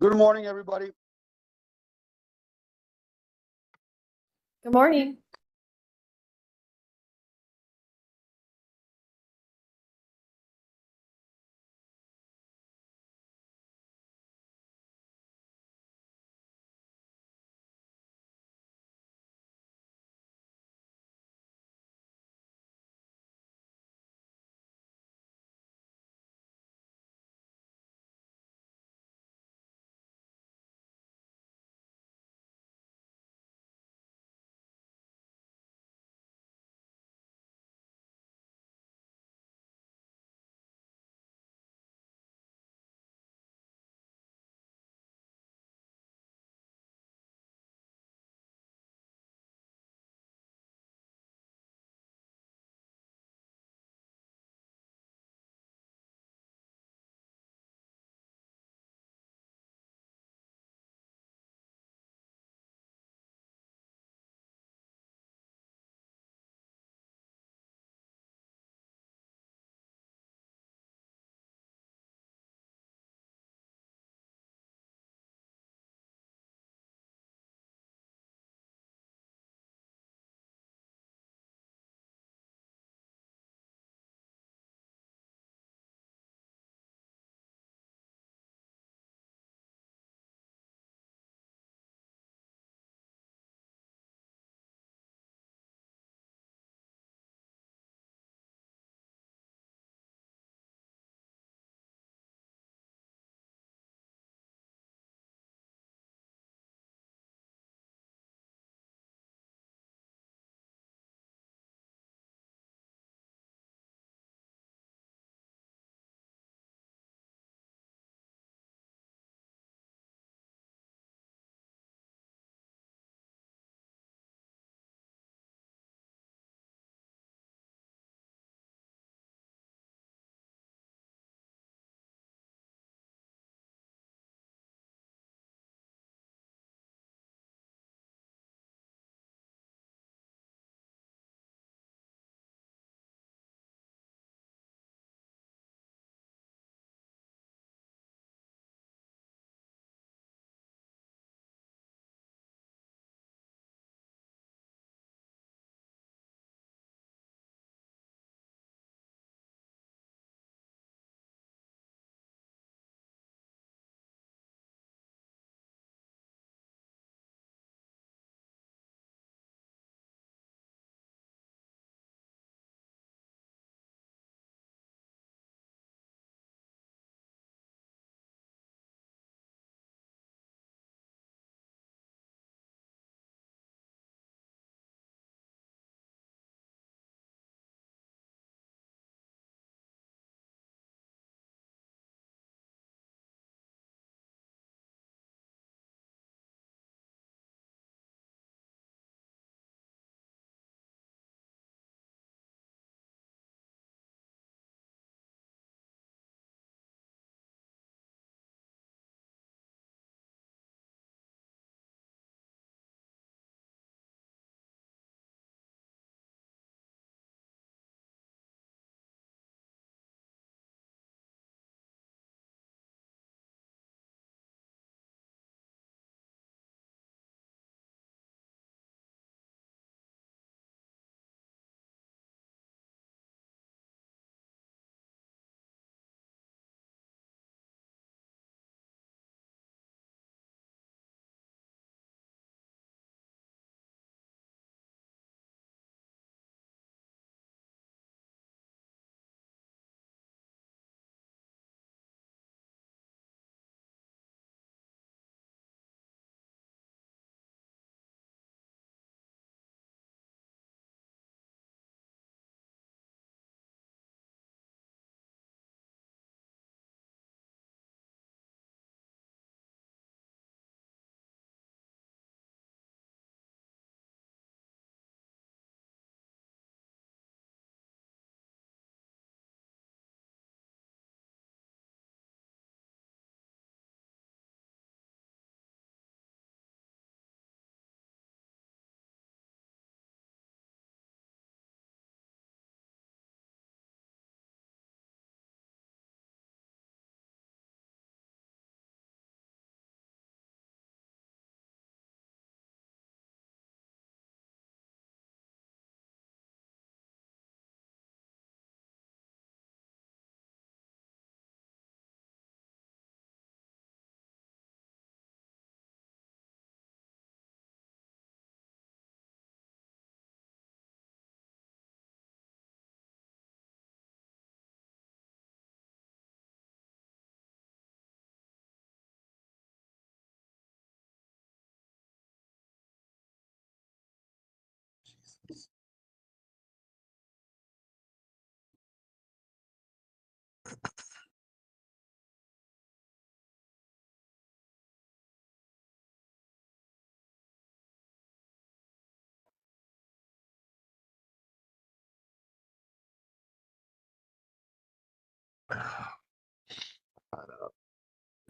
Good morning, everybody. Good morning.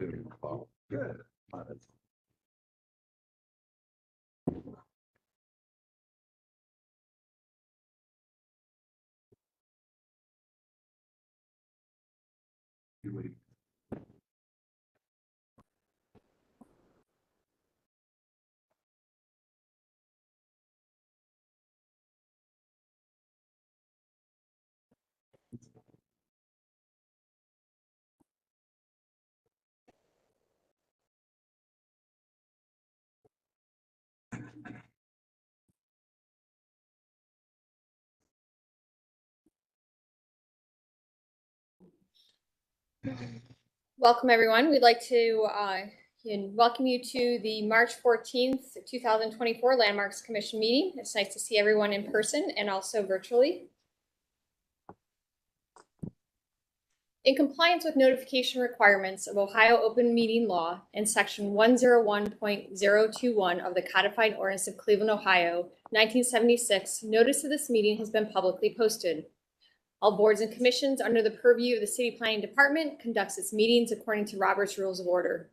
Good. Welcome, everyone. We'd like to welcome you to the March 14th, 2024 Landmarks Commission meeting. It's nice to see everyone in person and also virtually. In compliance with notification requirements of Ohio Open Meeting Law and Section 101.021 of the Codified Ordinance of Cleveland, Ohio, 1976, notice of this meeting has been publicly posted. All boards and commissions under the purview of the City Planning Department conducts its meetings according to Robert's Rules of Order.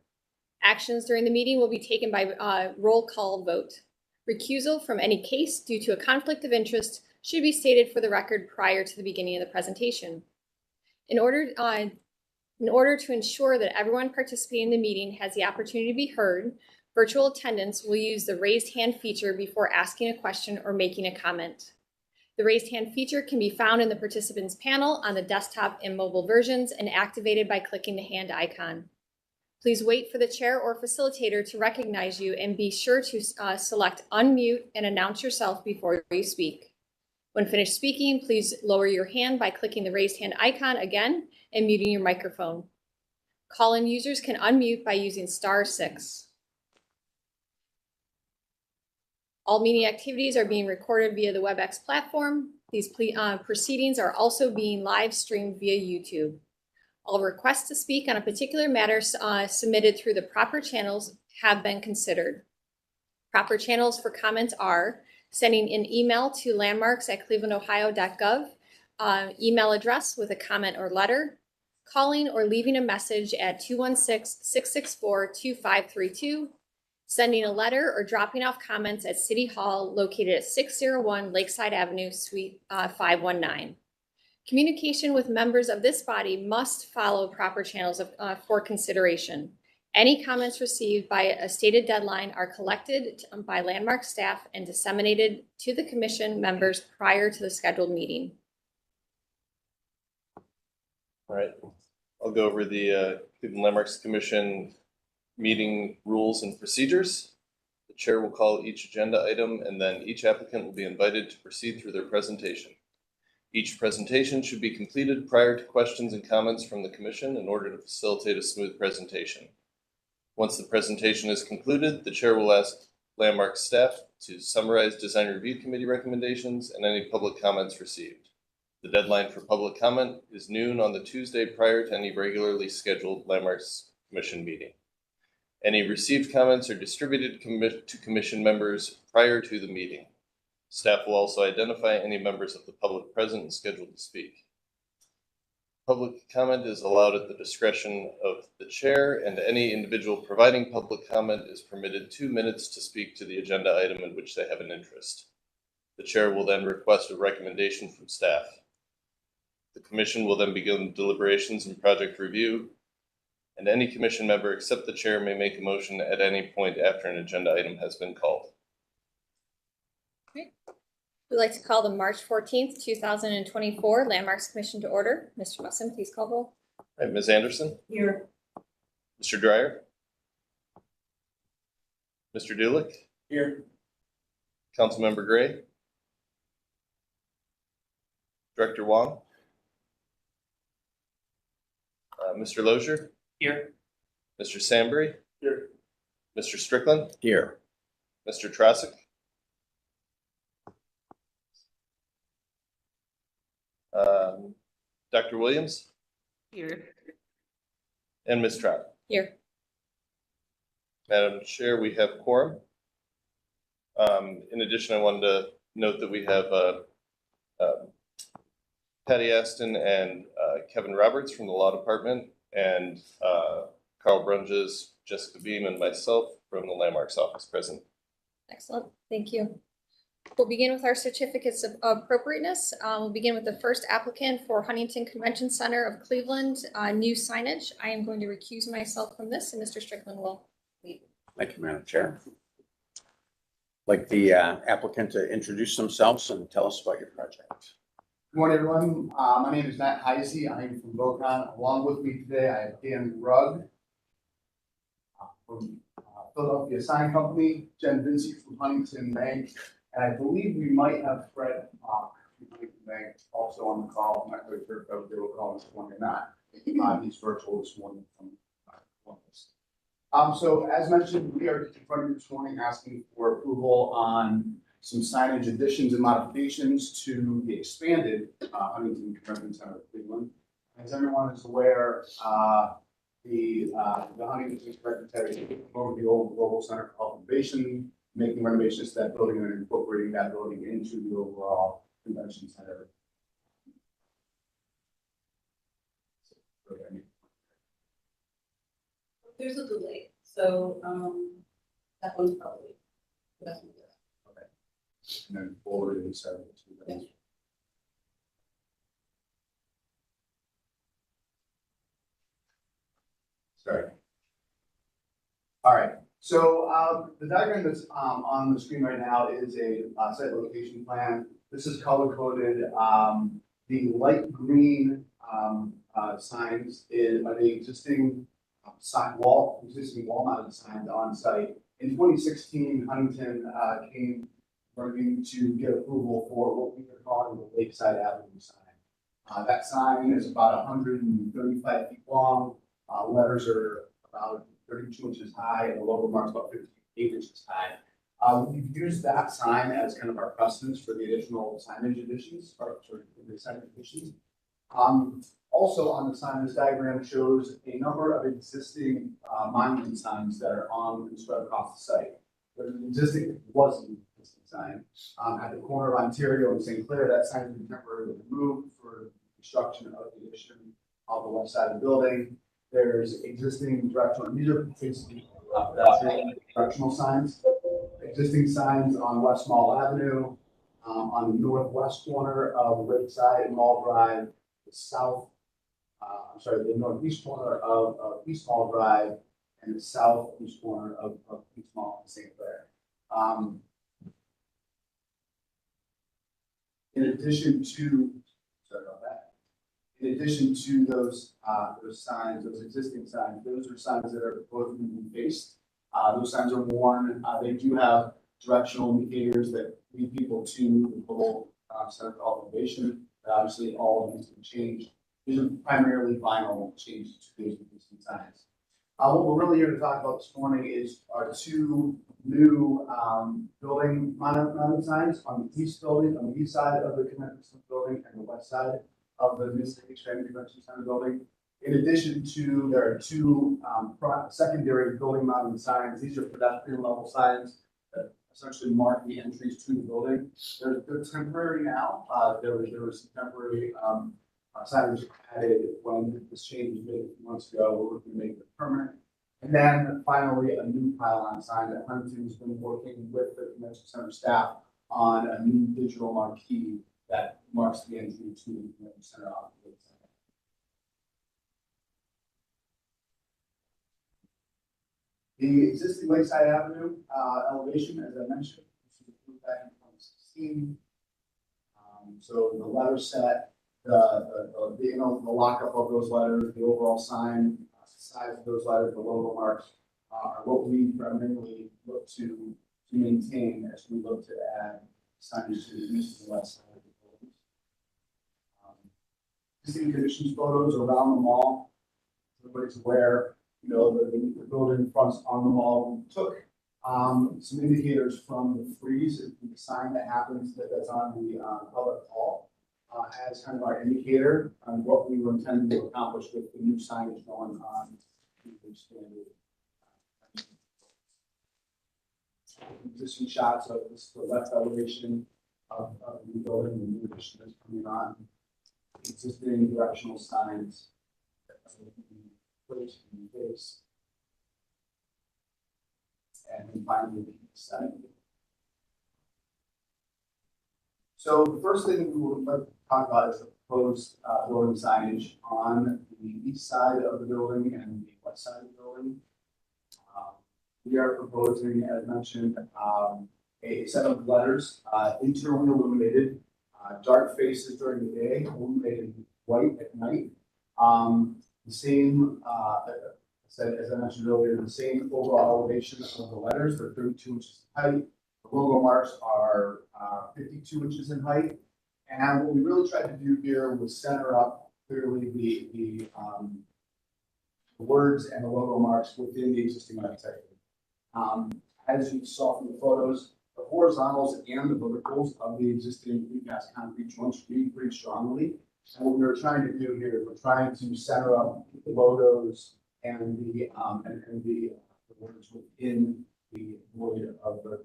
Actions during the meeting will be taken by roll call vote. Recusal from any case due to a conflict of interest should be stated for the record prior to the beginning of the presentation. In order to ensure that everyone participating in the meeting has the opportunity to be heard, virtual attendants will use the raised hand feature before asking a question or making a comment. The raised hand feature can be found in the participants panel on the desktop and mobile versions and activated by clicking the hand icon. Please wait for the chair or facilitator to recognize you and be sure to select unmute and announce yourself before you speak. When finished speaking, please lower your hand by clicking the raised hand icon again and muting your microphone. Call-in users can unmute by using *6. All meeting activities are being recorded via the WebEx platform. These proceedings are also being live streamed via YouTube. All requests to speak on a particular matter submitted through the proper channels have been considered. Proper channels for comments are sending an email to landmarks@clevelandohio.gov, email address with a comment or letter, calling or leaving a message at 216-664-2532, sending a letter or dropping off comments at City Hall located at 601 Lakeside Avenue, Suite 519. Communication with members of this body must follow proper channels for consideration. Any comments received by a stated deadline are collected by Landmark staff and disseminated to the commission members prior to the scheduled meeting. All right, I'll go over the Cleveland Landmarks Commission meeting rules and procedures. The chair will call each agenda item and then each applicant will be invited to proceed through their presentation. Each presentation should be completed prior to questions and comments from the commission in order to facilitate a smooth presentation. Once the presentation is concluded, the chair will ask Landmark staff to summarize Design Review Committee recommendations and any public comments received. The deadline for public comment is noon on the Tuesday prior to any regularly scheduled Landmarks Commission meeting. Any received comments are distributed to commission members prior to the meeting. Staff will also identify any members of the public present and scheduled to speak. Public comment is allowed at the discretion of the chair, and any individual providing public comment is permitted 2 minutes to speak to the agenda item in which they have an interest. The chair will then request a recommendation from staff. The commission will then begin deliberations and project review, and any commission member except the chair may make a motion at any point after an agenda item has been called. Okay. We'd like to call the March 14th, 2024 Landmarks Commission to order. Mr. Musson, please call roll. All right, Ms. Anderson? Here. Mr. Dreyer? Mr. Dulick? Here. Councilmember Gray? Director Wong? Mr. Lozier? Here. Mr. Sambry? Here. Mr. Strickland? Here. Mr. Trosick? Dr. Williams? Here. And Ms. Trout? Here. Madam Chair, we have quorum. In addition, I wanted to note that we have Patty Aston and Kevin Roberts from the Law Department and Carl Brunges, Jessica Beam, and myself from the Landmarks office present. Excellent, thank you. We'll begin with our certificates of appropriateness. We'll begin with the first applicant for Huntington Convention Center of Cleveland, new signage. I am going to recuse myself from this, and Mr. Strickland will lead. Thank you, Madam Chair. I'd like the applicant to introduce themselves and tell us about your project. Good morning, everyone. My name is Matt Heisey. I am from Bocon. Along with me today, I have Dan Rugg from Philadelphia Sign Company, Jen Vinci from Huntington Bank, and I believe we might have Fred from Huntington Bank also on the call. I'm not quite sure if they will call this morning or not. He's virtual this morning from Columbus. So as mentioned, we are in front of you this morning asking for approval on some signage additions and modifications to the expanded Huntington Convention Center of Cleveland. As everyone is aware, the Huntington Convention Center is over the old Global Center for Health Innovation, making renovations to that building and incorporating that building into the overall convention center. There's a delay, so that one's probably the best one. Okay. And then forward and several to them. Sorry. All right. So the diagram that's on the screen right now is a site location plan. This is color coded. The light green signs are the existing existing wall mounted signs on site. In 2016, Huntington came working to get approval for what we are calling the Lakeside Avenue sign. That sign is about 135 feet long. Letters are about 32 inches high, and the logo mark's about 58 inches high. We've used that sign as kind of our precedence for the additional signage additions, the signage additions. Also on the sign, this diagram shows a number of existing monument signs that are on and spread across the site. There's an existing sign at the corner of Ontario and St. Clair. That sign has been temporarily removed for construction of the addition of the west side of the building. There's existing directional, these are basically directional signs. Existing signs on West Mall Avenue, on the northwest corner of Lakeside Mall Drive, the northeast corner of East Mall Drive, and the southeast corner of East Mall and St. Clair. In addition to those signs, those existing signs, those are signs that are both faced. Those signs are worn. They do have directional indicators that lead people to the global center for elevation. Obviously, all of these can change. These are primarily vinyl changes to these existing signs. What we're really here to talk about this morning is our two new building mounted signs on the east building, on the east side of the convention center building, and the west side of the expanded convention center building. In addition to, there are two secondary building mounted signs. These are pedestrian level signs that essentially mark the entries to the building. They're temporary now. There was some temporary signage added when this change was made a few months ago. We're looking to make it permanent. And then finally, a new pylon sign that Huntington's been working with the convention center staff on a new digital marquee that marks the entry to the convention center off the Lakeside. The existing Lakeside Avenue elevation, as I mentioned, this was approved back in 2016. So the letter set, the lockup of those letters, the overall sign, size of those letters, the logo marks are what we primarily look to maintain as we look to add signage to the east and west side of the buildings. Existing conditions photos around the mall. Everybody's aware, the building fronts on the mall. We took some indicators from the frieze, the sign that happens that's on the public hall. As kind of our indicator on what we were intending to accomplish with the new signage going on the expanded. Existing shots of the left elevation of the building, the new addition that's coming on. Existing directional signs that are placed in the base and then finally the east side. So the first thing we would like to talk about is the proposed building signage on the east side of the building and the west side of the building. We are proposing, as mentioned, a set of letters, internally illuminated, dark faces during the day, illuminated white at night. The same, as I mentioned earlier, the same overall elevation of the letters. They're 32 inches in height. The logo marks are 52 inches in height. And what we really tried to do here was center up clearly the words and the logo marks within the existing architecture. As you saw from the photos, the horizontals and the verticals of the existing precast concrete joints read pretty strongly. And what we were trying to do here is we're trying to center up the logos and the words within the void of the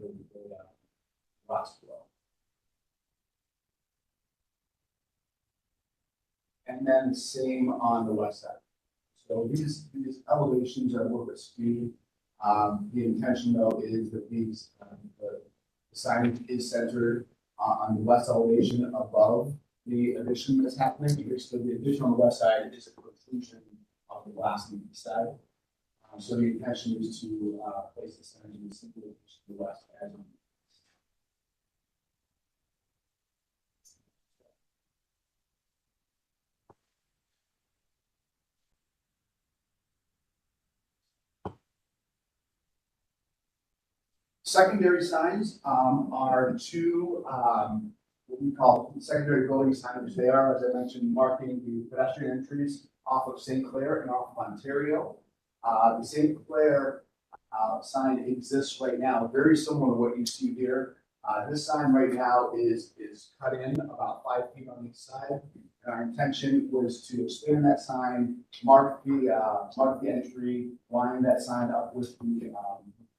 box below. And then the same on the west side. So these elevations are a little bit skewed. The intention though is that these the signage is centered on the west elevation above the addition that's happening here. So the addition on the west side is a protrusion of the glass on the east side. So the intention is to place the signage in the single location to the west as on. Secondary signs are two what we call secondary building signage. They are, as I mentioned, marking the pedestrian entries off of St. Clair and off of Ontario. The St. Clair sign exists right now, very similar to what you see here. This sign right now is cut in about 5 feet on each side. And our intention was to expand that sign, mark the entry, line that sign up with the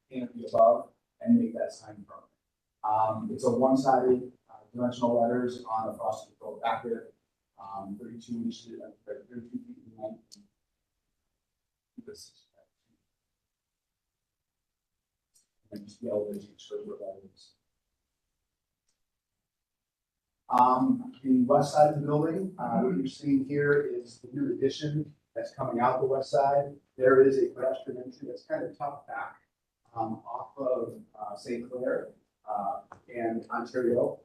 canopy above, and make that sign permanent. It's a one-sided dimensional letters on a frosted gold backer, 32 inches, 32 feet in length. And just the elevation shows what that is. The west side of the building, what you're seeing here is the new addition that's coming out the west side. There is a pedestrian entry that's kind of tucked back off of St. Clair and Ontario.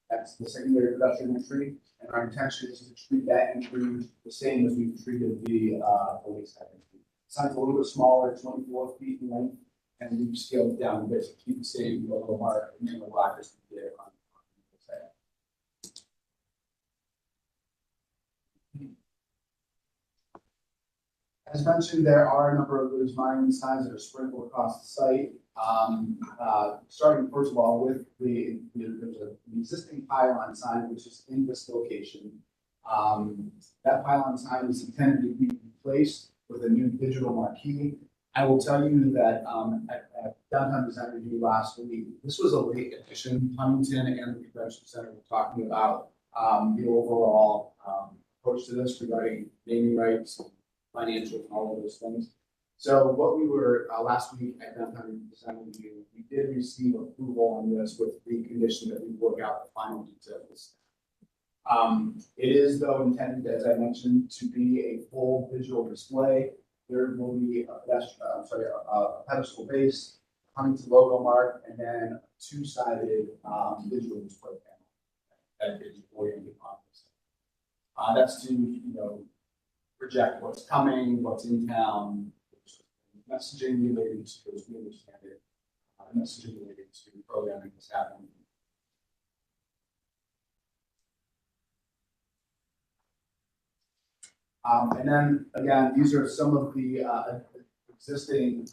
That's the secondary pedestrian entry, and our intention is to treat that entry the same as we've treated the lakeside entry. Sign's a little bit smaller, 24 feet in length, and we've scaled it down a bit to keep the same logo mark and the blockers there on the side. As mentioned, there are a number of those monument signs that are sprinkled across the site. Starting first of all with there's an existing pylon sign which is in this location. That pylon sign is intended to be replaced with a new digital marquee. I will tell you that at Downtown Design Review last week, this was a late addition. Huntington and the Convention Center were talking about the overall approach to this regarding naming rights, financials, and all of those things. So what we were last week at Downtown Design Review, we did receive approval on this with the condition that we work out the final details. It is though intended, as I mentioned, to be a full digital display. There will be a pedestal base, Huntington logo mark, and then a two-sided digital display panel that is oriented on this. That's to project what's coming, what's in town, messaging related to, as we understand it, messaging related to programming that's happening. And then again, these are some of the existing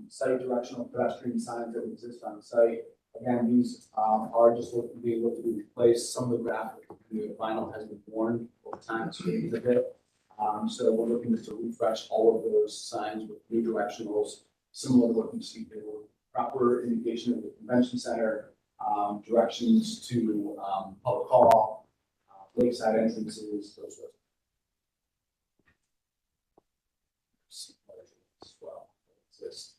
site directional pedestrian signs that exist on the site. Again, these are just looking to be able to be replaced. Some of the graphic the vinyl has been worn over time, it's changed a bit. So we're looking to refresh all of those signs with new directionals, similar to what you see here, proper indication of the convention center, directions to public hall, lakeside entrances, those sorts of as well exist.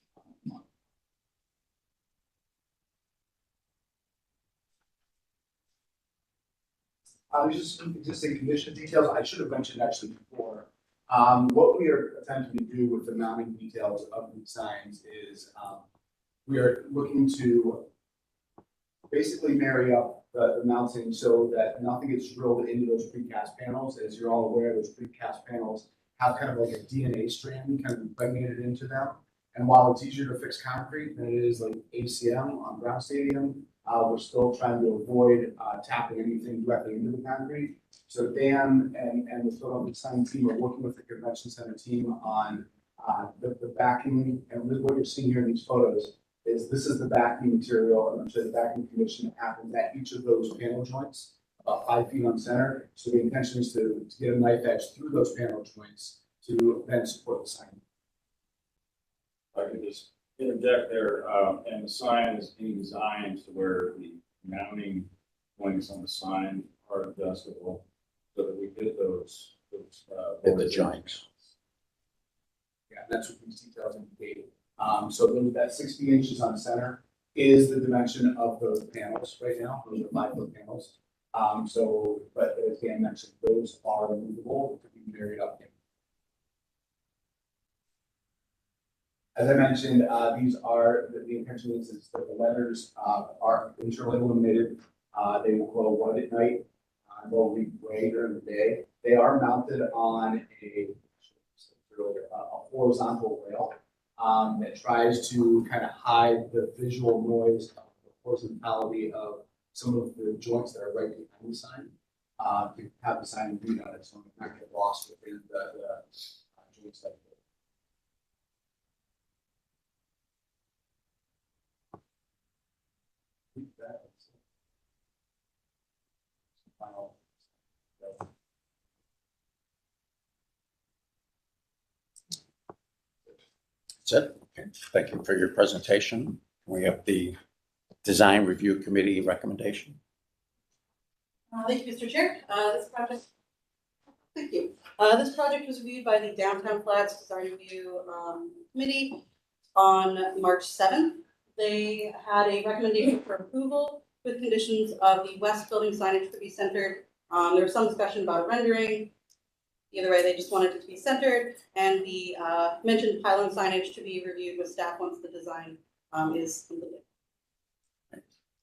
There's just some existing condition details I should have mentioned actually before. What we are attempting to do with the mounting details of these signs is, we are looking to basically marry up the mounting so that nothing gets drilled into those precast panels. As you're all aware, those precast panels have kind of like a DNA strand kind of impregnated into them. And while it's easier to fix concrete than it is like ACM on Brown Stadium, we're still trying to avoid tapping anything directly into the concrete. So Dan and the Philadelphia Sign team are working with the convention center team on the backing. And what you're seeing here in these photos is this is the backing material, and I'm sure the backing condition that happens at each of those panel joints, about 5 feet on center. So the intention is to get a knife edge through those panel joints to then support the sign. I can just interject there, and the sign is being designed to where the mounting points on the sign are adjustable so that we get those. Hit the joints. Yeah, that's what these details indicate. So that 60 inches on center is the dimension of those panels right now. Those are 5-foot panels. But as Dan mentioned, those are movable to be married up. As I mentioned, these are, the intention is that the letters are internally illuminated. They will glow white at night. They'll read gray during the day. They are mounted on a horizontal rail that tries to kind of hide the visual noise of the horizontality of some of the joints that are right behind the sign. To have the sign read on it so it not get lost within the joints that That's it. Okay. Thank you for your presentation. We have the Design Review Committee recommendation. Thank you, Mr. Chair. Thank you. This project was reviewed by the Downtown Flats Design Review Committee on March 7th. They had a recommendation for approval with conditions of the west building signage to be centered. There was some discussion about rendering. Either way, they just wanted it to be centered, and the mentioned pylon signage to be reviewed with staff once the design is completed.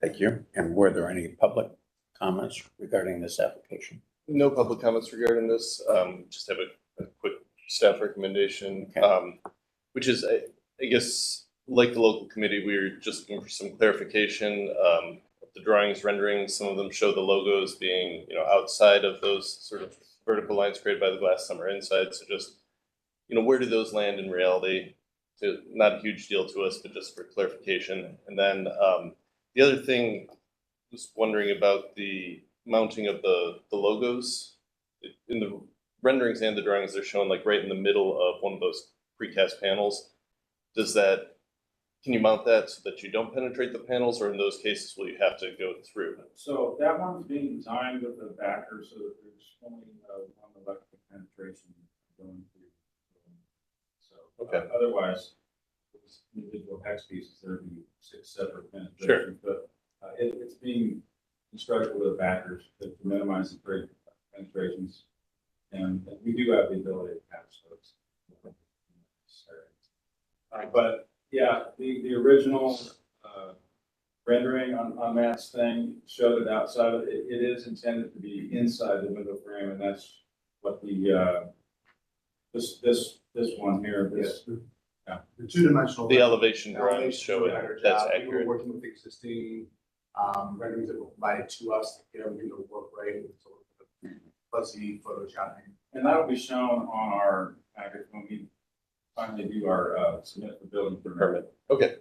Thank you. And were there any public comments regarding this application? No public comments regarding this. Just have a quick staff recommendation, Okay. which is, I guess, like the local committee, we were just looking for some clarification. The drawings rendering, some of them show the logos being, outside of those sort of vertical lines created by the glass, some are inside. So just, where do those land in reality? So not a huge deal to us, but just for clarification. And then the other thing, just wondering about the mounting of the logos. In the renderings and the drawings, they're shown like right in the middle of one of those precast panels. Can you mount that so that you don't penetrate the panels, or in those cases will you have to go through? So that one's being designed with the backer so that there's only one electrical penetration going through. So Okay. Otherwise, those individual hex pieces, there'd be 6 separate penetrations. Sure. But it's being constructed with backers to minimize the great penetrations, and we do have the ability to patch those. But yeah, the original rendering on Matt's thing showed it outside of it. It is intended to be inside the window frame, and that's what the this one here. the two-dimensional. The elevation drawings show it. That's We were accurate. working with existing renderings that were provided to us to get everything to work right. So fuzzy photoshopping. And that'll be shown on our package when we finally do our submit for building permit. Permit. Okay.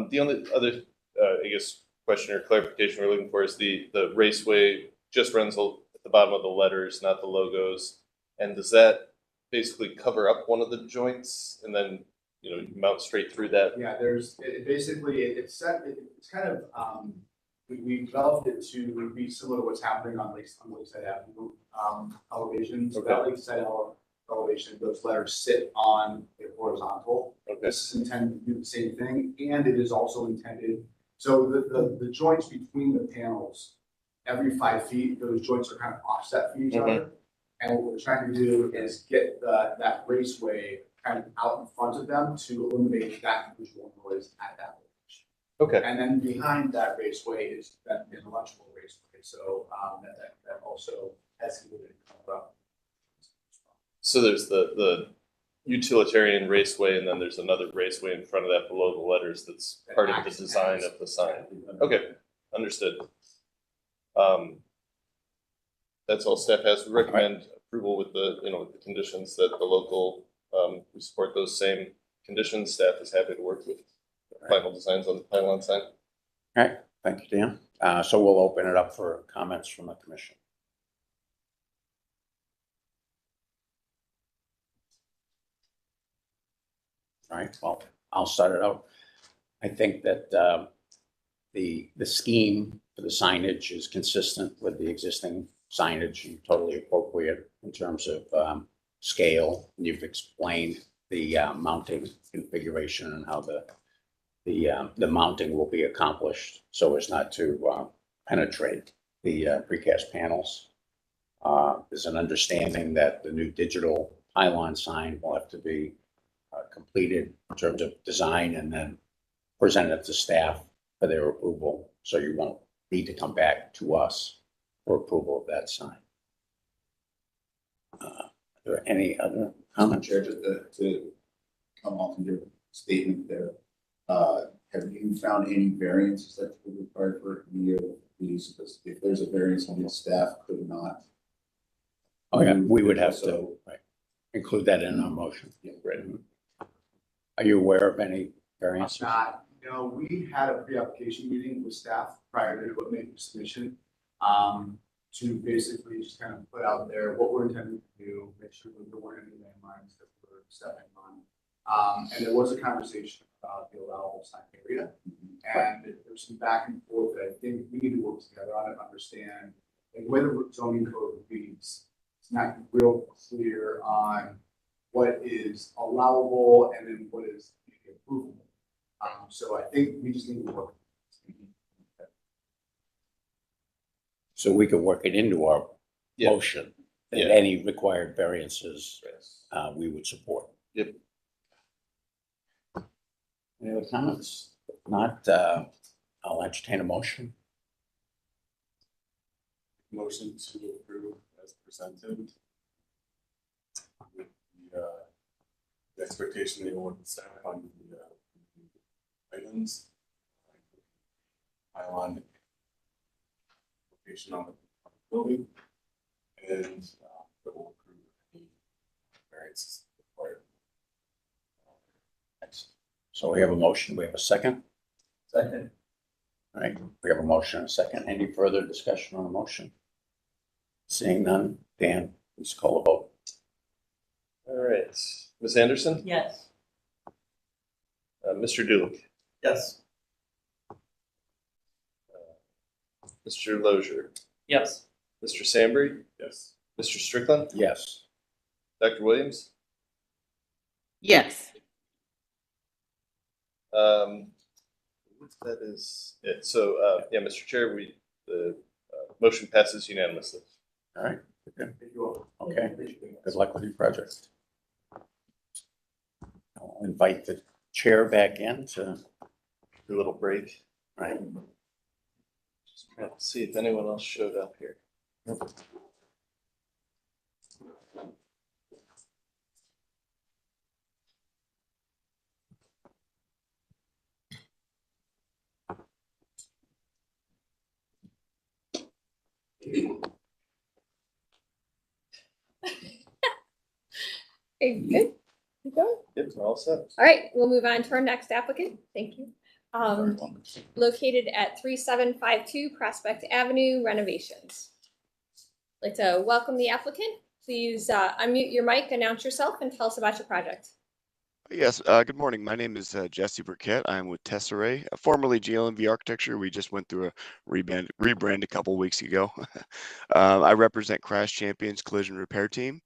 The only other, I guess, question or clarification we're looking for is the raceway just runs at the bottom of the letters, not the logos. And does that basically cover up one of the joints and then, you mount straight through that? Yeah, it's kind of, we developed it to be similar to what's happening on Lakeside Avenue elevation. So that Lakeside elevation, those letters sit on a horizontal. Okay. This is intended to do the same thing, and it is also intended, so the joints between the panels every 5 feet, those joints are kind of offset from each other. And what we're trying to do is get that raceway kind of out in front of them to eliminate that visual noise at that location. Okay, And then behind that raceway is that intellectual raceway, so that also has to be covered up. so there's the utilitarian raceway, and then there's another raceway in front of that below the letters that's part of the design of the sign. Okay, understood. That's all staff has. We recommend approval with the, with the conditions that the local, we support those same conditions. Staff is happy to work with final designs on the pylon sign. All right, thank you, Dan. So we'll open it up for comments from the commission. All right, well, I'll start it out. I think that the scheme for the signage is consistent with the existing signage and totally appropriate in terms of scale. And you've explained the mounting configuration and how the mounting will be accomplished so as not to penetrate the precast panels. There's an understanding that the new digital pylon sign will have to be completed in terms of design and then presented to staff for their approval. So you won't need to come back to us for approval of that sign. Are there any other comments? Chair, just to come off of your statement there, have you found any variances that would be required for any of these? Because if there's a variance on the staff could not. Oh, yeah, we would have to include that in our motion. Yeah, right. Are you aware of any variances? We had a pre-application meeting with staff prior to making the submission, to basically just kind of put out there what we're intending to do, make sure that there weren't any landmines that we're stepping on. And there was a conversation about the allowable sign area, and there's some back and forth that I think we need to work together on it, understand like where the zoning code reads. It's not real clear on what is allowable and then what is approvable. So I think we just need to work. So we could work it into our Yeah. motion, that Yeah. any required variances Yes. we would support. Yep. Any other comments? If not, I'll entertain a motion. Motion to approve as presented. With the expectation they will staff on the items. Pylon location on the building. And that will approve any variances required. Excellent. So we have a motion. We have a second. Second. All right, we have a motion and a second. Any further discussion on the motion? Seeing none, Dan, please call a vote. All right, Ms. Anderson, Yes. Mr. Dulick, Yes. Mr. Lozier, Yes. Mr. Sambry, Yes. Mr. Strickland, Yes. Dr. Williams. Yes. That is it. So, yeah, Mr. Chair, the motion passes unanimously. All right, good. Thank you all. Okay, good luck with your project. I'll invite the chair back in to, A little break. right, Just trying to see if anyone else showed up here. Okay, good. Keep going. Yep, we're all set. All right, we'll move on to our next applicant. Thank you. Located at 3752 Prospect Avenue renovations. I'd like to welcome the applicant. Please unmute your mic, announce yourself, and tell us about your project. Yes, good morning. My name is Jesse Burkett. I'm with Tesserae, formerly GLMV Architecture. We just went through a rebrand a couple weeks ago. I represent Crash Champions Collision Repair Team.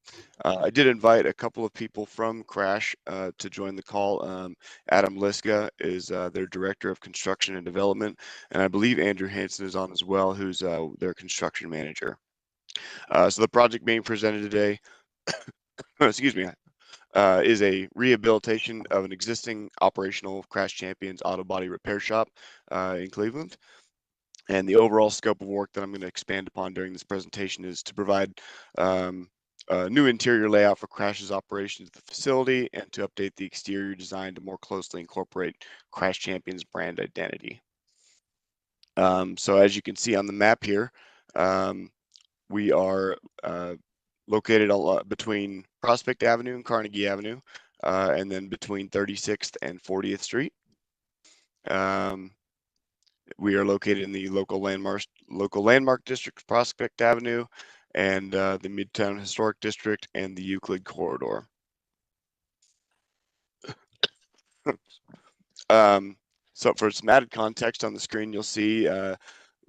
I did invite a couple of people from Crash to join the call. Adam Liska is their Director of Construction and Development, and I believe Andrew Hansen is on as well, who's their Construction Manager. So the project being presented today, excuse me, is a rehabilitation of an existing operational Crash Champions auto body repair shop in Cleveland. And the overall scope of work that I'm going to expand upon during this presentation is to provide a new interior layout for Crash's operations at the facility and to update the exterior design to more closely incorporate Crash Champions brand identity. So as you can see on the map here, we are located between Prospect Avenue and Carnegie Avenue, and then between 36th and 40th Street. We are located in the local landmark district, Prospect Avenue, and the Midtown Historic District and the Euclid Corridor. So for some added context on the screen, you'll see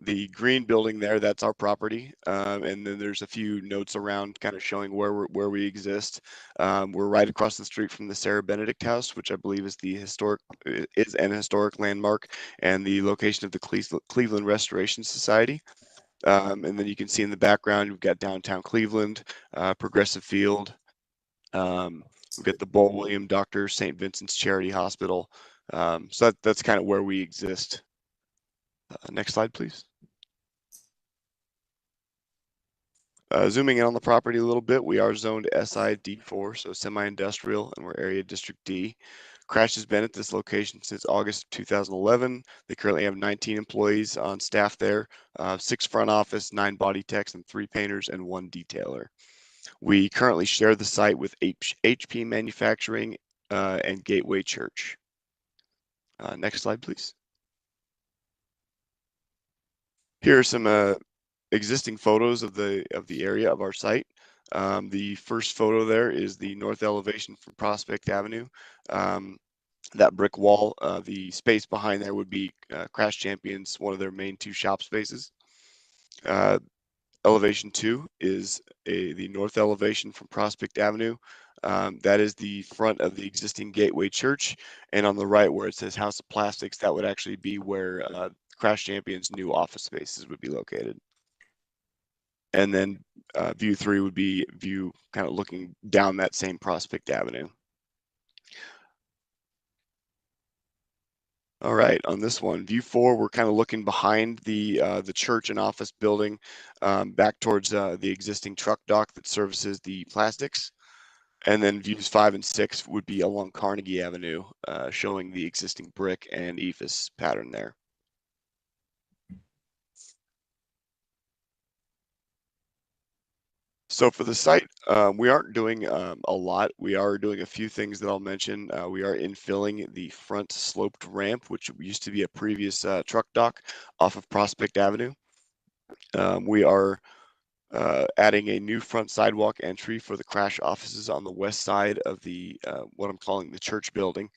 the green building there, that's our property. And then there's a few notes around kind of showing where we exist. We're right across the street from the Sarah Benedict House, which I believe is an historic landmark and the location of the Cleveland Restoration Society. And then you can see in the background, we've got downtown Cleveland, Progressive Field. We've got the Bull William Doctor St. Vincent's Charity Hospital. So that's kind of where we exist. Next slide, please. Zooming in on the property a little bit, we are zoned SI D4, so semi-industrial, and we're area district D. Crash has been at this location since August 2011. They currently have 19 employees on staff there, 6 front office, 9 body techs, and 3 painters and 1 detailer. We currently share the site with HP Manufacturing and Gateway Church. Next slide, please. Here are some existing photos of the area of our site. The first photo there is the north elevation from Prospect Avenue. That brick wall, the space behind there would be Crash Champions, one of their main 2 shop spaces. Elevation 2 is the north elevation from Prospect Avenue. That is the front of the existing Gateway Church. And on the right where it says House of Plastics, that would actually be where Crash Champions' new office spaces would be located. And then view 3 would be view kind of looking down that same Prospect Avenue. All right, on this one, view 4, we're kind of looking behind the church and office building back towards the existing truck dock that services the plastics. And then views 5 and 6 would be along Carnegie Avenue, showing the existing brick and ephes pattern there. So for the site, we aren't doing a lot. We are doing a few things that I'll mention. We are infilling the front sloped ramp, which used to be a previous truck dock off of Prospect Avenue. We are adding a new front sidewalk entry for the Crash offices on the west side of the what I'm calling the church building.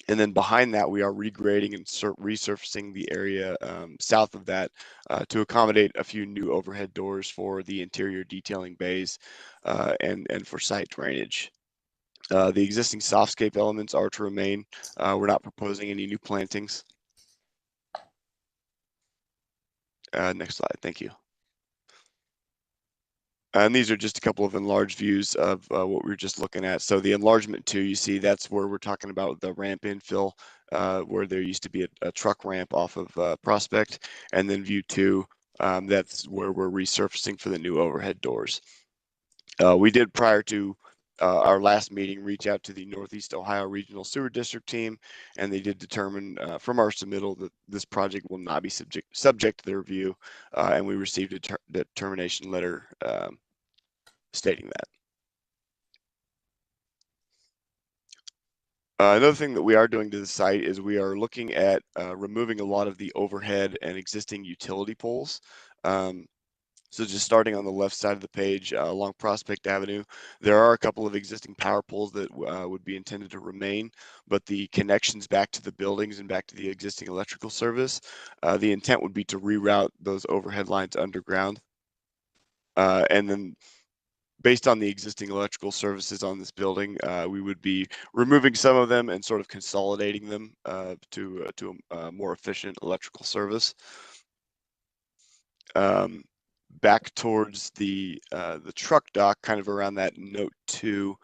And then behind that, we are regrading and resurfacing the area south of that to accommodate a few new overhead doors for the interior detailing bays and for site drainage. The existing softscape elements are to remain. We're not proposing any new plantings. Next slide, thank you. And these are just a couple of enlarged views of what we were just looking at. So the enlargement 2, you see, that's where we're talking about the ramp infill, where there used to be a truck ramp off of Prospect. And then view 2, that's where we're resurfacing for the new overhead doors. We did, prior to our last meeting, reach out to the Northeast Ohio Regional Sewer District team, and they did determine from our submittal that this project will not be subject to their review, and we received a determination letter stating that. Another thing that we are doing to the site is we are looking at removing a lot of the overhead and existing utility poles. So just starting on the left side of the page along Prospect Avenue, there are a couple of existing power poles that would be intended to remain, but the connections back to the buildings and back to the existing electrical service, the intent would be to reroute those overhead lines underground. And then based on the existing electrical services on this building, we would be removing some of them and sort of consolidating them to a more efficient electrical service. Back towards the truck dock, kind of around that note 2,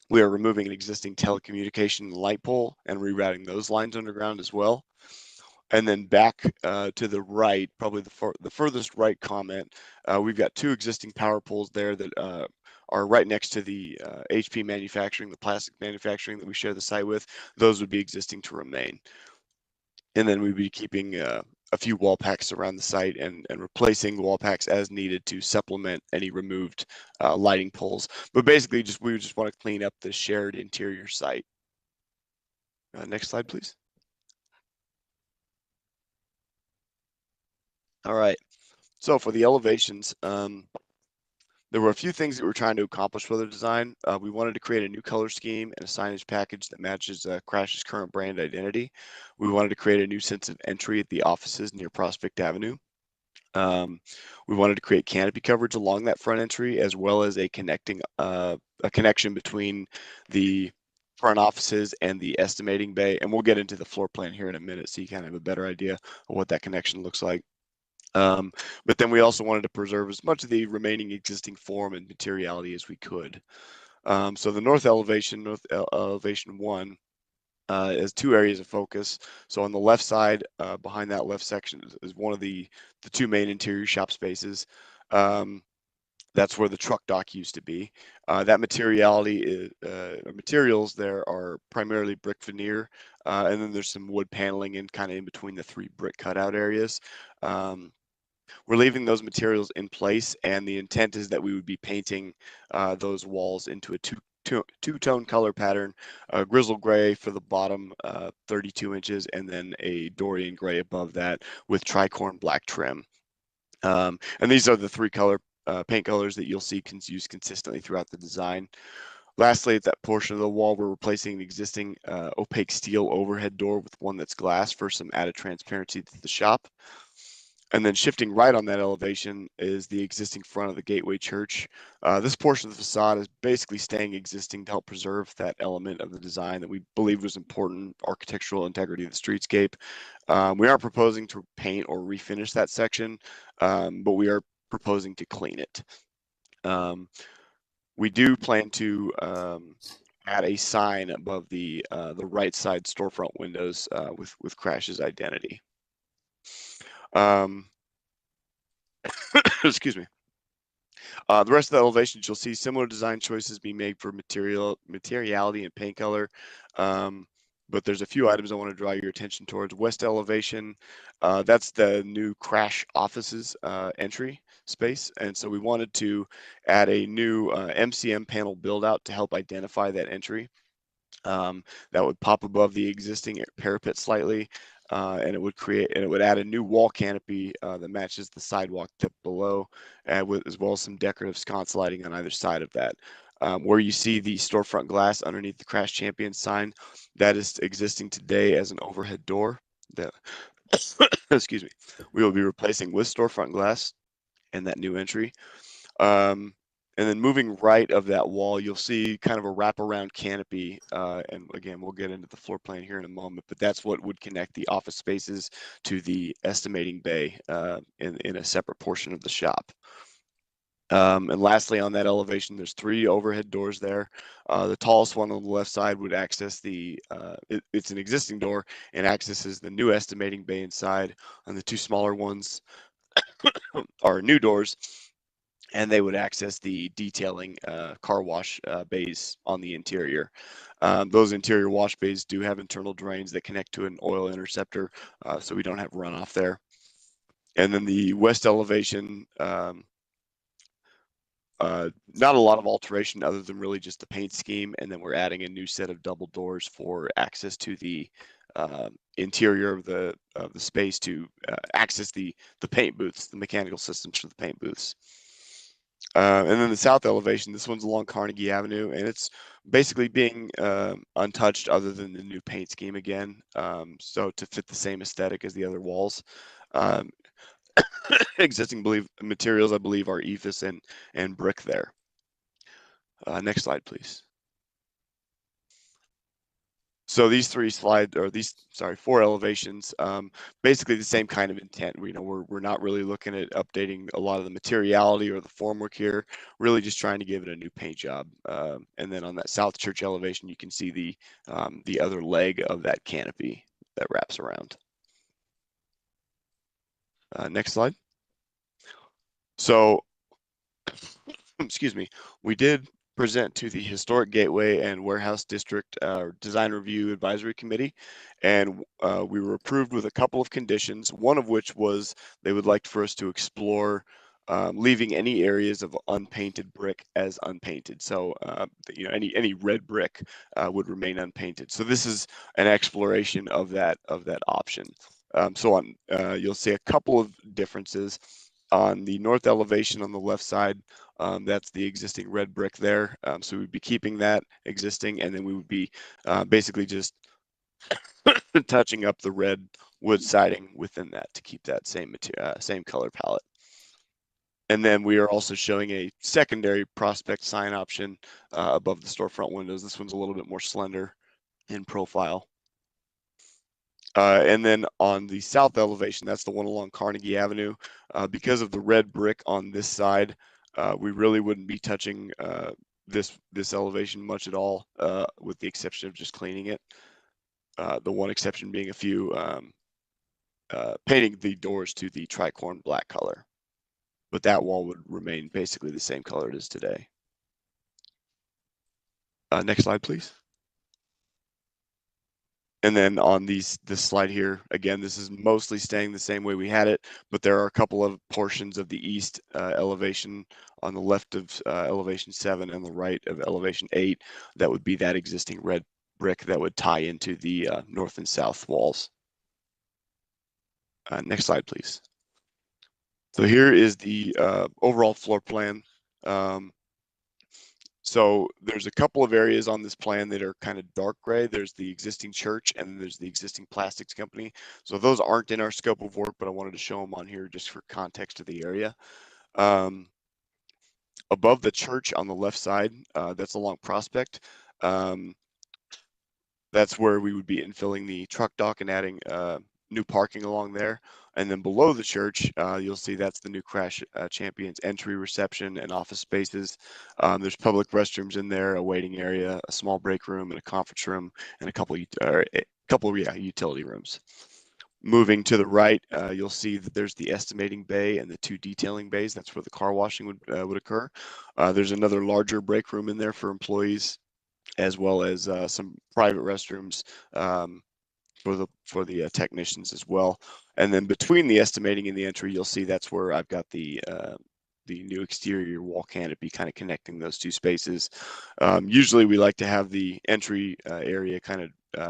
we are removing an existing telecommunication light pole and rerouting those lines underground as well. And then back to the right, probably the furthest right comment, we've got 2 existing power poles there that are right next to the HP manufacturing, the plastic manufacturing that we share the site with. Those would be existing to remain. And then we'd be keeping a few wall packs around the site and replacing wall packs as needed to supplement any removed lighting poles. But basically, we just want to clean up the shared interior site. Next slide, please. All right. So for the elevations, there were a few things that we're trying to accomplish with the design. We wanted to create a new color scheme and a signage package that matches Crash's current brand identity. We wanted to create a new sense of entry at the offices near Prospect Avenue. We wanted to create canopy coverage along that front entry, as well as a connection between the front offices and the estimating bay. And we'll get into the floor plan here in a minute, so you kind of have a better idea of what that connection looks like. But then we also wanted to preserve as much of the remaining existing form and materiality as we could. So the north elevation 1, has 2 areas of focus. So on the left side, behind that left section is one of the 2 main interior shop spaces. That's where the truck dock used to be. That materiality materials there are primarily brick veneer, and then there's some wood paneling in kind of in between the 3 brick cutout areas. We're leaving those materials in place, and the intent is that we would be painting those walls into a two-tone color pattern, grizzle gray for the bottom 32 inches, and then a Dorian gray above that with tricorn black trim. And these are the 3 paint colors that you'll see used consistently throughout the design. Lastly, at that portion of the wall, we're replacing the existing opaque steel overhead door with one that's glass for some added transparency to the shop. And then shifting right on that elevation is the existing front of the Gateway Church. This portion of the facade is basically staying existing to help preserve that element of the design that we believe was important, architectural integrity of the streetscape. We aren't proposing to paint or refinish that section, but we are proposing to clean it. We do plan to add a sign above the right side storefront windows with Crash's identity. Excuse me. The rest of the elevations, you'll see similar design choices being made for materiality and paint color. But there's a few items I want to draw your attention towards. West elevation, that's the new Crash offices entry space. And so we wanted to add a new MCM panel build out to help identify that entry. That would pop above the existing parapet slightly. And it would add a new wall canopy that matches the sidewalk tip below, as well as some decorative sconce lighting on either side of that. Where you see the storefront glass underneath the Crash Champions sign, that is existing today as an overhead door. Excuse me, we will be replacing with storefront glass and that new entry. And then moving right of that wall, you'll see kind of a wraparound canopy. And again, we'll get into the floor plan here in a moment, but that's what would connect the office spaces to the estimating bay in a separate portion of the shop. And lastly, on that elevation, there's 3 overhead doors there. The tallest one on the left side would access it's an existing door and accesses the new estimating bay inside. And the 2 smaller ones are new doors, and they would access the detailing car wash bays on the interior. Those interior wash bays do have internal drains that connect to an oil interceptor, so we don't have runoff there. And then the west elevation, not a lot of alteration other than really just the paint scheme, and then we're adding a new set of double doors for access to the interior of the space to access the paint booths, the mechanical systems for the paint booths. And then the south elevation, this one's along Carnegie Avenue, and it's basically being untouched other than the new paint scheme again, so to fit the same aesthetic as the other walls. Existing materials, I believe, are ephes and brick there. Next slide, please. So these four elevations, basically the same kind of intent. We're not really looking at updating a lot of the materiality or the formwork here, really just trying to give it a new paint job. And then on that South Church elevation, you can see the other leg of that canopy that wraps around. Next slide. So, excuse me, we did present to the Historic Gateway and Warehouse District Design Review Advisory Committee, and we were approved with a couple of conditions, one of which was they would like for us to explore leaving any areas of unpainted brick as unpainted. So any red brick would remain unpainted. So this is an exploration of that option. So you'll see a couple of differences. On the north elevation on the left side, that's the existing red brick there. So we'd be keeping that existing, and then we would be basically just touching up the red wood siding within that to keep that same color palette. And then we are also showing a secondary prospect sign option above the storefront windows. This one's a little bit more slender in profile. And then on the south elevation, that's the one along Carnegie Avenue. Because of the red brick on this side, we really wouldn't be touching this elevation much at all, with the exception of just cleaning it. The one exception being a few painting the doors to the tricorn black color. But that wall would remain basically the same color it is today. Next slide, please. And then on this slide here, again, this is mostly staying the same way we had it, but there are a couple of portions of the east elevation on the left of elevation 7 and the right of elevation 8 that would be that existing red brick that would tie into the north and south walls. Next slide, please. So here is the overall floor plan. So there's a couple of areas on this plan that are kind of dark gray. There's the existing church and there's the existing plastics company. So those aren't in our scope of work, but I wanted to show them on here just for context of the area. Above the church on the left side, that's along Prospect. That's where we would be infilling the truck dock and adding new parking along there. And then below the church, you'll see that's the new Crash Champions entry, reception, and office spaces. There's public restrooms in there, a waiting area, a small break room, and a conference room, and a couple utility rooms. Moving to the right, you'll see that there's the estimating bay and the 2 detailing bays. That's where the car washing would occur. There's another larger break room in there for employees, as well as some private restrooms for the technicians as well. And then between the estimating and the entry, you'll see that's where I've got the new exterior wall canopy kind of connecting those 2 spaces. Usually we like to have the entry area kind of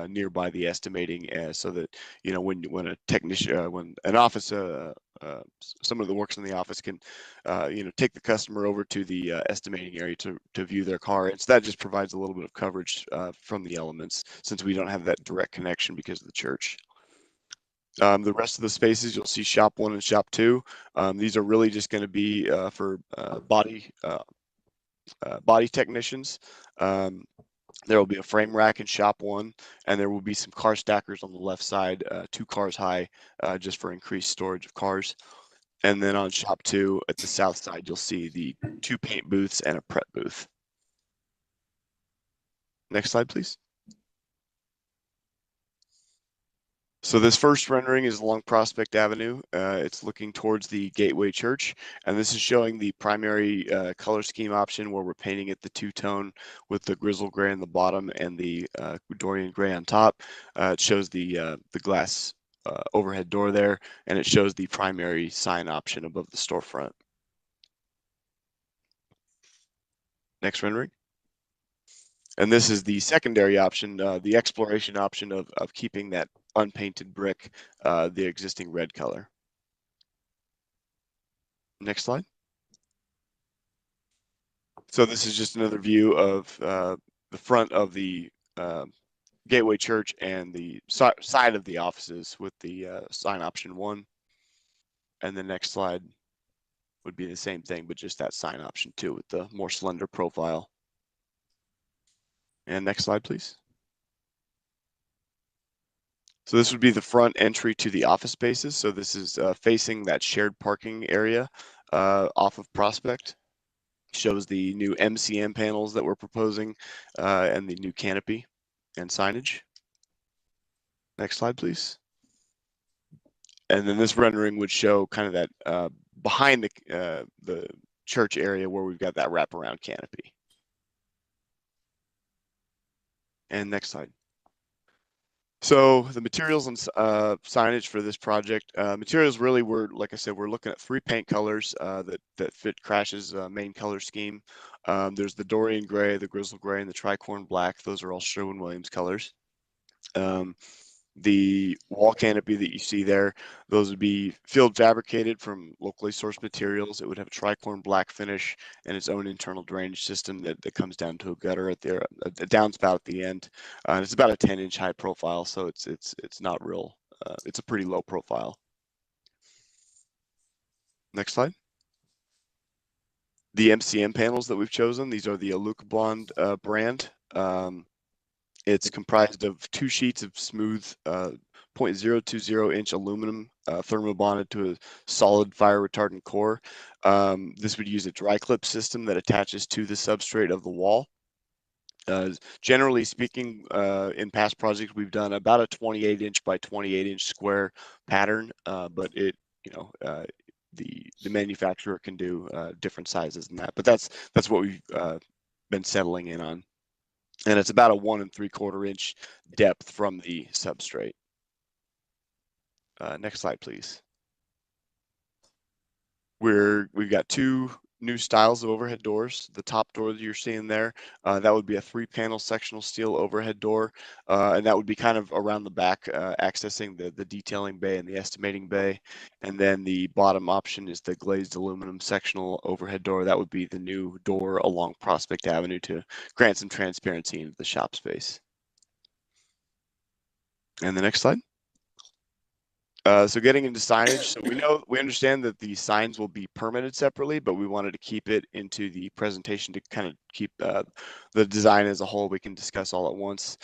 nearby the estimating, so that when a technician, when an office, someone that works in the office can take the customer over to the estimating area to view their car. And so that just provides a little bit of coverage from the elements, since we don't have that direct connection because of the church. The rest of the spaces, you'll see shop 1 and shop 2. These are really just going to be for body technicians. There will be a frame rack in shop 1, and there will be some car stackers on the left side, 2 cars high, just for increased storage of cars. And then on shop 2 at the south side, you'll see the 2 paint booths and a prep booth. Next slide, please. So this first rendering is along Prospect Avenue. It's looking towards the Gateway Church, and this is showing the primary color scheme option, where we're painting it the 2-tone with the grizzle gray on the bottom and the Dorian gray on top. It shows the glass overhead door there, and it shows the primary sign option above the storefront. Next rendering. And this is the secondary option, the exploration option of keeping that unpainted brick, the existing red color. Next slide. So this is just another view of the front of the Gateway Church and the side of the offices with the sign option 1. And the next slide would be the same thing, but just that sign option 2 with the more slender profile. And next slide, please. So this would be the front entry to the office spaces. So this is facing that shared parking area off of Prospect. Shows the new MCM panels that we're proposing and the new canopy and signage. Next slide, please. And then this rendering would show kind of that behind the church area where we've got that wraparound canopy. And next slide. So the materials and signage for this project, materials really were, like I said, we're looking at 3 paint colors that fit Crash's main color scheme. There's the Dorian Gray, the Grizzle Gray, and the Tricorn Black. Those are all Sherwin-Williams colors. The wall canopy that you see there, those would be field fabricated from locally sourced materials. It would have a tricorn black finish and its own internal drainage system that comes down to a gutter at the a downspout at the end. And it's about a 10-inch high profile, so it's not real. It's a pretty low profile. Next slide. The MCM panels that we've chosen, these are the Alucobond brand. It's comprised of 2 sheets of smooth 0.020-inch aluminum thermobonded to a solid fire retardant core. This would use a dry clip system that attaches to the substrate of the wall. Generally speaking, in past projects, we've done about a 28-inch by 28-inch square pattern, but it, the manufacturer can do different sizes than that. But that's what we've been settling in on. And it's about a 1 3/4 inch depth from the substrate. Next slide, please. We've got 2 new styles of overhead doors. The top door that you're seeing there, that would be a 3-panel sectional steel overhead door, and that would be kind of around the back, accessing the detailing bay and the estimating bay. And then the bottom option is the glazed aluminum sectional overhead door. That would be the new door along Prospect Avenue to grant some transparency into the shop space. And the next slide. So getting into signage, so we understand that the signs will be permitted separately, but we wanted to keep it into the presentation to kind of keep the design as a whole we can discuss all at once.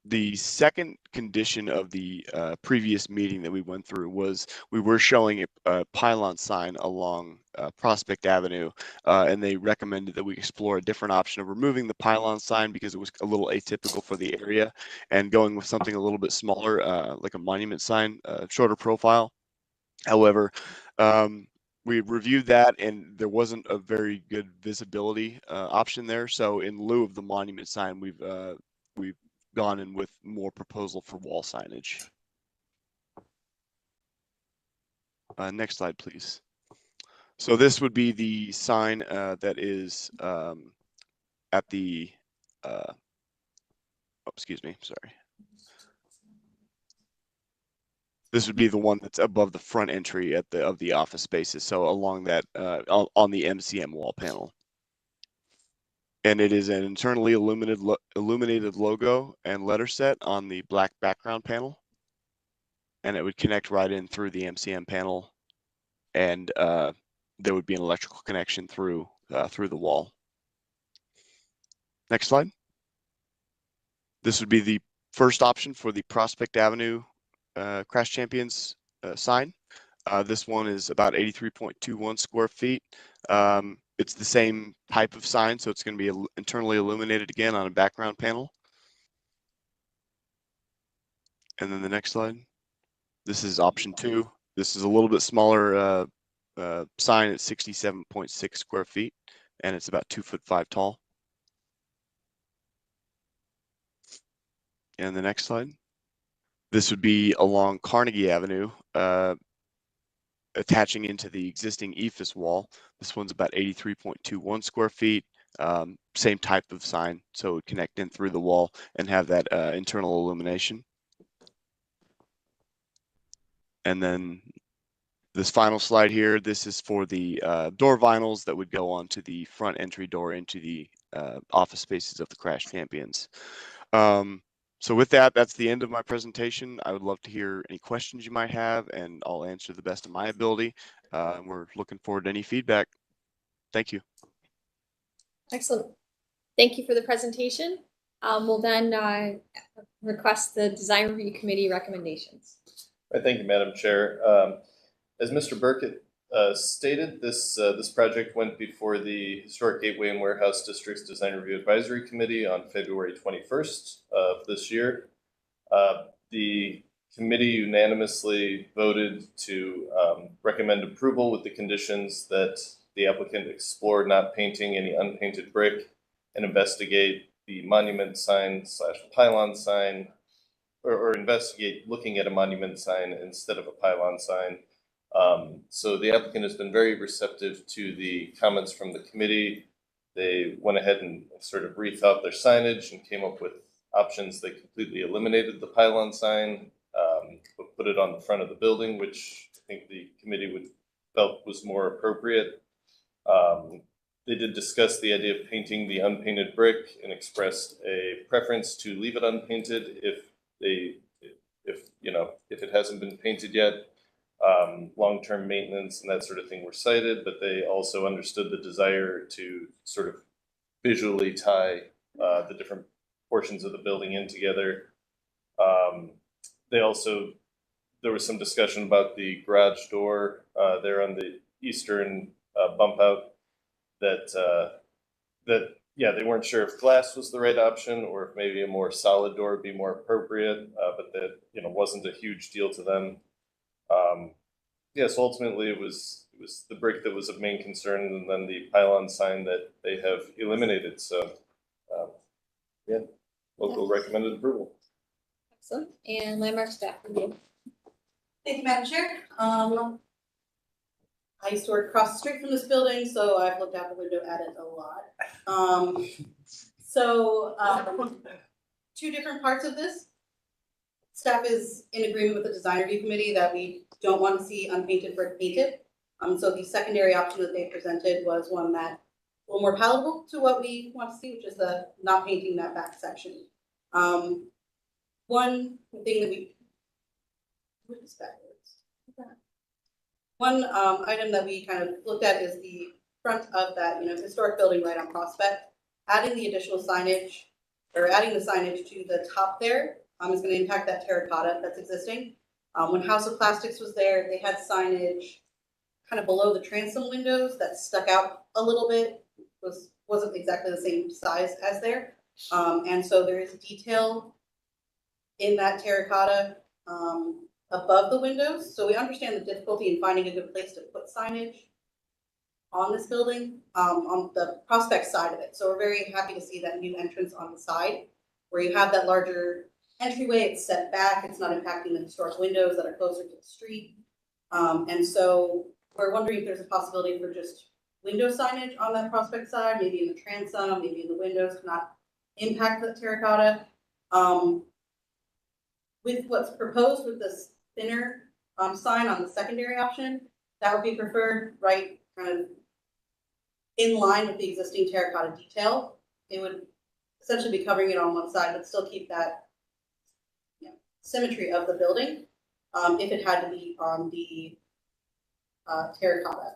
The second condition of the previous meeting that we went through was we were showing a pylon sign along Prospect Avenue, and they recommended that we explore a different option of removing the pylon sign because it was a little atypical for the area, and going with something a little bit smaller, like a monument sign, shorter profile. However, we reviewed that and there wasn't a very good visibility option there. So in lieu of the monument sign, we've gone in with more proposal for wall signage. Next slide, please. So this would be the sign that is at the, oh, excuse me, sorry. This would be the one that's above the front entry of the office spaces. So along that, on the MCM wall panel. And it is an internally illuminated logo and letter set on the black background panel. And it would connect right in through the MCM panel. And there would be an electrical connection through the wall. Next slide. This would be the first option for the Prospect Avenue Crash Champions sign. This one is about 83.21 square feet. It's the same type of sign, so it's going to be internally illuminated again on a background panel. And then the next slide. This is option 2. This is a little bit smaller sign at 67.6 square feet, and it's about 2'5" tall. And the next slide. This would be along Carnegie Avenue, attaching into the existing EFIS wall. This one's about 83.21 square feet. Same type of sign, so it would connect in through the wall and have that internal illumination. And then this final slide here, this is for the door vinyls that would go onto the front entry door into the office spaces of the Crash Champions. So with that, that's the end of my presentation. I would love to hear any questions you might have, and I'll answer the best of my ability. We're looking forward to any feedback. Thank you. Excellent. Thank you for the presentation. We'll then request the design review committee recommendations. All right, thank you, Madam Chair. As Mr. Burkett stated, this project went before the Historic Gateway and Warehouse District's Design Review Advisory Committee on February 21st of this year. The committee unanimously voted to recommend approval with the conditions that the applicant explore not painting any unpainted brick and investigate the monument sign / pylon sign, or investigate looking at a monument sign instead of a pylon sign. So the applicant has been very receptive to the comments from the committee. They went ahead and sort of rethought their signage and came up with options that completely eliminated the pylon sign, but put it on the front of the building, which I think the committee felt was more appropriate. They did discuss the idea of painting the unpainted brick and expressed a preference to leave it unpainted if it hasn't been painted yet. Long-term maintenance and that sort of thing were cited, but they also understood the desire to sort of visually tie the different portions of the building in together. There was some discussion about the garage door there on the eastern bump out that they weren't sure if glass was the right option or if maybe a more solid door would be more appropriate, but that wasn't a huge deal to them. So ultimately it was the brick that was of main concern, and then the pylon sign that they have eliminated. So local recommended approval. Excellent. And landmark staff review. Thank you, Madam Chair. I used to work across the street from this building, so I've looked out the window at it a lot. Two different parts of this. Staff is in agreement with the design review committee that we don't want to see unpainted brick painted. So the secondary option that they presented was one that a little more palatable to what we want to see, which is the not painting that back section. One thing that One item that we kind of looked at is the front of that, historic building right on Prospect. Adding the additional signage, or adding the signage to the top there, is going to impact that terracotta that's existing. When House of Plastics was there, they had signage kind of below the transom windows that stuck out a little bit. Wasn't exactly the same size as there, and so there is detail in that terracotta above the windows. So we understand the difficulty in finding a good place to put signage on this building, on the Prospect side of it. So we're very happy to see that new entrance on the side where you have that larger entryway. It's set back, it's not impacting the historic windows that are closer to the street. And so we're wondering if there's a possibility for just window signage on that Prospect side, maybe in the transom, maybe in the windows, to not impact the terracotta. With what's proposed with this thinner sign on the secondary option, that would be preferred, right, kind of in line with the existing terracotta detail. It would essentially be covering it on one side, but still keep that symmetry of the building if it had to be on the terracotta.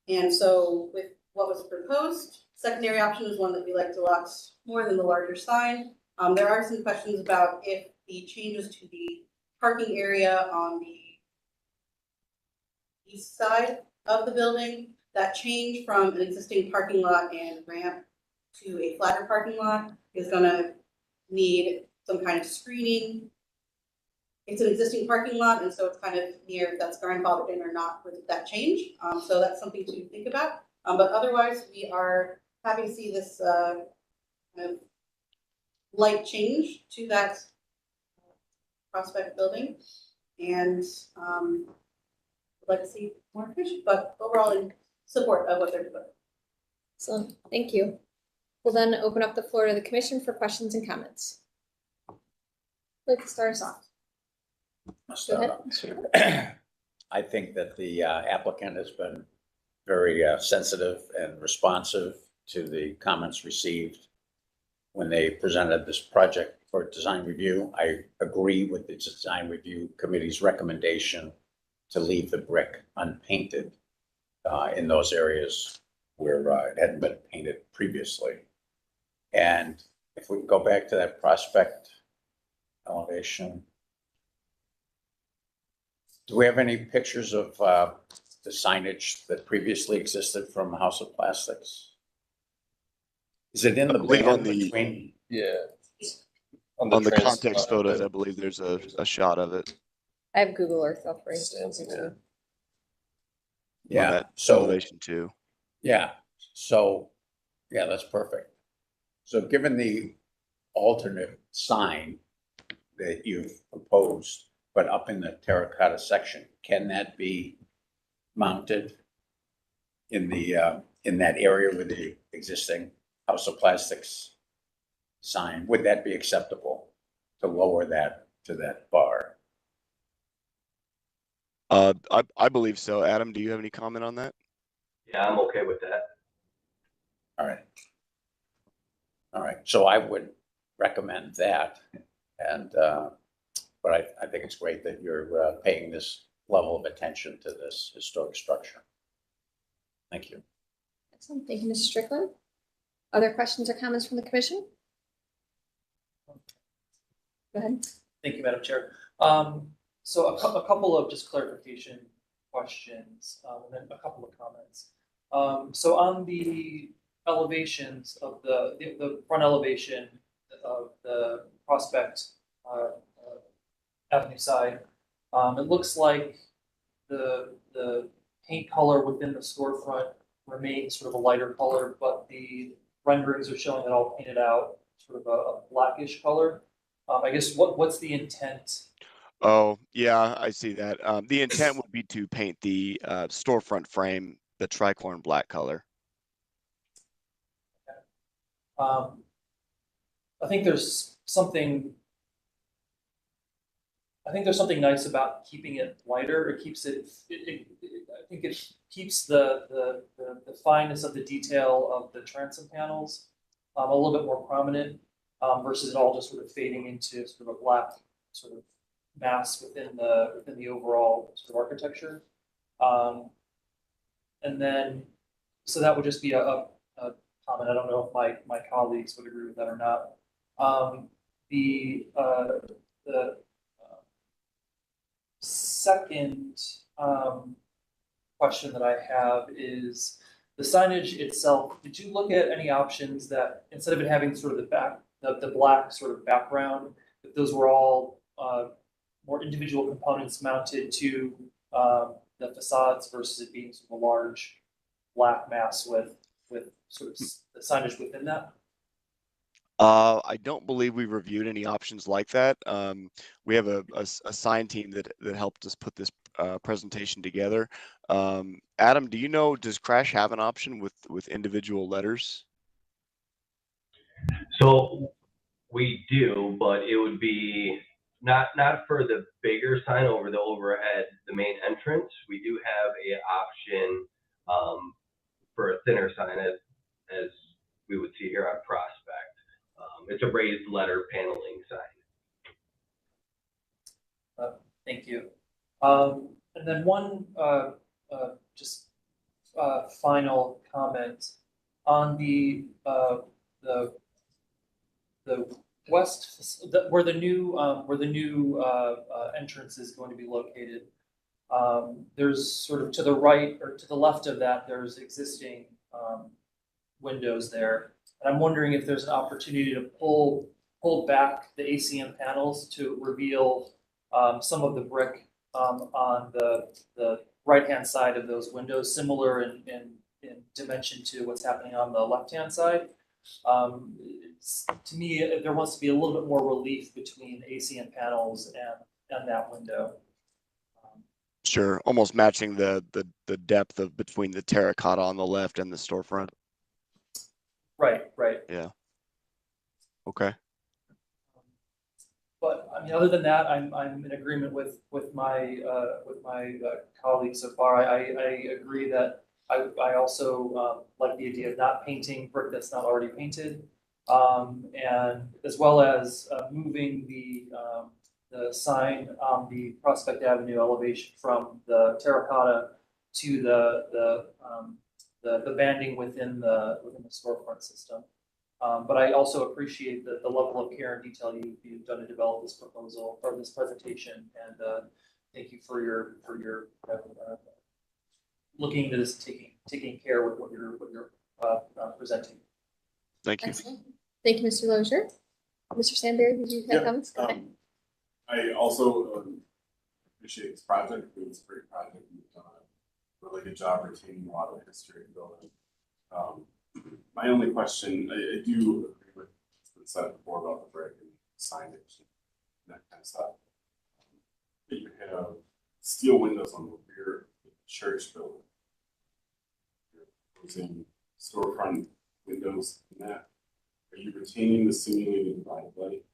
And so with what was proposed, secondary option is one that we liked a lot more than the larger sign. There are some questions about if the changes to the parking area on the east side of the building, that change from an existing parking lot and ramp to a flatter parking lot is going to need some kind of screening. It's an existing parking lot, and so it's kind of near if that's grandfathered in or not with that change. So that's something to think about. But otherwise, we are happy to see this kind of light change to that Prospect building, and I'd like to see more fish, but overall in support of what they're doing. Excellent. Thank you. We'll then open up the floor to the commission for questions and comments. Who'd like to start us off? Go I think that the applicant has been very sensitive and responsive to the comments received when they presented this project for design review. I agree with the design review committee's recommendation to leave the brick unpainted in those areas where it hadn't been painted previously. And if we go back to that prospect elevation, do we have any pictures of the signage that previously existed from House of Plastics? Is it in the believe on band the- between? Yeah. On the trans- context photos, I believe there's a shot of it. I have Google Earth up for you. Stands, yeah. On Yeah, that so, elevation too. yeah, so, yeah, that's perfect. So given the alternate sign that you've proposed, but up in the terracotta section, can that be mounted in that area with the existing House of Plastics sign? Would that be acceptable to lower that to that bar? I believe so. Adam, do you have any comment on that? Yeah, I'm okay with that. All right. All right, so I would recommend that. And, but I think it's great that you're paying this level of attention to this historic structure. Thank you. Excellent. Thank you, Mr. Strickland. Other questions or comments from the commission? Go ahead. Thank you, Madam Chair. So a couple of just clarification questions, and then a couple of comments. So on the elevations of the front elevation of the Prospect Avenue side, it looks like the paint color within the storefront remains sort of a lighter color, but the renderings are showing it all painted out, sort of a blackish color. I guess what's the intent? Oh, yeah, I see that. The intent would be to paint the storefront frame the tricorn black color. I think there's something nice about keeping it lighter. It keeps it, I think it keeps the fineness of the detail of the transom panels a little bit more prominent versus it all just sort of fading into sort of a black sort of mass within the overall sort of architecture. And then, so that would just be a comment. I don't know if my colleagues would agree with that or not. The second question that I have is the signage itself. Did you look at any options that instead of it having sort of the black sort of background, if those were all more individual components mounted to the facades versus it being sort of a large black mass with sort of the signage within that? I don't believe we reviewed any options like that. We have a sign team that helped us put this presentation together. Adam, do you know, does Crash have an option with individual letters? So we do, but it would be not for the bigger sign over the overhead, the main entrance. We do have a option for a thinner sign as we would see here on Prospect. It's a raised letter paneling sign. Thank you. And then one just final comment on the west, where the new entrance is going to be located. There's sort of to the right or to the left of that, there's existing windows there. And I'm wondering if there's an opportunity to pull back the ACM panels to reveal some of the brick on the right-hand side of those windows, similar in dimension to what's happening on the left-hand side. To me, there wants to be a little bit more relief between ACM panels and that window. Sure, almost matching the depth of between the terracotta on the left and the storefront. Right. Yeah. Okay. But I mean, other than that, I'm in agreement with my colleagues so far. I agree that I also like the idea of not painting brick that's not already painted. And as well as moving the sign on the Prospect Avenue elevation from the terracotta to the banding within the storefront system. But I also appreciate the level of care and detail you've done to develop this proposal or this presentation, and thank you for your looking into this, taking care with what you're presenting. Thank you. Excellent. Thank you, Mr. Lozier. Mr. Sandberg, did you have comments? Go ahead. I also appreciate this project. It's a great project. You've done a really good job retaining a lot of the history of the building. My only question, I do agree with what's been said before about the brick and signage and that kind of stuff. But you have steel windows on the rear of the church building. You're using storefront windows in that. Are you retaining the simulated divided light?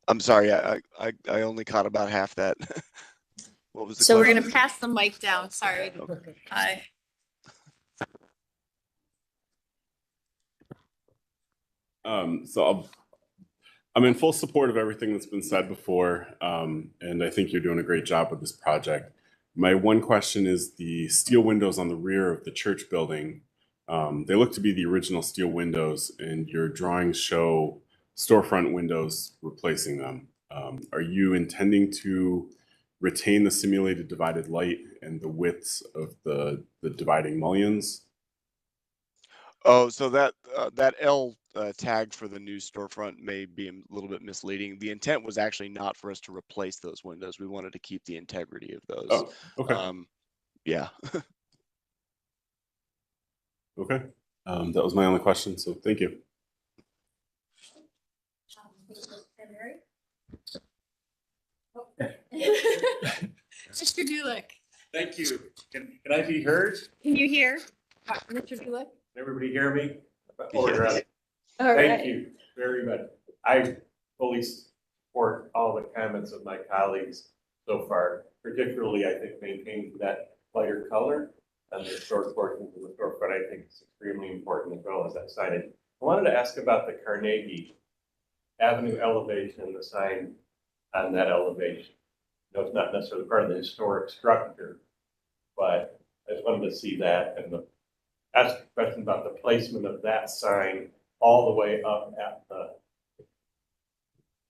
I'm sorry, I only caught about half that. What was the So we're question? gonna pass the mic down, sorry. Hi. I'm in full support of everything that's been said before, and I think you're doing a great job with this project. My one question is the steel windows on the rear of the church building. They look to be the original steel windows, and your drawings show storefront windows replacing them. Are you intending to retain the simulated divided light and the widths of the dividing mullions? Oh, so that L tag for the new storefront may be a little bit misleading. The intent was actually not for us to replace those windows. We wanted to keep the integrity of those. Oh, okay. Yeah. Okay. That was my only question, so thank you. Mr. Dulick, Thank you. Can I be heard? can you hear? Mr. Dulick? Everybody hear me? All Thank right. you very much. I fully support all the comments of my colleagues so far, particularly I think maintaining that lighter color on the short portions of the storefront. I think it's extremely important as well as that signage. I wanted to ask about the Carnegie Avenue elevation, the sign on that elevation. No, it's not necessarily part of the historic structure, but I just wanted to see that and ask a question about the placement of that sign all the way up at the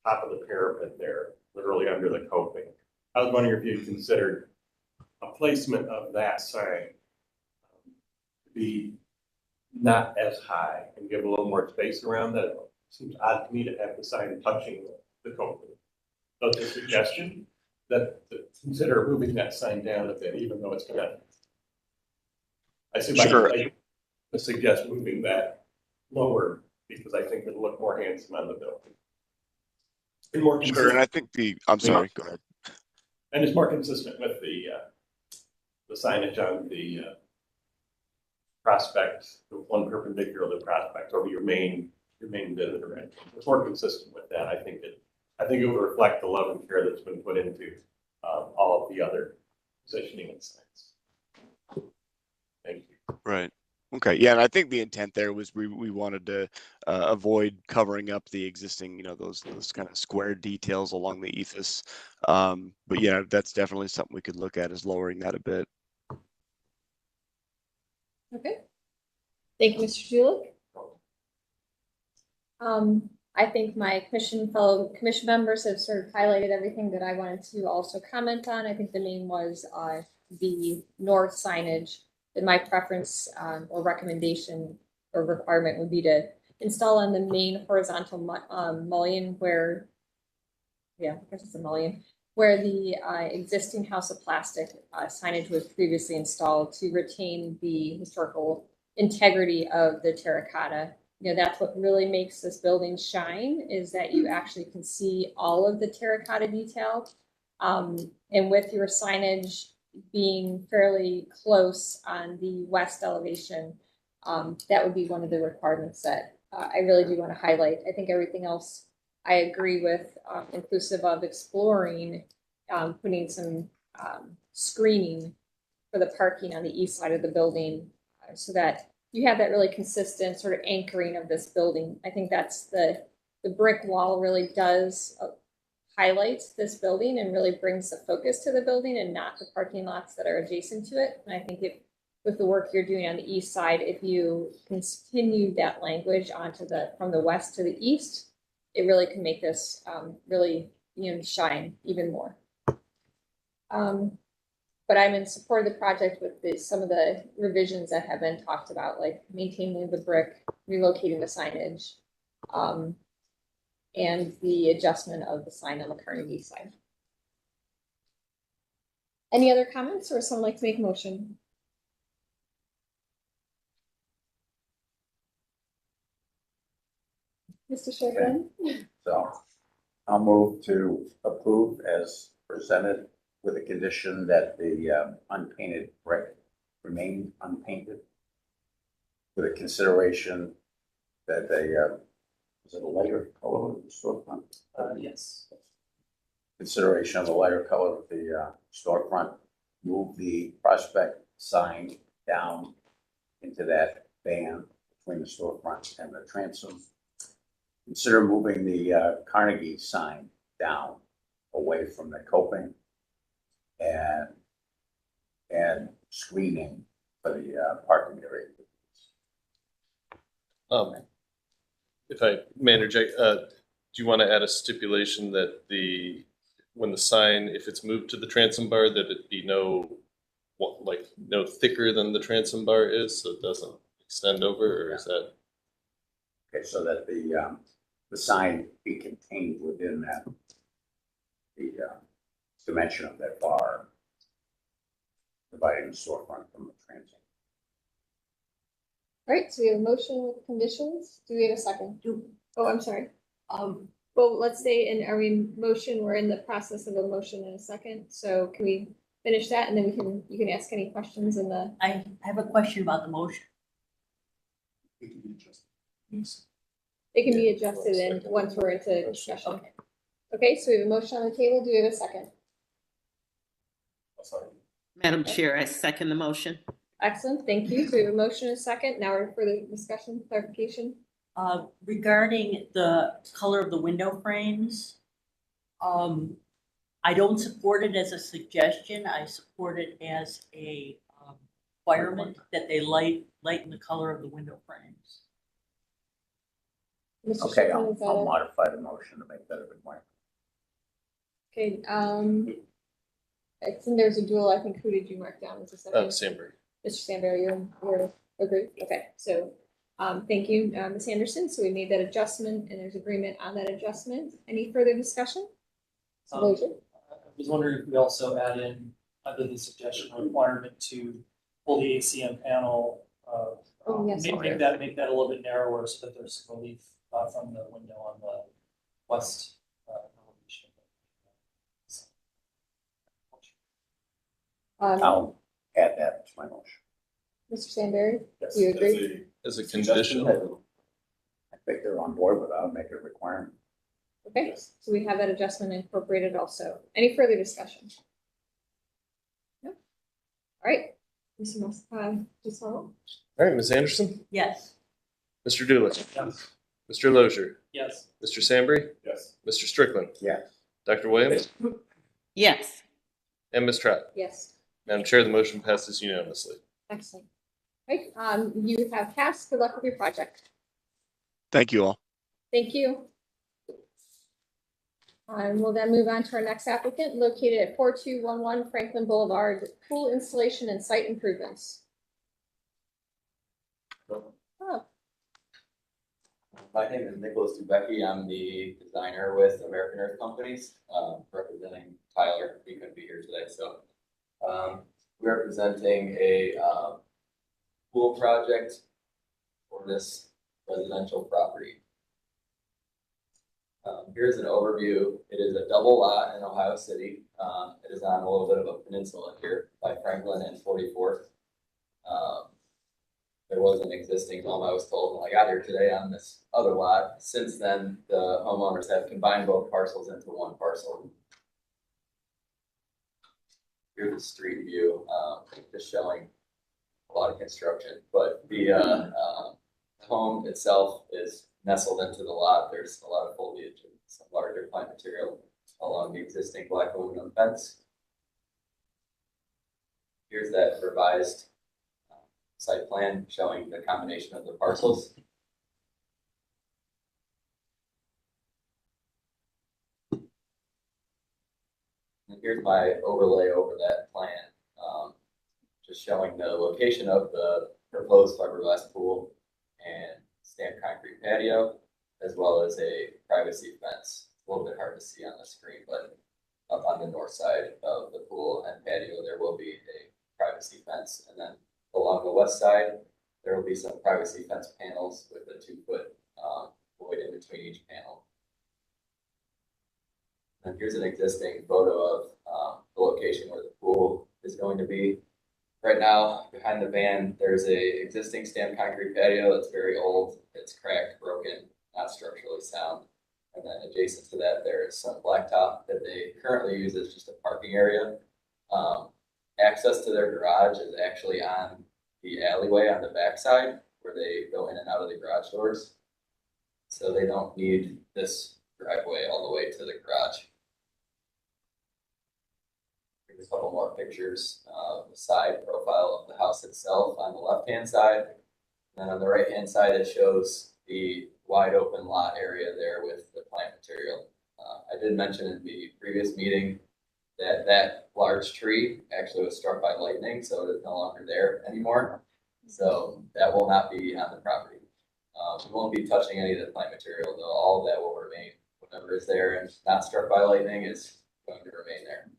top of the parapet there, literally under the coping. I was wondering if you considered a placement of that sign to be not as high and give a little more space around that. It seems odd to me to have the sign touching the coping. So it's a suggestion that to consider moving that sign down a bit, even though it's gonna. I suggest moving that lower because I think it'll look more handsome on the building. And more Sure, and I think I'm sorry, go ahead. And it's more consistent with the signage on the Prospect, the one perpendicular to the Prospect over your main visitor entrance. It's more consistent with that. I think it would reflect the love and care that's been put into all of the other positioning and signs. Thank you. Right. Okay. Yeah, and I think the intent there was we wanted to avoid covering up the existing, those kind of square details along the ethos. But yeah, that's definitely something we could look at, is lowering that a bit. Okay. Thank you, Mr. Julik. I think my fellow commission members have sort of highlighted everything that I wanted to also comment on. I think the main was the north signage. And my preference or recommendation or requirement would be to install on the main horizontal mullion where the existing House of Plastic signage was previously installed to retain the historical integrity of the terracotta. That's what really makes this building shine, is that you actually can see all of the terracotta detail. And with your signage being fairly close on the west elevation, that would be one of the requirements that I really do want to highlight. I think everything else I agree with, inclusive of exploring, putting some screening for the parking on the east side of the building, so that you have that really consistent sort of anchoring of this building. I think that's the brick wall really does highlight this building and really brings the focus to the building and not the parking lots that are adjacent to it. And I think if with the work you're doing on the east side, if you continue that language onto from the west to the east, it really can make this really, shine even more. But I'm in support of the project with some of the revisions that have been talked about, like maintaining the brick, relocating the signage, and the adjustment of the sign on the Carnegie side. Any other comments, or would someone like to make a motion? Mr. Chagrin? So I'll move to approve as presented with the condition that the unpainted brick remain unpainted, with a consideration that is it a lighter color of the storefront? Yes. Consideration of the lighter color of the storefront, move the Prospect sign down into that band between the storefront and the transom. Consider moving the Carnegie sign down away from the coping and screening for the parking area. If I may interject, do you want to add a stipulation that when the sign, if it's moved to the transom bar, that it be no thicker than the transom bar is, so it doesn't extend over, or is that? Okay, so that the sign be contained within the dimension of that bar, dividing the storefront from the transom. All right, so we have a motion with conditions. Do we have a second? Oh, I'm sorry. Well, let's say we're in the process of a motion in a second. So can we finish that, and then you can ask any questions in the. I have a question about the motion. It can be adjusted. It can be adjusted in once we're into discussion. Okay, so we have a motion on the table. Do we have a second? Madam Chair, I second the motion. Excellent, thank you. So we have a motion and a second. Now we're for the discussion, clarification. Regarding the color of the window frames, I don't support it as a suggestion. I support it as a requirement that they lighten the color of the window frames. Mr. Okay, Strickland, is that I'll a- modify the motion to make that a requirement. Okay, I think there's a dual. I think, who did you mark down as a second? Sandberg. Mr. Sandberg, you're agree? Okay, so, thank you, Ms. Anderson. So we made that adjustment and there's agreement on that adjustment. Any further discussion? Lozier? I was wondering if we also add in, under the suggestion requirement to pull the ACM panel, Oh, yes. make that a little bit narrower so that there's some relief from the window on the west elevation. I'll add that to my motion. Mr. Sandberg, Yes, do you agree? As a condition. I think they're on board with that. I'll make it a requirement. Okay, so we have that adjustment incorporated also. Any further discussion? No? All right, Mr. Giselle? All right, Ms. Anderson, Yes. Mr. Doolittle, Yes. Mr. Lozier, Yes. Mr. Sandberg, Yes. Mr. Strickland, Yes. Dr. Williams, Yes. and Ms. Trout. Yes, Madam Chair, the motion passes unanimously. excellent. Right, you have passed. Good luck with your project. Thank you all. Thank you. We'll then move on to our next applicant, located at 4211 Franklin Boulevard, pool installation and site improvements. Oh, My name is Nicholas Dubecki. I'm the designer with American Earth Companies, representing Tyler. He couldn't be here today, so we're presenting a pool project for this residential property. Here's an overview. It is a double lot in Ohio City. It is on a little bit of a peninsula here by Franklin and 44th. there was an existing home, I was told when I got here today, on this other lot. Since then, the homeowners have combined both parcels into one parcel. Here's the street view, just showing a lot of construction, but the home itself is nestled into the lot. There's a lot of foliage and some larger plant material along the existing black aluminum fence. Here's that revised site plan showing the combination of the parcels. And here's my overlay over that plan, just showing the location of the proposed fiberglass pool and stamped concrete patio, as well as a privacy fence. A little bit hard to see on the screen, but up on the north side of the pool and patio, there will be a privacy fence. And then along the west side, there will be some privacy fence panels with a 2-foot void in between each panel. And here's an existing photo of the location where the pool is going to be. Right now, behind the van, there's a existing stamped concrete patio that's very old. It's cracked, broken, not structurally sound. And then adjacent to that, there is some blacktop that they currently use as just a parking area. Access to their garage is actually on the alleyway on the backside where they go in and out of the garage doors. So they don't need this driveway all the way to the garage. Here's a couple more pictures of the side profile of the house itself on the left-hand side. And then on the right-hand side, it shows the wide open lot area there with the plant material. I did mention in the previous meeting that that large tree actually was struck by lightning, so it is no longer there anymore. So that will not be on the property. We won't be touching any of the plant material, though. All of that will remain. Whatever is there and not struck by lightning is going to remain there.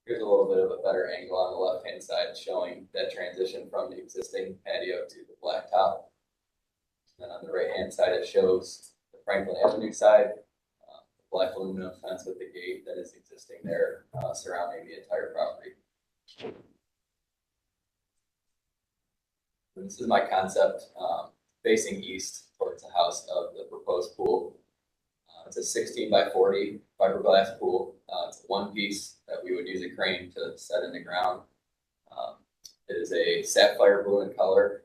Here's a little bit of a better angle on the left-hand side showing that transition from the existing patio to the blacktop. And on the right-hand side, it shows the Franklin Avenue side, the black aluminum fence with the gate that is existing there surrounding the entire property. And this is my concept facing east towards the house of the proposed pool. It's a 16 by 40 fiberglass pool. It's a one piece that we would use a crane to set in the ground. It is a sapphire blue in color.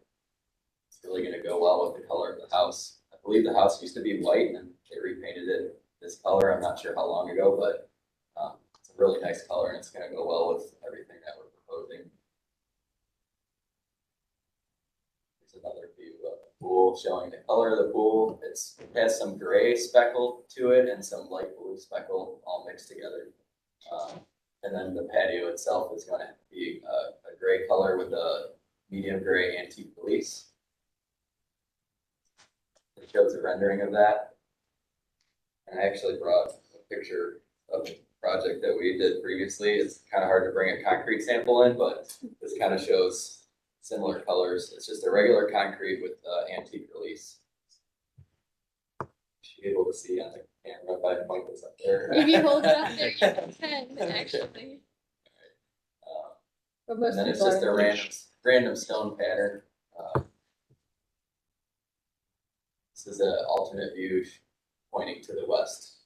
It's really going to go well with the color of the house. I believe the house used to be white and they repainted it this color. I'm not sure how long ago, but it's a really nice color and it's going to go well with everything that we're proposing. Here's another view of the pool showing the color of the pool. It has some gray speckle to it and some light blue speckle all mixed together. And then the patio itself is going to be a gray color with a medium gray antique release. It shows a rendering of that. And I actually brought a picture of the project that we did previously. It's kind of hard to bring a concrete sample in, but this kind of shows similar colors. It's just a regular concrete with antique release. You should be able to see on the camera if I point this up there. If you hold it up there, you can, actually. But most And then it's people just a random stone pattern. This is an alternate view pointing to the west.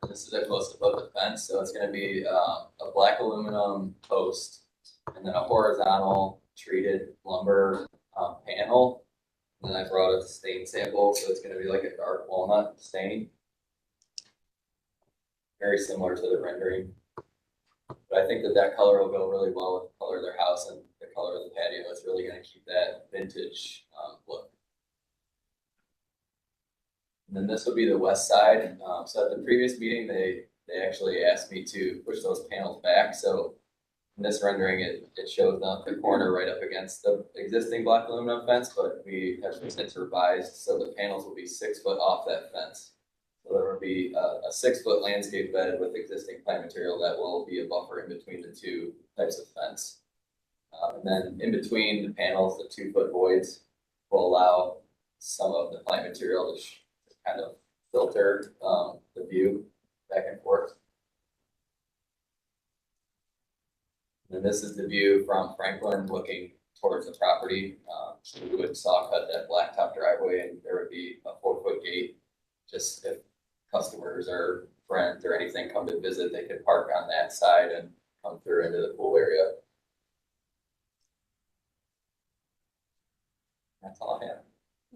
This is a close up of the fence, so it's going to be a black aluminum post and then a horizontal treated lumber panel. And then I brought a stain sample, so it's going to be like a dark walnut stain. Very similar to the rendering. But I think that that color will go really well with the color of their house and the color of the patio. It's really going to keep that vintage look. And then this would be the west side. So at the previous meeting, they actually asked me to push those panels back. So in this rendering, it shows the corner right up against the existing black aluminum fence, but we have since revised, so the panels will be 6 foot off that fence. So there will be a 6 foot landscape bed with existing plant material that will be a buffer in between the two types of fence. And then in between the panels, the 2 foot voids will allow some of the plant material to kind of filter the view back and forth. And this is the view from Franklin looking towards the property. We would saw cut that blacktop driveway and there would be a 4-foot gate. Just if customers or friends or anything come to visit, they could park on that side and come through into the pool area. That's all I have.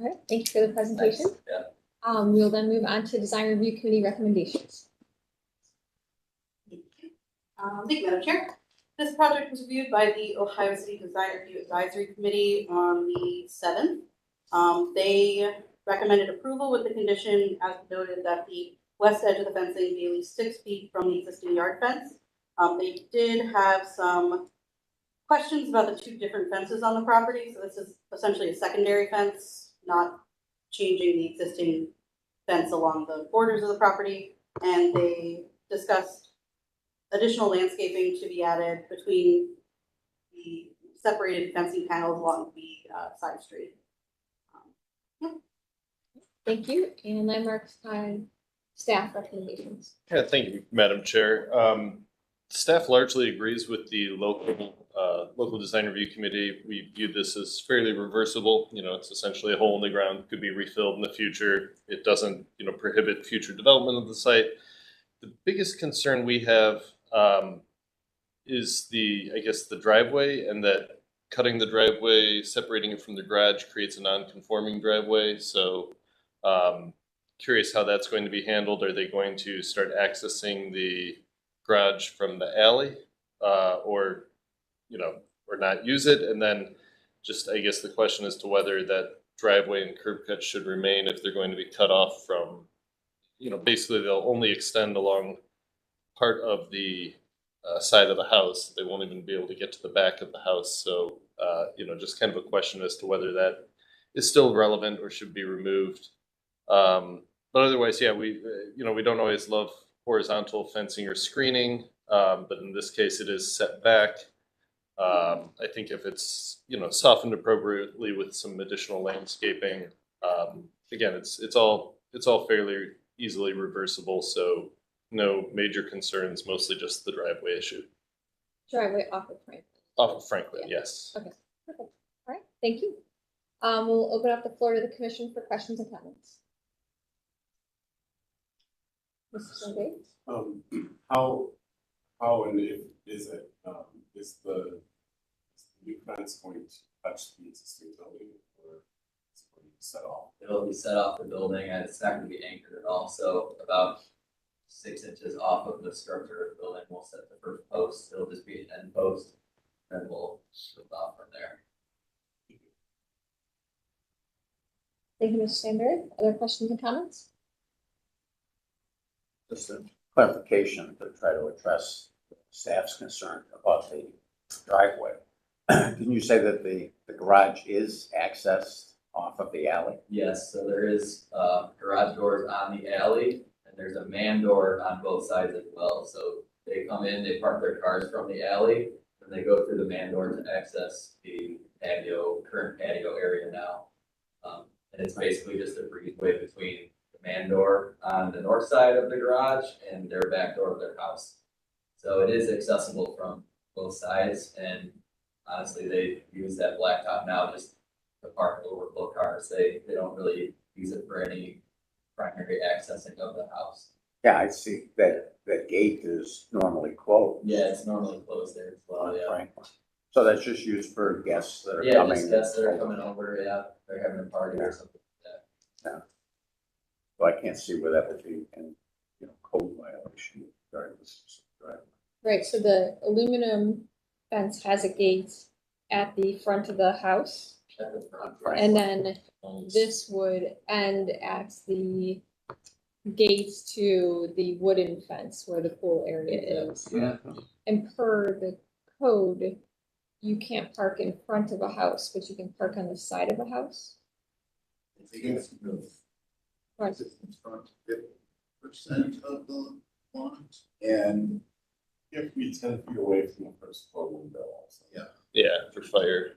All right, thank you for the presentation. Thanks. Yeah. We'll then move on to design review committee recommendations. Thank you, Madam Chair. This project was reviewed by the Ohio City Design Review Advisory Committee on the 7th. They recommended approval with the condition, as noted, that the west edge of the fencing be at least 6 feet from the existing yard fence. They did have some questions about the 2 different fences on the property. So this is essentially a secondary fence, not changing the existing fence along the borders of the property. And they discussed additional landscaping to be added between the separated fencing panels along the side street. Thank you. And landmarks on staff recommendations. Yeah, thank you, Madam Chair. Staff largely agrees with the local design review committee. We view this as fairly reversible. You know, it's essentially a hole in the ground, could be refilled in the future. It doesn't, you know, prohibit future development of the site. The biggest concern we have is I guess the driveway, and that cutting the driveway, separating it from the garage creates a non-conforming driveway. So curious how that's going to be handled. Are they going to start accessing the garage from the alley, or not use it? And then just, I guess the question as to whether that driveway and curb cut should remain if they're going to be cut off from, basically they'll only extend along part of the side of the house. They won't even be able to get to the back of the house. So, just kind of a question as to whether that is still relevant or should be removed. But otherwise, yeah, we don't always love horizontal fencing or screening, but in this case, it is set back. I think if it's, softened appropriately with some additional landscaping, again, it's all fairly easily reversible. So no major concerns, mostly just the driveway issue. Driveway off of Franklin. Off of Franklin, Yeah. yes. Okay, perfect. All right, thank you. We'll open up the floor to the commission for questions and comments. Mr. Sunday? How and if is it, is the new fence going to touch the existing building, or is it going to be set off? It'll be set off the building and it's not gonna be anchored at all, so about 6 inches off of the structure of the building, we'll set the first post. It'll just be an end post, and we'll move off from there. Thank you, Mr. Sandberg. Other questions and comments? Just a clarification to try to address staff's concern about the driveway. Didn't you say that the garage is accessed off of the alley? Yes, so there is garage doors on the alley, and there's a man door on both sides as well. So they come in, they park their cars from the alley, and they go through the man door to access the current patio area now. And it's basically just a breezeway between the man door on the north side of the garage and their back door of their house. So it is accessible from both sides, and honestly, they use that blacktop now just to park overflow cars. They don't really use it for any primary accessing of the house. Yeah, I see that gate is normally closed. Yeah, it's normally closed there as well, yeah. Franklin. So that's just used for guests that are Yeah, coming. just guests that are coming over, yeah, they're having a party or something like that. So I can't see where that would be in, code violation regardless. Right, so the aluminum fence has a gate at the front of the house. At the front. And then this would end at the gates to the wooden fence where the pool area is. Yeah. And per the code, you can't park in front of a house, but you can park on the side of a house. Right. 50% of the lot, and You have to be 10 feet away from the first floor window also. yeah, Yeah, for fire.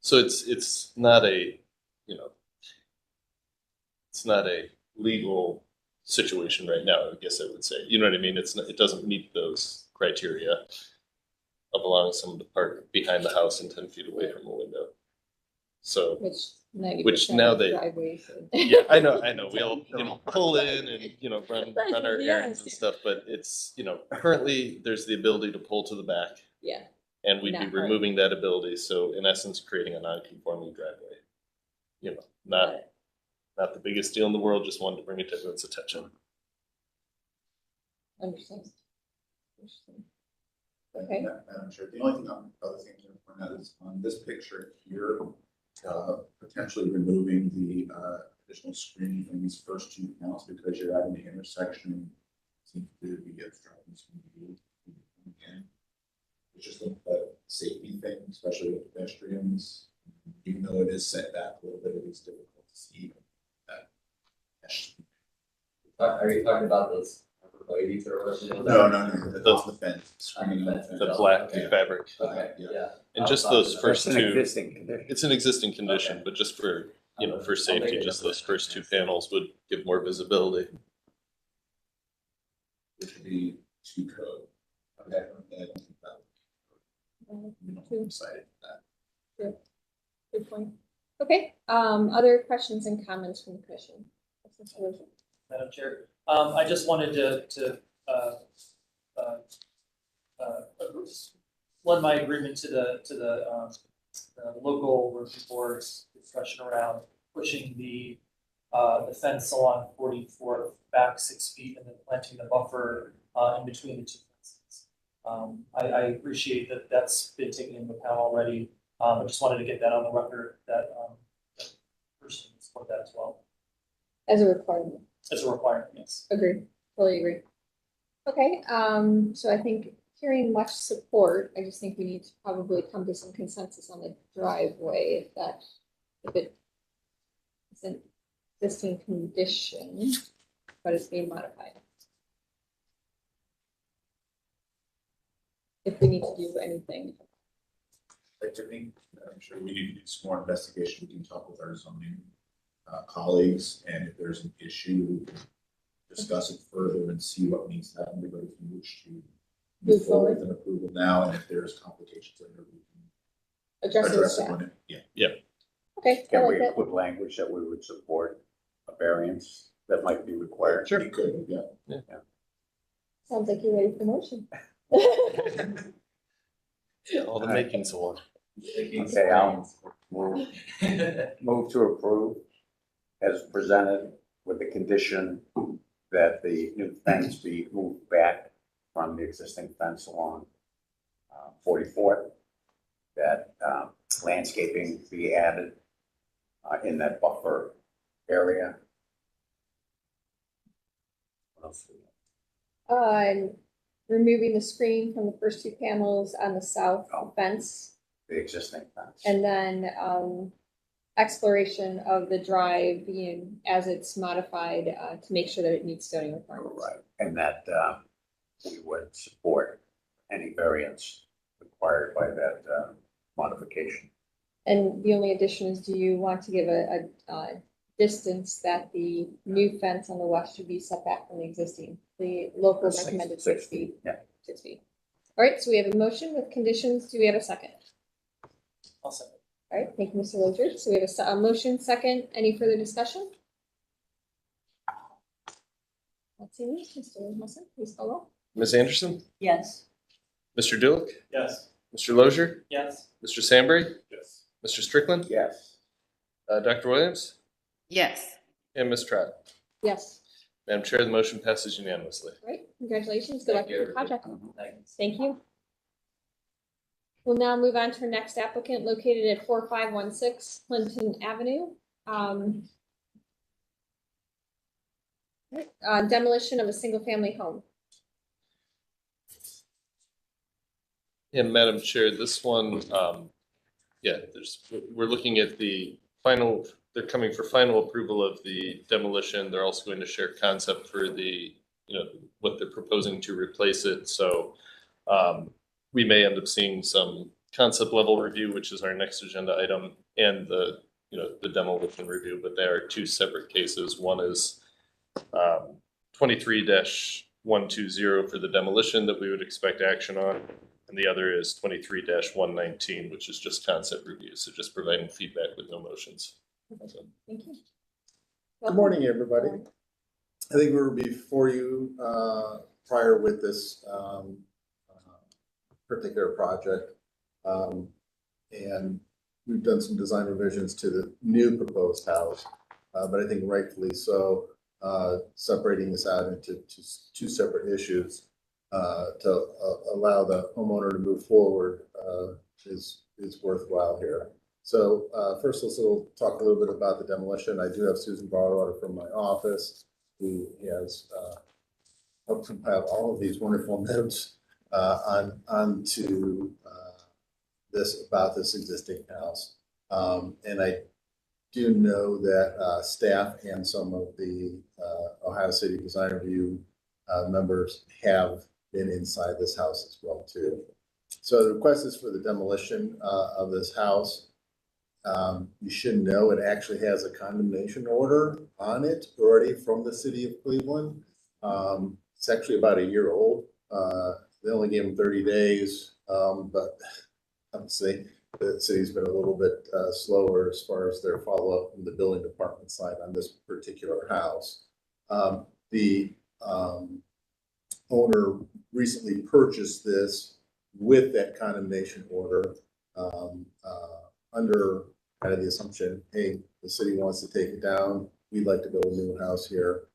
So it's not a, it's not a legal situation right now, I guess I would say. You know what I mean? It doesn't meet those criteria. of allowing someone to park behind the house and 10 feet away from a window. So, Which 90% Which now of they- driveways. yeah, I know, we all, pull in and, run our Yes. errands and stuff, but it's, currently there's the ability to pull to the back. Yeah. And we'd be Not hard. removing that ability, so in essence, creating a non-conforming driveway. Not the biggest deal in the world, just wanted to bring it to everyone's attention. Understand. Interesting. Okay. Madam Chair, the only other thing to point out is on this picture here, potentially removing the additional screening from these first two panels because you're at an intersection. Seems to be obstructing some view. Again, it's just a safety thing, especially with pedestrians. Even though it is set back a little bit, it is difficult to see that. Are you talking about those ladies or whatever? No, that's the fence. Screening on The black Yeah. fabric. Okay, yeah. And just those first That's an two, existing condition. it's an existing condition, but just for, for safety, just those first two panels would give more visibility. Which would be two code. Okay. I don't think that would be excited for that. Good point. Okay, other questions and comments from the commission? Madam Chair, I just wanted to lend my agreement to the local review board's discussion around pushing the fence along 44th back 6 feet and then planting the buffer in between the two fences. I appreciate that that's been taken into account already. I just wanted to get that on the record that person support that as well. As a requirement. As a requirement, yes. Agree, totally agree. Okay, so I think hearing much support, I just think we need to probably come to some consensus on the driveway if it is an existing condition, but it's being modified. If we need to do anything. I think, I'm sure we need to do some more investigation. We can talk with our zoning colleagues, and if there's an issue, discuss it further and see what needs to happen. But if you wish to move forward with an approval now, and if there's complications later, we can Address it that. when it, yeah. Yeah. Okay, I Can like we that. include language that we would support a variance that might be required? Sure. You could, yeah. Sounds like you're ready for motion. All the makings of one. Okay, I'll move to approve as presented with the condition that the new fence be moved back from the existing fence along 44th, that landscaping be added in that buffer area. What else do we have? And removing the screen from the first two panels on the south fence. The existing fence. And then exploration of the drive being as it's modified to make sure that it meets zoning requirements. Right, and that we would support any variance required by that modification. And the only addition is, do you want to give a distance that the new fence on the west should be set back from the existing? The local recommended 6 feet. Yeah. 6 feet. All right, so we have a motion with conditions. Do we have a second? I'll second. All right, thank you, Mr. Loger. So we have a motion second. Any further discussion? Let's see, Mr. Wilson, please follow. Ms. Anderson, Yes. Mr. Dulick, Yes. Mr. Lozier, Yes. Mr. Sambry, Yes. Mr. Strickland, Yes. Dr. Williams, Yes. and Ms. Trout. Yes. Madam Chair, the motion passes unanimously. All right, congratulations. Good luck Thank with you, the project. everybody. Thank you. We'll now move on to our next applicant located at 4516 Clinton Avenue. Demolition of a single-family home. Yeah, Madam Chair, this one, we're looking at the final, they're coming for final approval of the demolition. They're also going to share concept for the, what they're proposing to replace it. So we may end up seeing some concept level review, which is our next agenda item, and the demolition review, but they are two separate cases. One is 23-120 for the demolition that we would expect action on. and the other is 23-119, which is just concept review, so just providing feedback with no motions. Thank you. Good morning, everybody. I think we were before you prior with this particular project. And we've done some design revisions to the new proposed house, but I think rightfully so, separating this out into two separate issues to allow the homeowner to move forward is worthwhile here. So first, let's talk a little bit about the demolition. I do have Susan Barwater from my office, who has helped compile all of these wonderful notes onto about this existing house. And I do know that staff and some of the Ohio City Design Review members have been inside this house as well too. So the request is for the demolition of this house. You should know it actually has a condemnation order on it already from the city of Cleveland. It's actually about a year old. They only gave them 30 days, but obviously the city's been a little bit slower as far as their follow-up from the building department side on this particular house. The owner recently purchased this with that condemnation order under kind of the assumption, hey, the city wants to take it down. We'd like to build a new house here.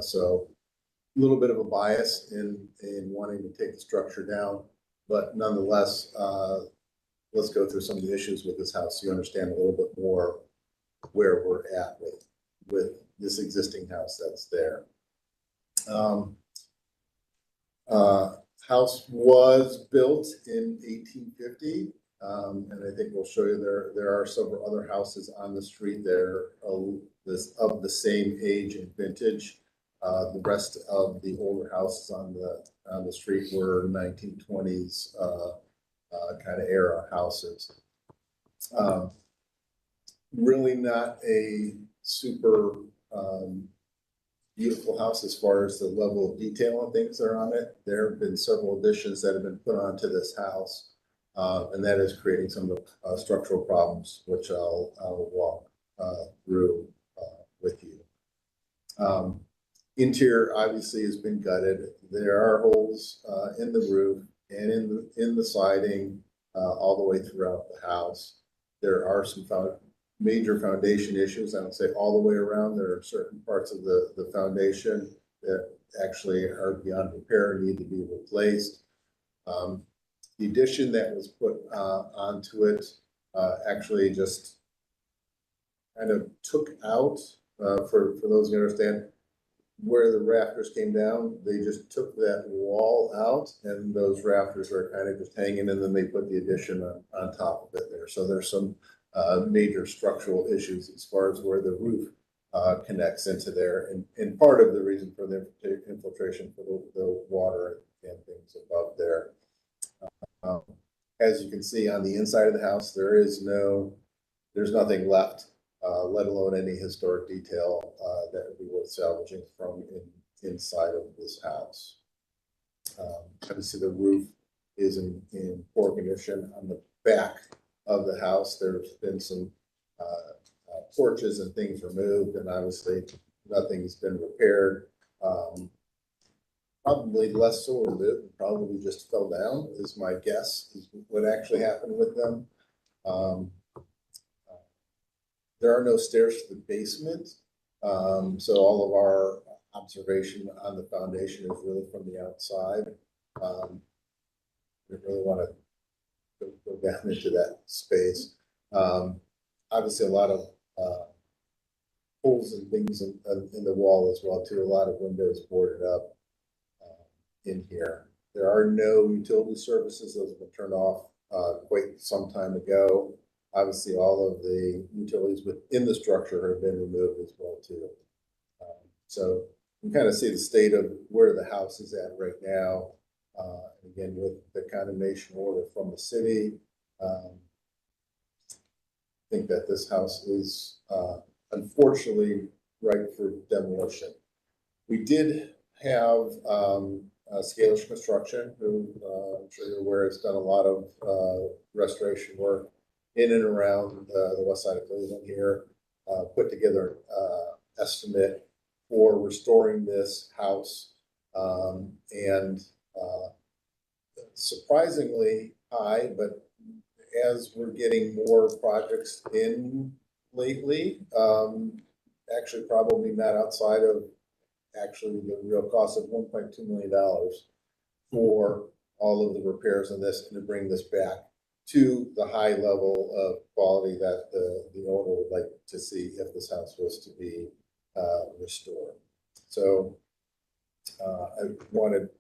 So a little bit of a bias in wanting to take the structure down, but nonetheless, let's go through some of the issues with this house so you understand a little bit more where we're at with this existing house that's there. House was built in 1850. And I think we'll show you there are several other houses on the street there of the same age and vintage. The rest of the older houses on the street were 1920s kind of era houses. Really not a super beautiful house as far as the level of detail and things that are on it. There have been several additions that have been put onto this house. And that is creating some of the structural problems, which I'll walk through with you. Interior obviously has been gutted. There are holes in the roof and in the siding all the way throughout the house. There are some major foundation issues. I don't say all the way around. There are certain parts of the foundation that actually are beyond repair and need to be replaced. The addition that was put onto it actually just kind of took out, for those who understand, where the rafters came down, they just took that wall out and those rafters are kind of just hanging, and then they put the addition on top of it there. So there's some major structural issues as far as where the roof connects into there, and part of the reason for the infiltration for the water and things above there. As you can see on the inside of the house, there's nothing left, let alone any historic detail that would be worth salvaging from inside of this house. Obviously, the roof is in poor condition. On the back of the house, there's been some porches and things removed, and obviously nothing's been repaired. Probably less so removed, probably just fell down is my guess, is what actually happened with them. There are no stairs to the basement, so all of our observation on the foundation is really from the outside. We really want to go down into that space. Obviously, a lot of holes and things in the wall as well too. A lot of windows boarded up in here. There are no utility services; those have been turned off quite some time ago. Obviously, all of the utilities within the structure have been removed as well too. So you can kind of see the state of where the house is at right now. Again, with the condemnation order from the city, I think that this house is unfortunately ripe for demolition. We did have Scalish Construction, who I'm sure you're aware has done a lot of restoration work in and around the west side of Cleveland here. Put together estimate for restoring this house, and surprisingly high, but as we're getting more projects in lately, actually probably not outside of actually the real cost of $1.2 million for all of the repairs on this and to bring this back to the high level of quality that the owner would like to see if this house was to be restored. So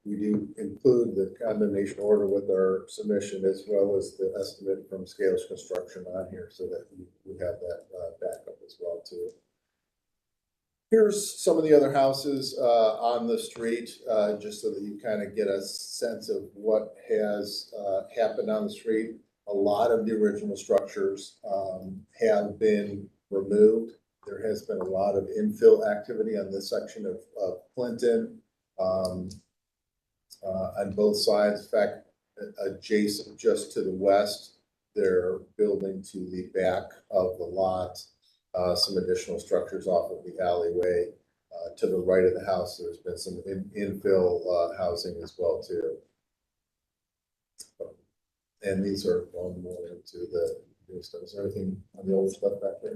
we do include the condemnation order with our submission as well as the estimate from Scalish Construction on here so that we have that backup as well too. Here's some of the other houses on the street, just so that you kind of get a sense of what has happened on the street. A lot of the original structures have been removed. There has been a lot of infill activity on this section of Clinton on both sides. In fact, adjacent just to the west, they're building to the back of the lot. Some additional structures off of the alleyway. To the right of the house, there's been some infill housing as well too. And these are going more into the new stuff. Is there anything on the old stuff back there?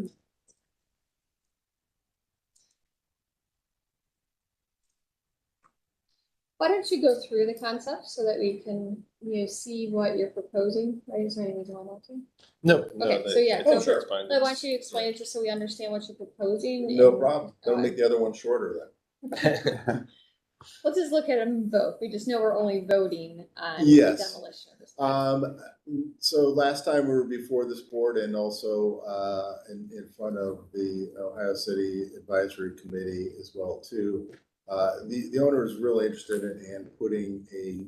Why don't you go through the concepts so that we can, see what you're proposing, right? Is there any reason why not to? No. Okay, so yeah, Oh, so- sure, it's fine. Why don't you explain it just so we understand what you're proposing? No and- problem. Don't make the other one shorter then. Let's just look at them both. We just know we're only voting on the Yes. demolition of this. project. So last time we were before this board and also in front of the Ohio City Advisory Committee as well too. The owner is really interested in putting a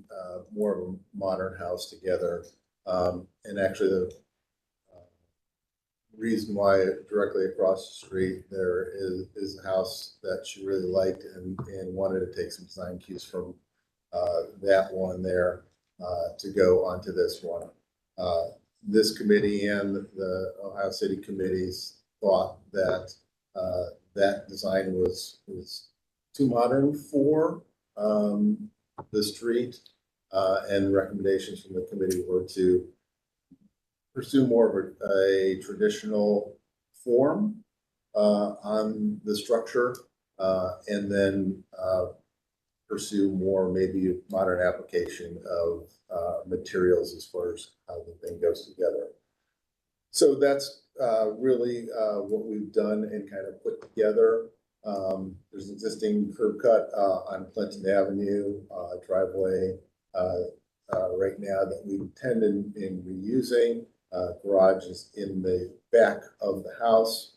more of a modern house together. And actually the reason why directly across the street there is a house that she really liked and wanted to take some design cues from that one there to go onto this one. This committee and the Ohio City committees thought that that design was too modern for the street, and recommendations from the committee were to pursue more of a traditional form on the structure, and then pursue more maybe modern application of materials as far as how the thing goes together. So that's really what we've done and kind of put together. There's an existing curb cut on Clinton Avenue driveway right now that we intend in reusing. Garage is in the back of the house.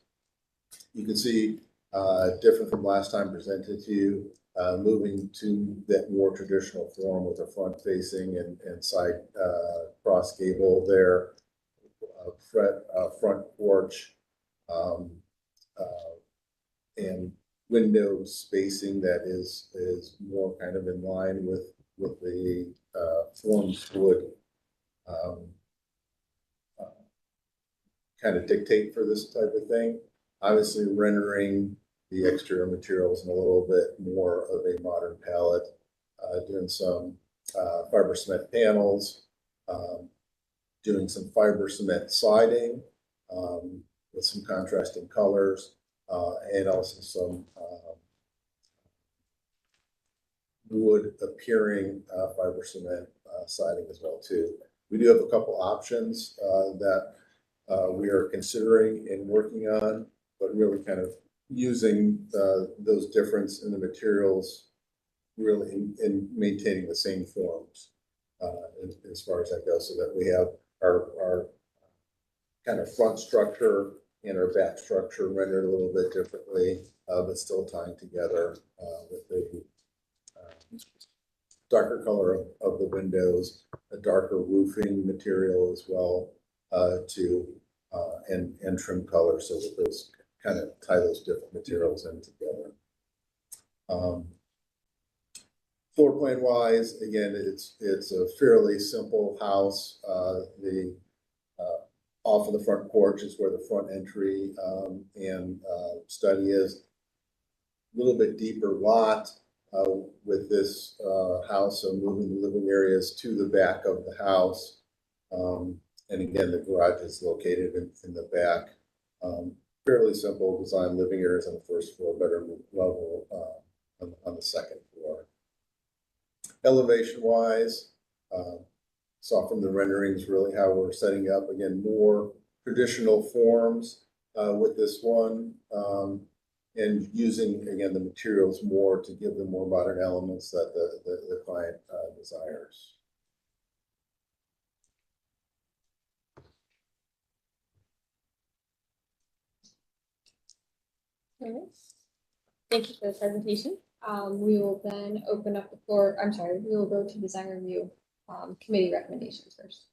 You can see different from last time presented to you, moving to that more traditional form with a front facing and side cross gable there, front porch, and window spacing that is more kind of in line with the forms would kind of dictate for this type of thing. Obviously rendering the exterior materials in a little bit more of a modern palette, doing some fiber cement panels, doing some fiber cement siding with some contrasting colors, and also some wood appearing fiber cement siding as well too. We do have a couple options that we are considering and working on, but really kind of using those difference in the materials really in maintaining the same forms as far as that goes, so that we have our kind of front structure and our back structure rendered a little bit differently, but still tying together with the darker color of the windows, a darker roofing material as well, and trim color, so that those kind of tie those different materials in together. Floor plan wise, again, it's a fairly simple house. Off of the front porch is where the front entry and study is. A little bit deeper lot with this house, so moving the living areas to the back of the house. And again, the garage is located in the back. Fairly simple design, living areas on the first floor, bedroom level on the second floor. Elevation wise, saw from the renderings really how we're setting up, again, more traditional forms with this one, and using, again, the materials more to give them more modern elements that the client desires. All right. Thank you for the presentation. We will then open up the floor. I'm sorry, we will go to design review committee recommendations first.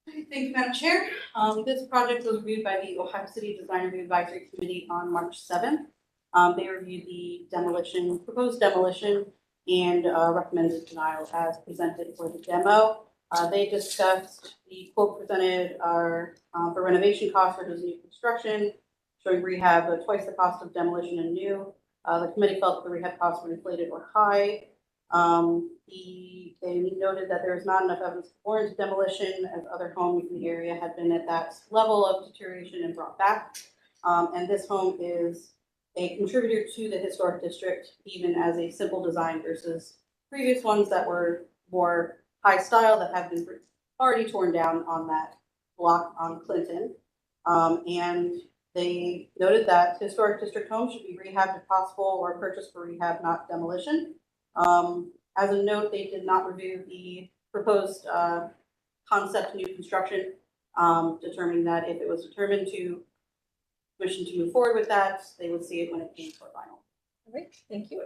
Thank you, Madam Chair. This project was reviewed by the Ohio City Design Review Advisory Committee on March 7th. They reviewed the proposed demolition, and recommended denial as presented for the demo. They discussed the quote presented are for renovation costs versus new construction, showing rehab twice the cost of demolition and new. The committee felt the rehab costs were inflated or high. They noted that there is not enough evidence to warrant demolition, as other homes in the area had been at that level of deterioration and brought back. And this home is a contributor to the historic district, even as a simple design versus previous ones that were more high style that have been already torn down on that block on Clinton. And they noted that historic district homes should be rehabbed if possible or purchased for rehab, not demolition. As a note, they did not review the proposed concept new construction, determining that if it was determined to permission to move forward with that, they would see it when it came for final. All right, thank you.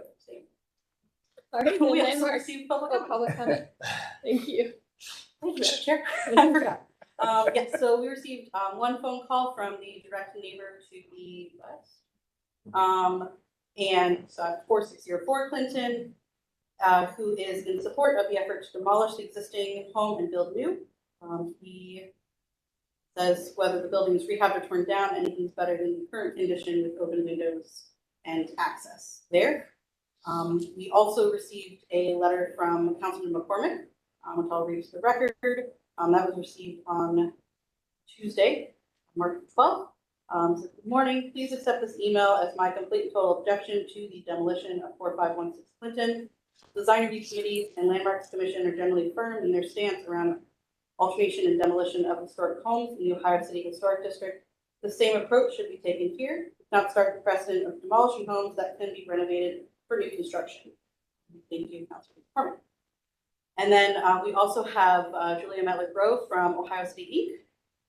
All All right, we then also landmarks. received public Oh, public comment. Thank you. Thank you, Madam Chair. I forgot. Yes, so we received one phone call from the direct neighbor to the west. And 4604 Clinton, who is in support of the effort to demolish the existing home and build new. He says whether the building is rehabbed or torn down, anything's better than the current condition with open windows and access there. We also received a letter from Councilman McCormick, which I'll read to the record. That was received on Tuesday, March 12th. So good morning. Please accept this email as my complete and total objection to the demolition of 4516 Clinton. Design Review Committee and Landmarks Commission are generally firm in their stance around alteration and demolition of historic homes in the Ohio City Historic District. The same approach should be taken here, not start the precedent of demolishing homes that can be renovated for new construction. Thank you, Councilman McCormick. And then we also have Julia Metler-Grove from Ohio City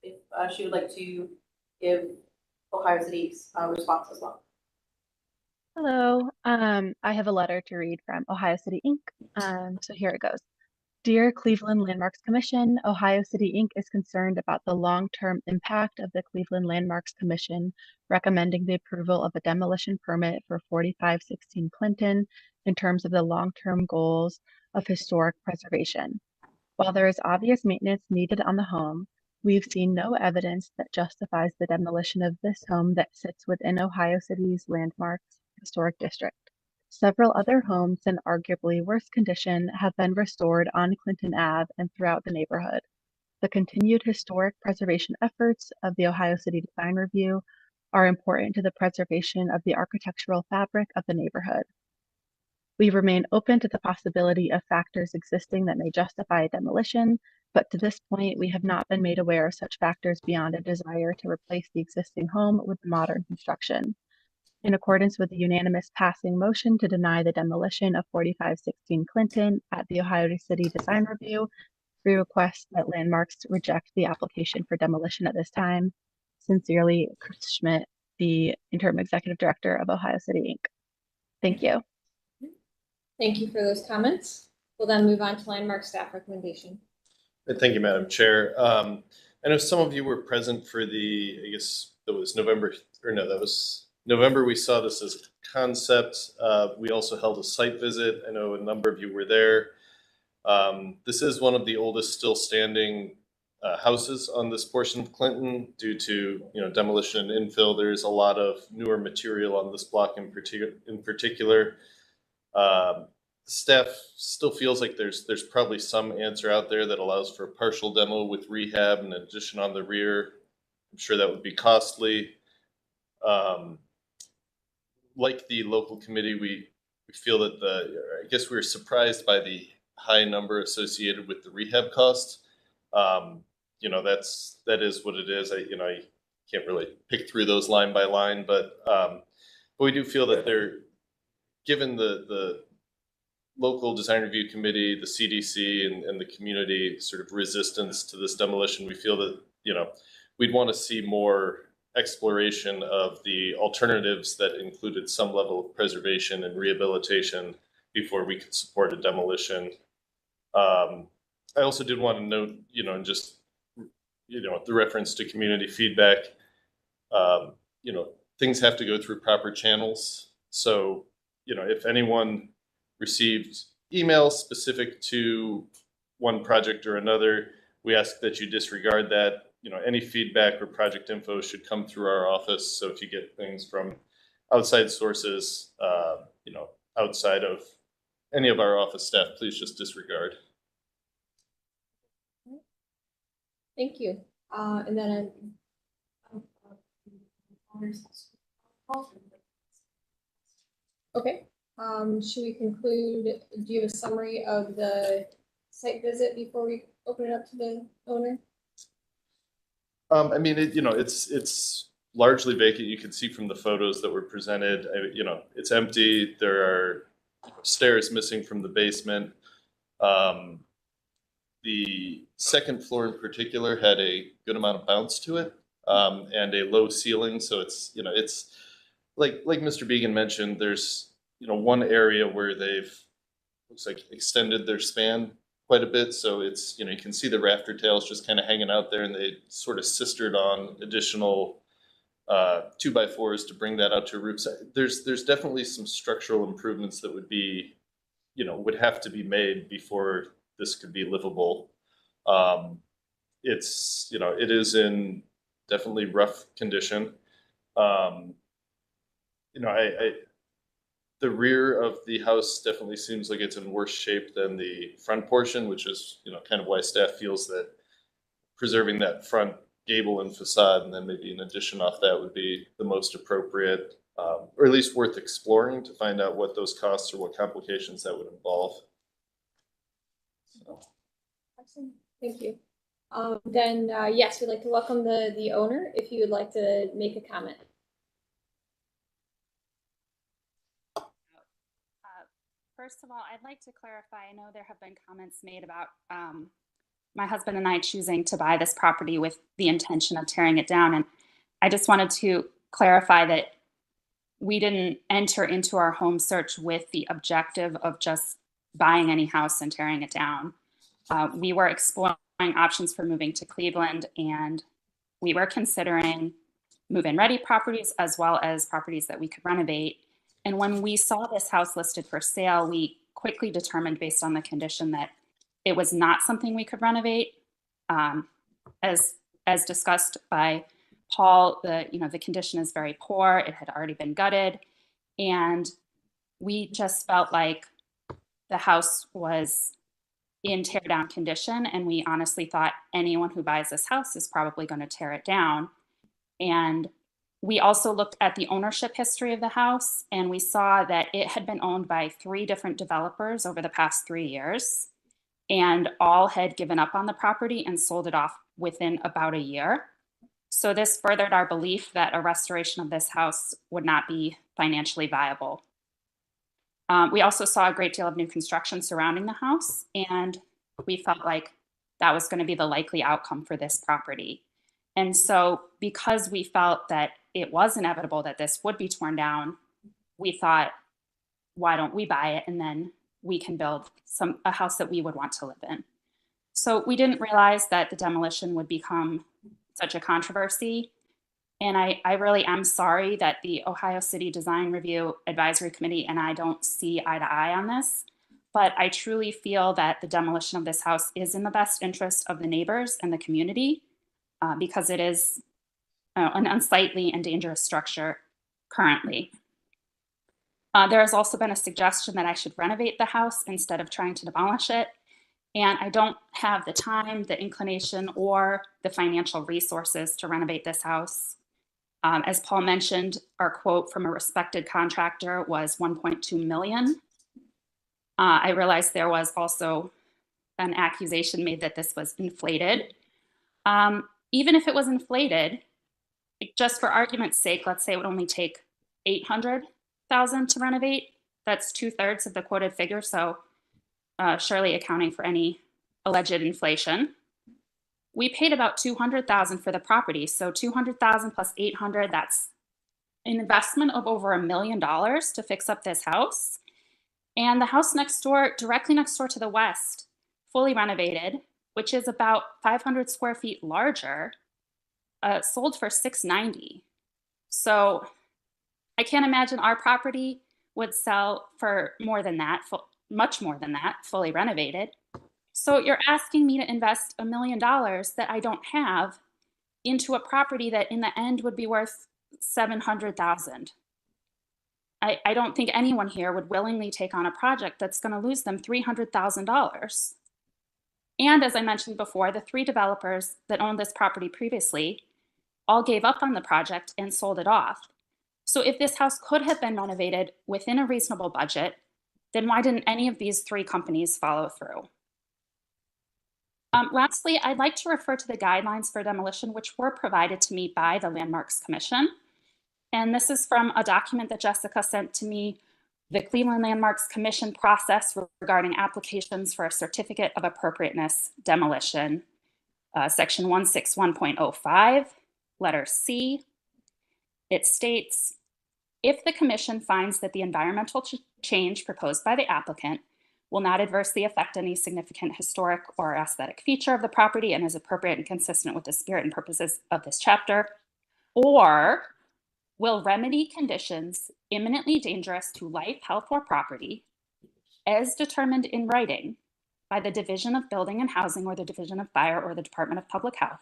Inc. If she would like to give Ohio City's response as well. Hello, I have a letter to read from Ohio City Inc. So here it goes. Dear Cleveland Landmarks Commission, Ohio City Inc. is concerned about the long-term impact of the Cleveland Landmarks Commission recommending the approval of a demolition permit for 4516 Clinton in terms of the long-term goals of historic preservation. While there is obvious maintenance needed on the home, we've seen no evidence that justifies the demolition of this home that sits within Ohio City's Landmarks Historic District. Several other homes in arguably worse condition have been restored on Clinton Ave and throughout the neighborhood. The continued historic preservation efforts of the Ohio City Design Review are important to the preservation of the architectural fabric of the neighborhood. We remain open to the possibility of factors existing that may justify demolition, but to this point, we have not been made aware of such factors beyond a desire to replace the existing home with modern construction. In accordance with the unanimous passing motion to deny the demolition of 4516 Clinton at the Ohio City Design Review, we request that Landmarks reject the application for demolition at this time. Sincerely, Chris Schmidt, the Interim Executive Director of Ohio City Inc. Thank you. Thank you for those comments. We'll then move on to landmark staff recommendation. Thank you, Madam Chair. I know some of you were present for I guess that was November, we saw this as a concept. We also held a site visit. I know a number of you were there. This is one of the oldest still standing houses on this portion of Clinton due to demolition and infill. There's a lot of newer material on this block in particular. Staff still feels like there's probably some answer out there that allows for a partial demo with rehab and addition on the rear. I'm sure that would be costly. Like the local committee, we feel that I guess we were surprised by the high number associated with the rehab cost. That is what it is. I can't really pick through those line by line, but we do feel that given the local design review committee, the CDC, and the community sort of resistance to this demolition, we feel that we'd want to see more exploration of the alternatives that included some level of preservation and rehabilitation before we could support a demolition. I also did want to note, the reference to community feedback. Things have to go through proper channels. So, if anyone received emails specific to one project or another, we ask that you disregard that. Any feedback or project info should come through our office. So if you get things from outside sources, outside of any of our office staff, please just disregard. Thank you. And then okay. Should we conclude? Do you have a summary of the site visit before we open it up to the owner? It's largely vacant. You can see from the photos that were presented, it's empty. There are stairs missing from the basement. The second floor in particular had a good amount of bounce to it, and a low ceiling. So it's like Mr. Began mentioned, there's, one area where they've looks like extended their span quite a bit. So it's, you can see the rafter tails just kind of hanging out there, and they sort of sistered on additional 2x4s to bring that out to a roof. So there's definitely some structural improvements that would be, would have to be made before this could be livable. It is in definitely rough condition. The rear of the house definitely seems like it's in worse shape than the front portion, which is, kind of why staff feels that preserving that front gable and facade, and then maybe an addition off that would be the most appropriate, or at least worth exploring to find out what those costs or what complications that would involve. So. Excellent. Thank you. Yes, we'd like to welcome the owner if you would like to make a comment. First of all, I'd like to clarify, I know there have been comments made about my husband and I choosing to buy this property with the intention of tearing it down. And I just wanted to clarify that we didn't enter into our home search with the objective of just buying any house and tearing it down. We were exploring options for moving to Cleveland, and we were considering move-in ready properties as well as properties that we could renovate. And when we saw this house listed for sale, we quickly determined based on the condition that it was not something we could renovate. As discussed by Paul, the condition is very poor. It had already been gutted. And we just felt like the house was in tear down condition. And we honestly thought anyone who buys this house is probably going to tear it down. And we also looked at the ownership history of the house, and we saw that it had been owned by 3 different developers over the past 3 years, and all had given up on the property and sold it off within about a year. So this furthered our belief that a restoration of this house would not be financially viable. We also saw a great deal of new construction surrounding the house, and we felt like that was going to be the likely outcome for this property. And so because we felt that it was inevitable that this would be torn down, we thought, why don't we buy it and then we can build a house that we would want to live in. So we didn't realize that the demolition would become such a controversy. And I really am sorry that the Ohio City Design Review Advisory Committee and I don't see eye to eye on this. But I truly feel that the demolition of this house is in the best interest of the neighbors and the community because it is an unsightly and dangerous structure currently. There has also been a suggestion that I should renovate the house instead of trying to demolish it. And I don't have the time, the inclination, or the financial resources to renovate this house. As Paul mentioned, our quote from a respected contractor was $1.2 million. I realized there was also an accusation made that this was inflated. Even if it was inflated, just for argument's sake, let's say it would only take $800,000 to renovate. That's 2/3 of the quoted figure, so surely accounting for any alleged inflation. We paid about $200,000 for the property, so $200,000 plus $800, that's an investment of over $1 million to fix up this house. And the house next door, directly next door to the west, fully renovated, which is about 500 square feet larger, sold for $690,000. So I can't imagine our property would sell for more than that, much more than that, fully renovated. So you're asking me to invest $1 million that I don't have into a property that in the end would be worth $700,000. I don't think anyone here would willingly take on a project that's going to lose them $300,000. And as I mentioned before, the 3 developers that owned this property previously all gave up on the project and sold it off. So if this house could have been renovated within a reasonable budget, then why didn't any of these 3 companies follow through? Lastly, I'd like to refer to the guidelines for demolition, which were provided to me by the Landmarks Commission. And this is from a document that Jessica sent to me, the Cleveland Landmarks Commission process regarding applications for a certificate of appropriateness demolition, section 161.05, letter C. It states, if the commission finds that the environmental change proposed by the applicant will not adversely affect any significant historic or aesthetic feature of the property and is appropriate and consistent with the spirit and purposes of this chapter, or will remedy conditions imminently dangerous to life, health, or property as determined in writing by the Division of Building and Housing or the Division of Fire or the Department of Public Health,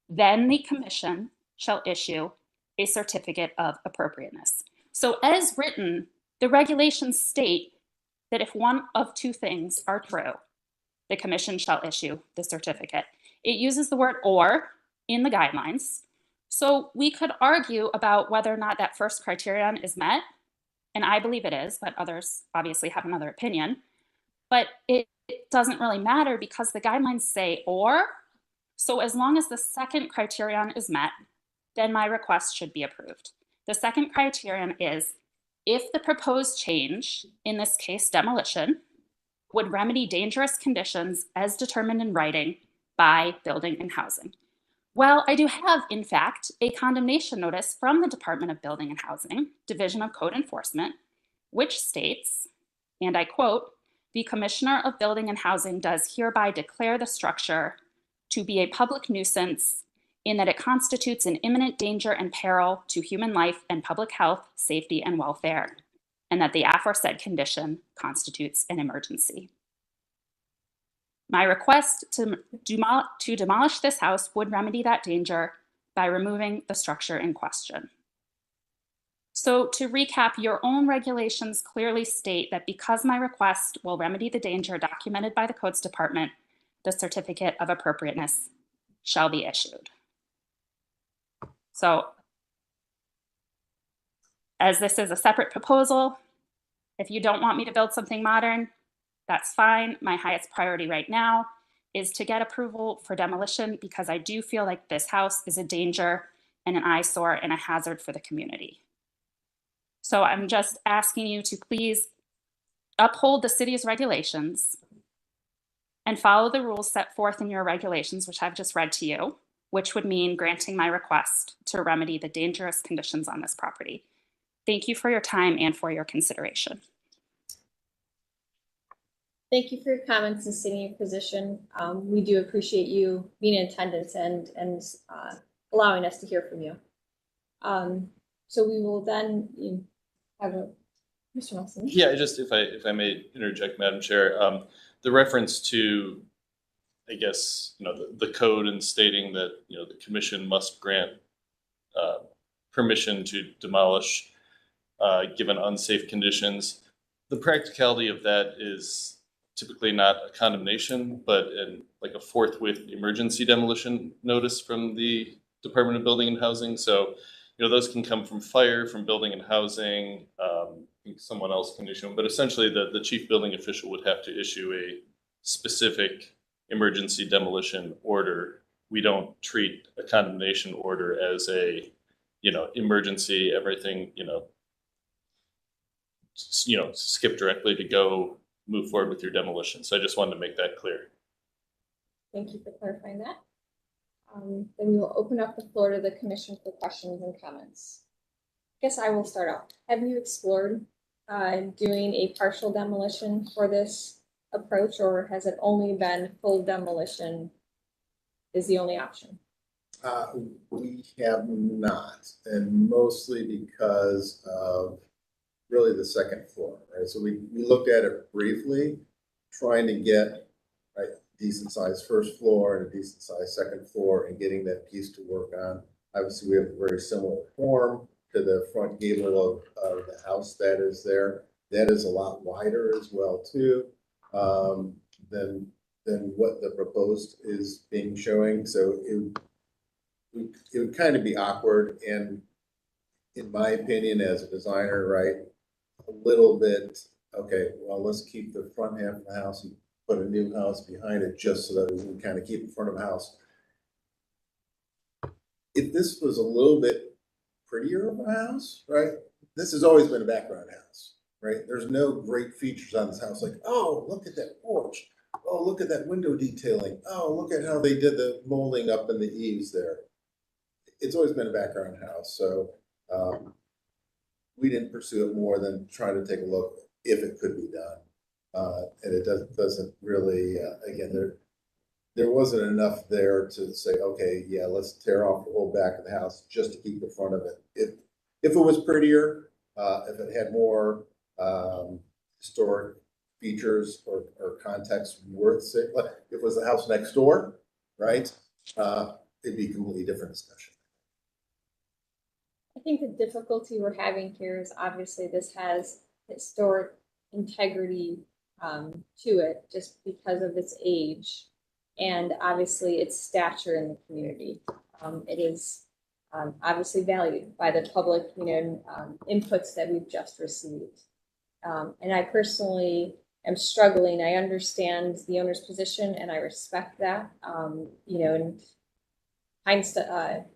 then the commission shall issue a certificate of appropriateness. So as written, the regulations state that if one of 2 things are true, the commission shall issue the certificate. It uses the word or in the guidelines. So we could argue about whether or not that first criterion is met, and I believe it is, but others obviously have another opinion. But it doesn't really matter because the guidelines say or. So as long as the second criterion is met, then my request should be approved. The second criterion is if the proposed change, in this case demolition, would remedy dangerous conditions as determined in writing by Building and Housing. Well, I do have, in fact, a condemnation notice from the Department of Building and Housing, Division of Code Enforcement, which states, and I quote, "The Commissioner of Building and Housing does hereby declare the structure to be a public nuisance in that it constitutes an imminent danger and peril to human life and public health, safety, and welfare, and that the aforesaid condition constitutes an emergency." My request to demolish this house would remedy that danger by removing the structure in question. So to recap, your own regulations clearly state that because my request will remedy the danger documented by the Codes Department, the certificate of appropriateness shall be issued. So as this is a separate proposal, if you don't want me to build something modern, that's fine. My highest priority right now is to get approval for demolition because I do feel like this house is a danger and an eyesore and a hazard for the community. So I'm just asking you to please uphold the city's regulations and follow the rules set forth in your regulations, which I've just read to you, which would mean granting my request to remedy the dangerous conditions on this property. Thank you for your time and for your consideration. Thank you for your comments and stating your position. We do appreciate you being in attendance and allowing us to hear from you. So we will then have a, Mr. Nelson. Yeah, just if I may interject, Madam Chair, the reference to, I guess, the code and stating that, the commission must grant permission to demolish given unsafe conditions. The practicality of that is typically not a condemnation, but like a forthwith emergency demolition notice from the Department of Building and Housing. So, those can come from fire, from building and housing, someone else can issue them, but essentially the chief building official would have to issue a specific emergency demolition order. We don't treat a condemnation order as a, emergency, everything, skip directly to go move forward with your demolition. So I just wanted to make that clear. Thank you for clarifying that. Then we will open up the floor to the commission for questions and comments. I guess I will start off. Have you explored doing a partial demolition for this approach, or has it only been full demolition is the only option? We have not, and mostly because of really the second floor, right? So we looked at it briefly, trying to get decent sized first floor and a decent sized second floor and getting that piece to work on. Obviously, we have a very similar form to the front gable of the house that is there. That is a lot wider as well too, than what the proposed is being showing. So it would kind of be awkward, and in my opinion, as a designer, right, a little bit, okay, well, let's keep the front half of the house and put a new house behind it just so that we can kind of keep in front of the house. If this was a little bit prettier of a house, right, this has always been a background house, right? There's no great features on this house, like, oh, look at that porch. Oh, look at that window detailing. Oh, look at how they did the molding up in the eaves there. It's always been a background house, so we didn't pursue it more than trying to take a look if it could be done. And it doesn't really, again, there wasn't enough there to say, okay, yeah, let's tear off the whole back of the house just to keep the front of it. If it was prettier, if it had more historic features or context worth saying, like if it was the house next door, right? It'd be a completely different discussion. I think the difficulty we're having here is obviously this has historic integrity to it just because of its age and obviously its stature in the community. It is obviously valued by the public, inputs that we've just received. And I personally am struggling. I understand the owner's position and I respect that. And hindsight,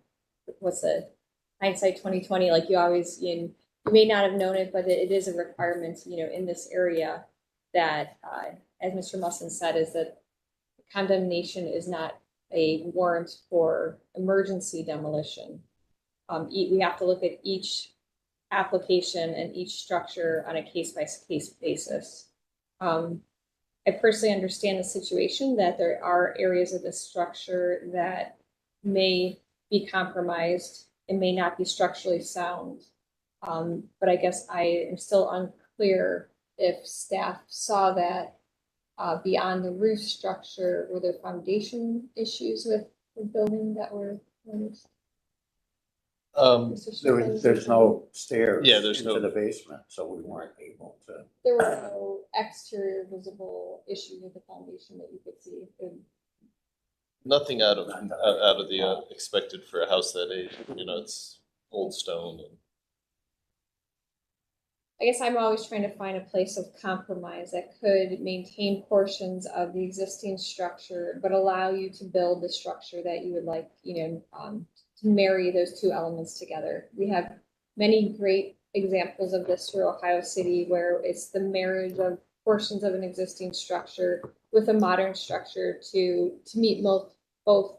hindsight 2020, like you always, you may not have known it, but it is a requirement, in this area that, as Mr. Musson said, is that condemnation is not a warrant for emergency demolition. We have to look at each application and each structure on a case-by-case basis. I personally understand the situation that there are areas of the structure that may be compromised and may not be structurally sound. But I guess I am still unclear if staff saw that beyond the roof structure, were there foundation issues with the building that were used? There's no stairs there's into no the basement, so we weren't able to. There were no exterior visible issues with the foundation that you could see. Nothing out of the expected for a house that age. It's old stone. I guess I'm always trying to find a place of compromise that could maintain portions of the existing structure, but allow you to build the structure that you would like, to marry those two elements together. We have many great examples of this through Ohio City, where it's the marriage of portions of an existing structure with a modern structure to meet both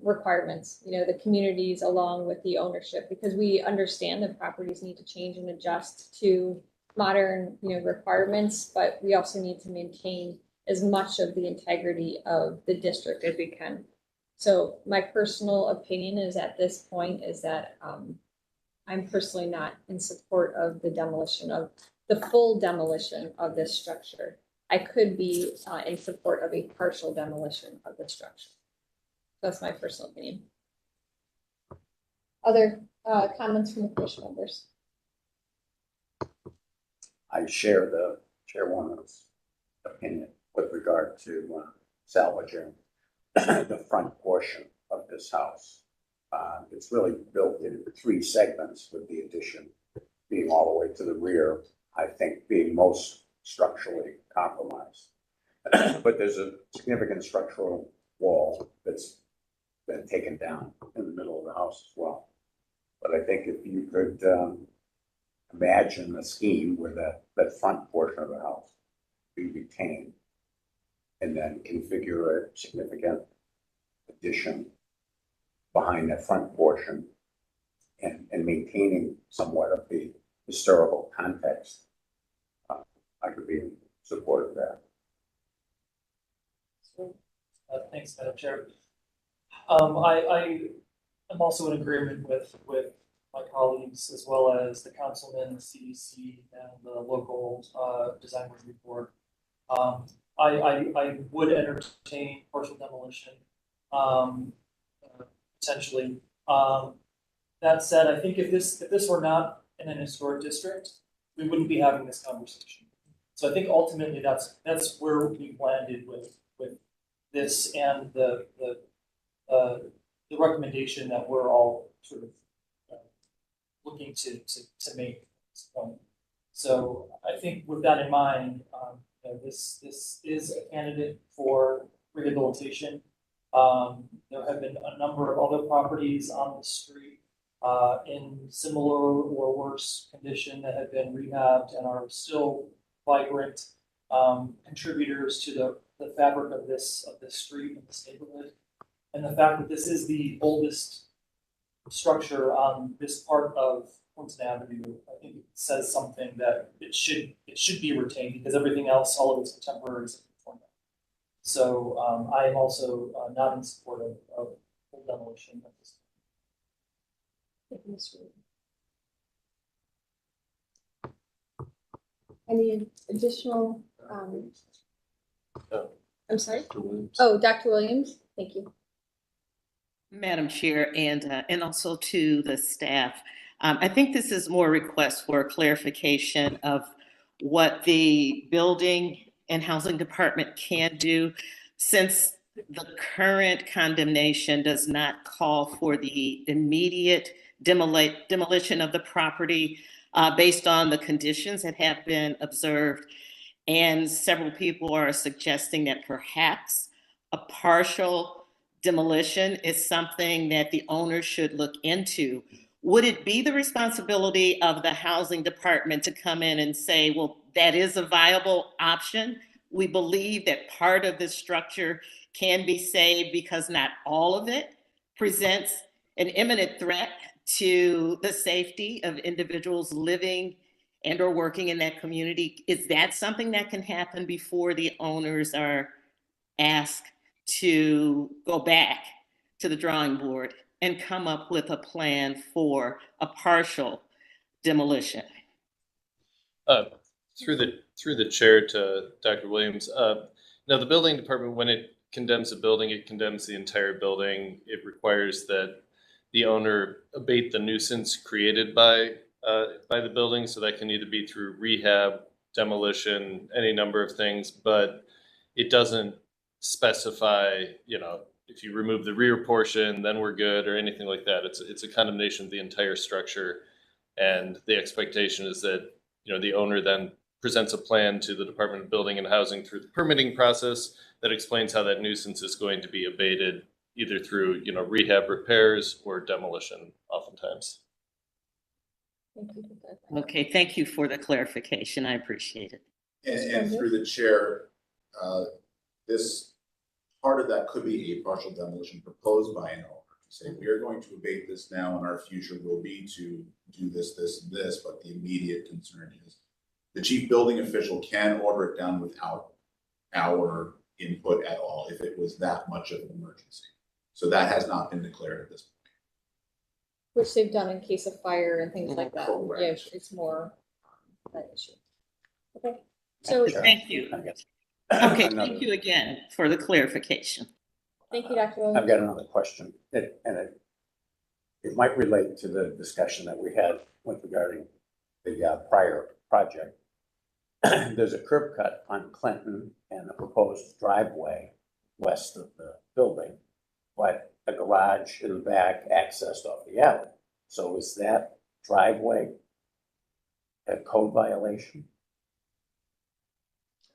requirements, the communities along with the ownership, because we understand that properties need to change and adjust to modern, requirements, but we also need to maintain as much of the integrity of the district as we can. So my personal opinion is at this point is that I'm personally not in support of the demolition of the full demolition of this structure. I could be in support of a partial demolition of the structure. That's my personal opinion. Other comments from the commission members? I share the chairwoman's opinion with regard to salvaging the front portion of this house. It's really built in 3 segments, with the addition being all the way to the rear, I think being most structurally compromised. But there's a significant structural wall that's been taken down in the middle of the house as well. But I think if you could imagine a scheme where that front portion of the house be retained, and then configure a significant addition behind that front portion, and maintaining somewhat of the historical context, I could be in support of that. Thanks, Madam Chair. I am also in agreement with my colleagues, as well as the councilman, the CDC, and the local design review board. I would entertain partial demolition, potentially. That said, I think if this were not in an historic district, we wouldn't be having this conversation. So I think ultimately that's where we landed with this, and the recommendation that we're all sort of looking to make at this point. So I think with that in mind, this is a candidate for rehabilitation. There have been a number of other properties on the street in similar or worse condition that have been rehabbed and are still vibrant contributors to the fabric of this street and this neighborhood. And the fact that this is the oldest structure on this part of Clinton Avenue, I think it says something that it should be retained, because everything else, all of its contemporaries have been torn down. So I am also not in support of full demolition of this. Any additional? I'm sorry. Oh, Dr. Williams, thank you. Madam Chair, and also to the staff. I think this is more a request for clarification of what the building and housing department can do, since the current condemnation does not call for the immediate demolition of the property based on the conditions that have been observed. And several people are suggesting that perhaps a partial demolition is something that the owner should look into. Would it be the responsibility of the housing department to come in and say, well, that is a viable option? We believe that part of the structure can be saved because not all of it presents an imminent threat to the safety of individuals living and or working in that community. Is that something that can happen before the owners are asked to go back to the drawing board and come up with a plan for a partial demolition? Through the chair to Dr. Williams. Now, the building department, when it condemns a building, it condemns the entire building. It requires that the owner abate the nuisance created by the building. So that can either be through rehab, demolition, any number of things, but it doesn't specify, if you remove the rear portion, then we're good, or anything like that. It's a condemnation of the entire structure. And the expectation is that, the owner then presents a plan to the Department of Building and Housing through the permitting process that explains how that nuisance is going to be abated, either through, rehab repairs or demolition oftentimes. Okay, thank you for the clarification. I appreciate it. And through the chair, this part of that could be a partial demolition proposed by an owner to say, we are going to abate this now, and our future will be to do this, this, and this. But the immediate concern is the chief building official can order it down without our input at all if it was that much of an emergency. So that has not been declared at this point. Which they've done in case of fire and things like that. Correct. Yeah, it's more that issue. Okay, so Thank you. Okay, Another- thank you again for the clarification. thank you, Dr. I've Williams. got another question, it might relate to the discussion that we had with regarding the prior project. There's a curb cut on Clinton and a proposed driveway west of the building, but a garage in the back accessed off the alley. So is that driveway a code violation?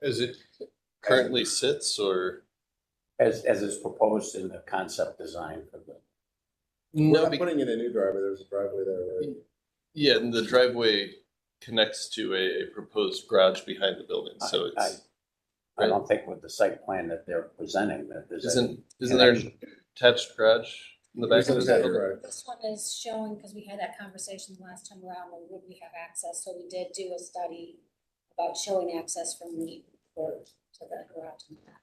As it currently sits, or? As is proposed in the concept design for the. We're No, not putting in a new driveway, there's a driveway there, right? yeah, and the driveway connects to a proposed garage behind the building, so it's. I don't think with the site plan that they're presenting that there's. Isn't there an attached garage in the back of There's the a building? garage. This one is showing, because we had that conversation the last time around, and would we have access, so we did do a study about showing access from the court to the garage in the back.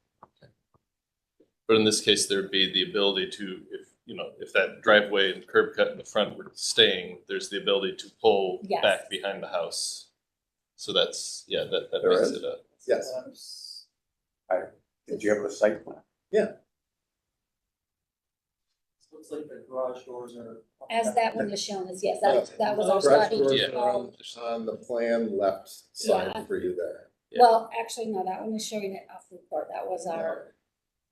But in this case, there'd be the ability to, if that driveway and curb cut in the front were staying, there's the ability to pull Yes. back behind the house. So that's, that There makes is? it a. Yes. Did you have a site plan? Looks like the garage doors are. As that one was shown, is yes, that was our Garage study. doors to are show- on the plan left side Yeah. for you there. Well, actually, no, that one is showing it off report, that was our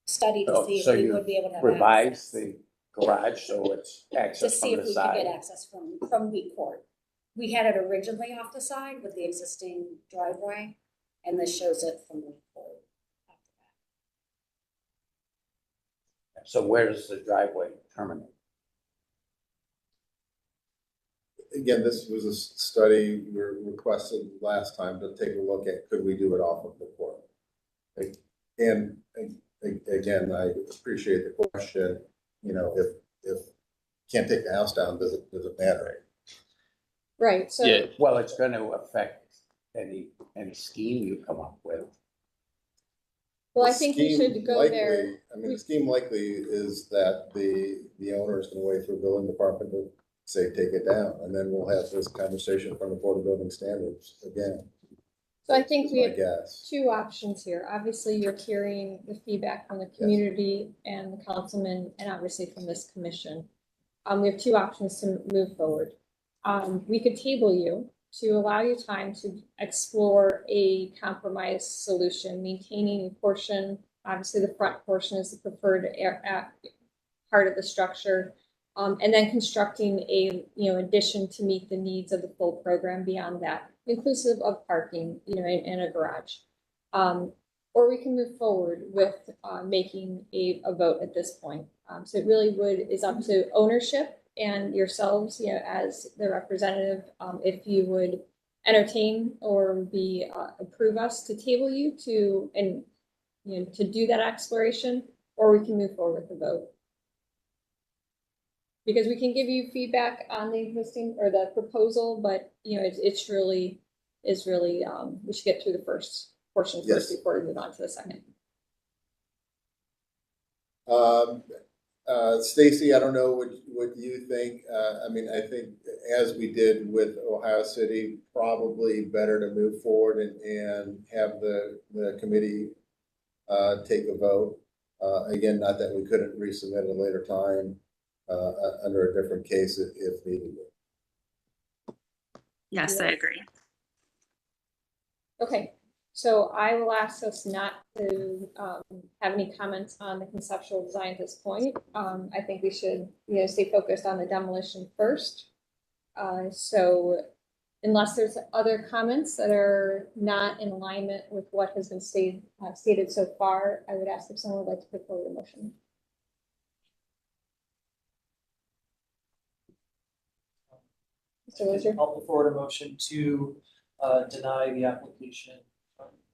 study to Oh, see so if we you would be able to have revise access. the garage so it's To access see from if the we could get side? access from Wheat Court. We had it originally off the side with the existing driveway, and this shows it from Wheat Court. So where does the driveway terminate? Again, this was a study we requested last time to take a look at, could we do it off of the court? And again, I appreciate the question, if can't take the house down, does it matter? Right, so. Yeah. Well, it's going to affect any scheme you come up with. Well, I The think we scheme should go likely- there. I mean, the scheme likely is that the owner is gonna wait for the building department to say, take it down, and then we'll have this conversation from the Board of Building Standards again. So I think we My have guess. two options here. Obviously, you're hearing the feedback from the community and the councilman, and obviously from this commission. We have two options to move forward. We could table you to allow you time to explore a compromise solution, maintaining a portion, obviously the front portion is the preferred part of the structure. And then constructing a, addition to meet the needs of the full program beyond that, inclusive of parking, in a garage. Or we can move forward with making a vote at this point. So it really is up to ownership and yourselves, as the representative, if you would entertain or approve us to table you to do that exploration, or we can move forward with the vote. Because we can give you feedback on the existing or the proposal, but it's really, we should get through the first portion first Yes. before we move on to the second. Stacy, I don't know what you think. I mean, I think as we did with Ohio City, probably better to move forward and have the committee take a vote. Again, not that we couldn't resubmit at a later time under a different case if needed. Yes, I agree. Okay, so I will ask us not to have any comments on the conceptual design at this point. I think we should, stay focused on the demolition first. So unless there's other comments that are not in alignment with what has been stated so far, I would ask if someone would like to put forward a motion. Mr. Lozier? I'll put forward a motion to deny the application,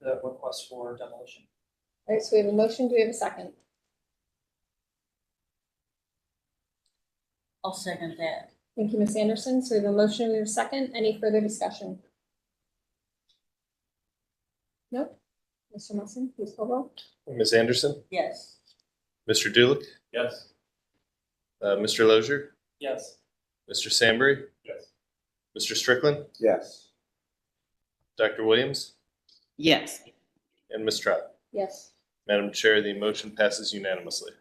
the request for demolition. All right, so we have a motion. Do we have a second? I'll second that. Thank you, Ms. Anderson. So we have a motion. We have a second. Any further discussion? Nope. Mr. Musson, please call roll. Ms. Anderson, Yes. Mr. Dulick, Yes. Mr. Lozier, Yes. Mr. Sambry, Yes. Mr. Strickland, Yes. Dr. Williams, Yes. and Ms. Trout. Yes. Madam Chair, the motion passes unanimously.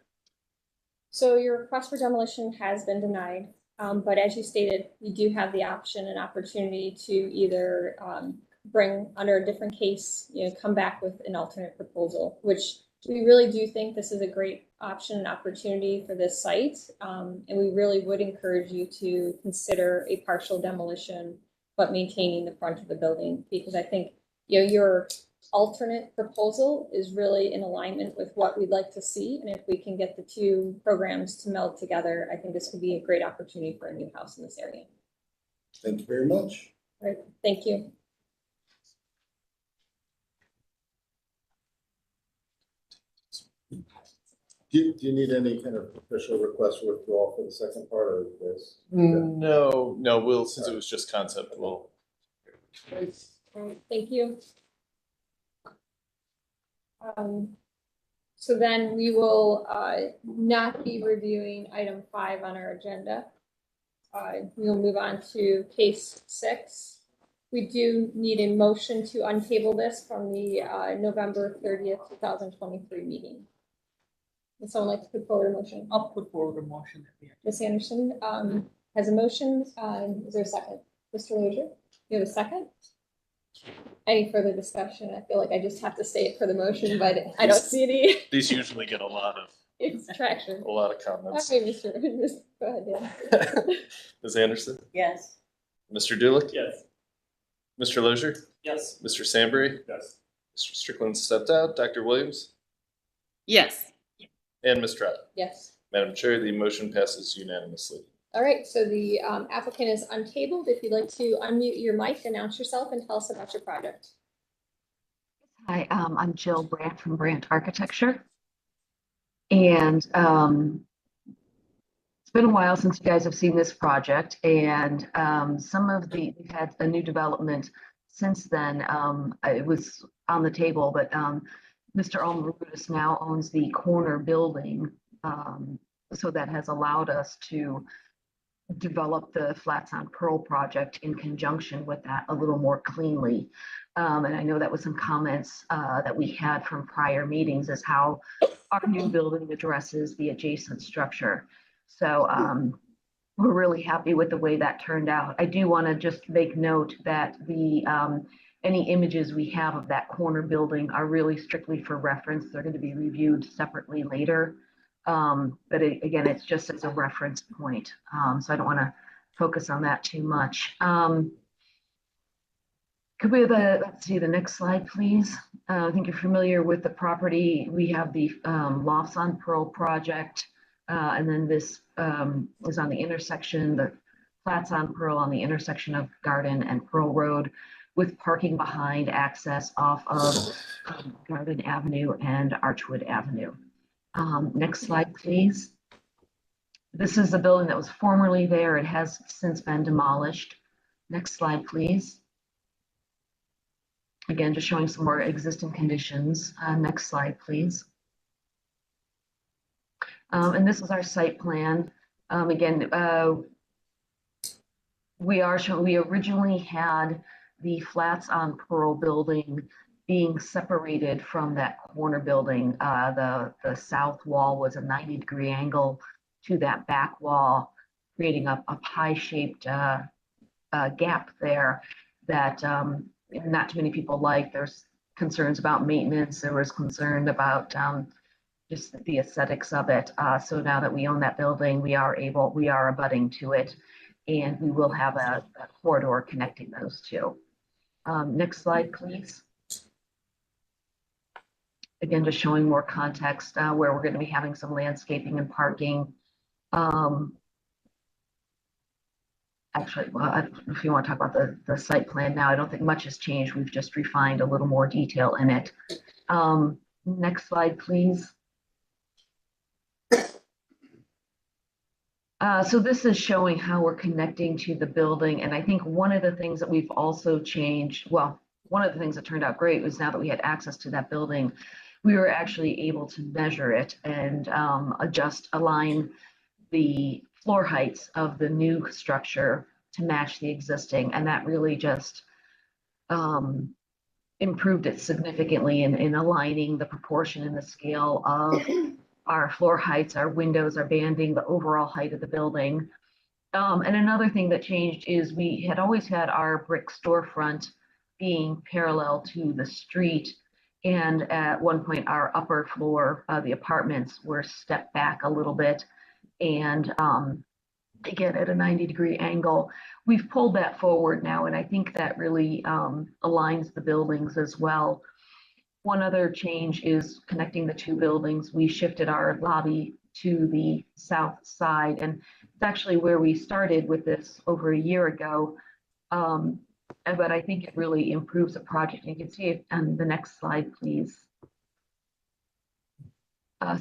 So your request for demolition has been denied, but as you stated, you do have the option and opportunity to either bring under a different case, come back with an alternate proposal, which we really do think this is a great option and opportunity for this site. And we really would encourage you to consider a partial demolition, but maintaining the front of the building, because I think, your alternate proposal is really in alignment with what we'd like to see. And if we can get the two programs to meld together, I think this could be a great opportunity for a new house in this area. Thank you very much. All right, thank you. Do you need any kind of official request for withdrawal for the second part of this? No, since it was just concept, we'll. All right, thank you. So then we will not be reviewing item 5 on our agenda. We'll move on to case 6. We do need a motion to untable this from the November 30th, 2023 meeting. Would someone like to put forward a motion? I'll put forward a motion. Ms. Anderson has a motion. Is there a second? Mr. Lozier, you have a second? Any further discussion? I feel like I just have to say it for the motion, but I don't see any. These usually get a lot of Traction. a lot of comments. Okay, go ahead, Dan. Ms. Anderson, Yes. Mr. Dulick, Yes. Mr. Lozier, Yes. Mr. Sambry, Yes. Mr. Strickland stepped out, Dr. Williams, Yes. and Ms. Trout. Yes. Madam Chair, the motion passes unanimously. All right, so the applicant is untabled. If you'd like to unmute your mic, announce yourself and tell us about your project. Hi, I'm Jill Brandt from Brandt Architecture. And it's been a while since you guys have seen this project, and we've had a new development since then. It was on the table, but Mr. Almarutis now owns the corner building. So that has allowed us to develop the Flats on Pearl project in conjunction with that a little more cleanly. And I know that was some comments that we had from prior meetings as how our new building addresses the adjacent structure. So we're really happy with the way that turned out. I do want to just make note that the any images we have of that corner building are really strictly for reference. They're going to be reviewed separately later. But again, it's just as a reference point. So I don't want to focus on that too much. Could we have let's see the next slide, please? I think you're familiar with the property. We have the Lofts on Pearl project. And then this is on the intersection, the Flats on Pearl on the intersection of Garden and Pearl Road, with parking behind access off of Garden Avenue and Archwood Avenue. Next slide, please. This is the building that was formerly there. It has since been demolished. Next slide, please. Again, just showing some more existing conditions. Next slide, please. And this is our site plan. Again, we originally had the Flats on Pearl building being separated from that corner building. The south wall was a 90-degree angle to that back wall, creating a pie-shaped gap there that not too many people like. There's concerns about maintenance. There was concern about just the aesthetics of it. So now that we own that building, we are abutting to it, and we will have a corridor connecting those two. Next slide, please. Again, just showing more context where we're going to be having some landscaping and parking. Actually, well, if you want to talk about the site plan now, I don't think much has changed. We've just refined a little more detail in it. Next slide, please. So this is showing how we're connecting to the building. And I think one of the things that we've also changed, well, one of the things that turned out great was now that we had access to that building, we were actually able to measure it and align the floor heights of the new structure to match the existing, and that really just improved it significantly in aligning the proportion and the scale of our floor heights, our windows, our banding, the overall height of the building. And another thing that changed is we had always had our brick storefront being parallel to the street. And at one point, our upper floor, the apartments were stepped back a little bit. And again, at a 90-degree angle, we've pulled that forward now. And I think that really aligns the buildings as well. One other change is connecting the two buildings. We shifted our lobby to the south side, and it's actually where we started with this over a year ago. But I think it really improves the project. You can see it on the next slide, please.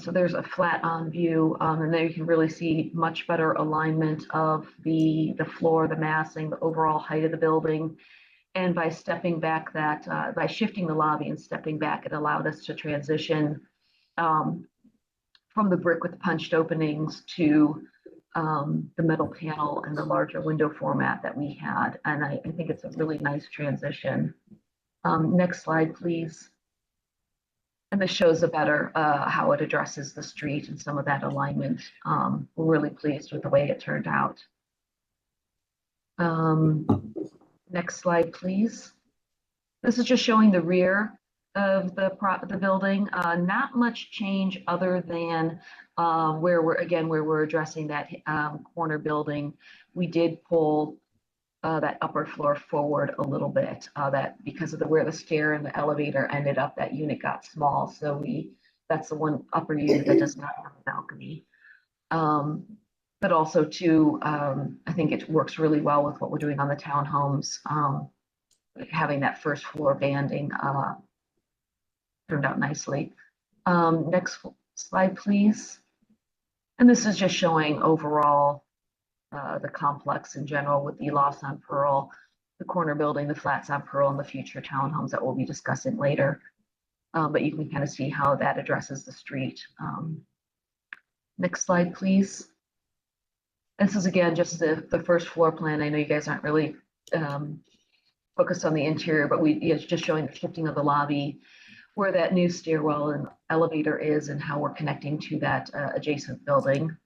So there's a flat on view, and there you can really see much better alignment of the floor, the massing, the overall height of the building. And by stepping back that, by shifting the lobby and stepping back, it allowed us to transition from the brick with the punched openings to the metal panel and the larger window format that we had. And I think it's a really nice transition. Next slide, please. And this shows a better how it addresses the street and some of that alignment. We're really pleased with the way it turned out. Next slide, please. This is just showing the rear of the building. Not much change other than where we're addressing that corner building. We did pull that upper floor forward a little bit. That because of where the stair and the elevator ended up, that unit got small. So that's the one upper unit that does not have a balcony. But also too, I think it works really well with what we're doing on the townhomes. Having that first floor banding turned out nicely. Next slide, please. And this is just showing overall the complex in general with the loss on Pearl, the corner building, the flats on Pearl, and the future townhomes that we'll be discussing later. But you can kind of see how that addresses the street. Next slide, please. This is again just the first floor plan. I know you guys aren't really focused on the interior, but it's just showing the shifting of the lobby, where that new stairwell and elevator is, and how we're connecting to that adjacent building.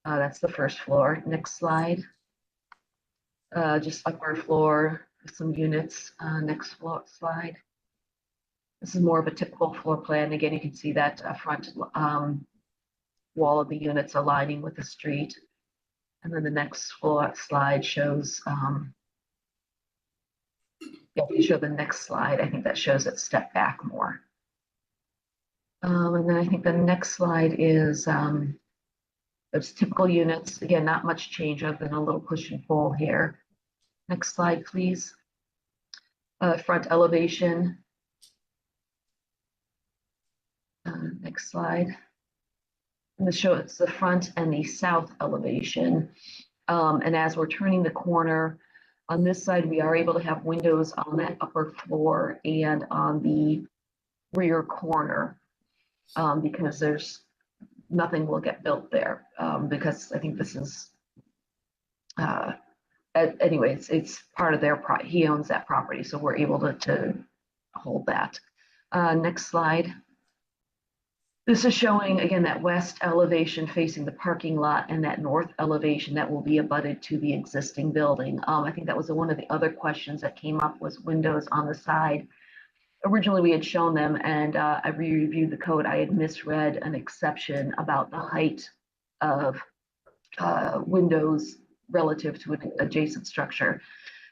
That's the first floor. Next slide. Just upper floor, some units. Next floor slide. This is more of a typical floor plan. Again, you can see that front wall of the units aligning with the street. And then the next floor slide shows, if you show the next slide, I think that shows it step back more. And then I think the next slide is those typical units. Again, not much change other than a little push and pull here. Next slide, please. Front elevation. Next slide. And this shows the front and the south elevation. And as we're turning the corner, on this side, we are able to have windows on that upper floor and on the rear corner because there's nothing will get built there because I think this is, anyway, it's part of their, he owns that property, so we're able to hold that. Next slide. This is showing, again, that west elevation facing the parking lot and that north elevation that will be abutted to the existing building. I think that was one of the other questions that came up was windows on the side. Originally, we had shown them, and I re-reviewed the code. I had misread an exception about the height of windows relative to an adjacent structure.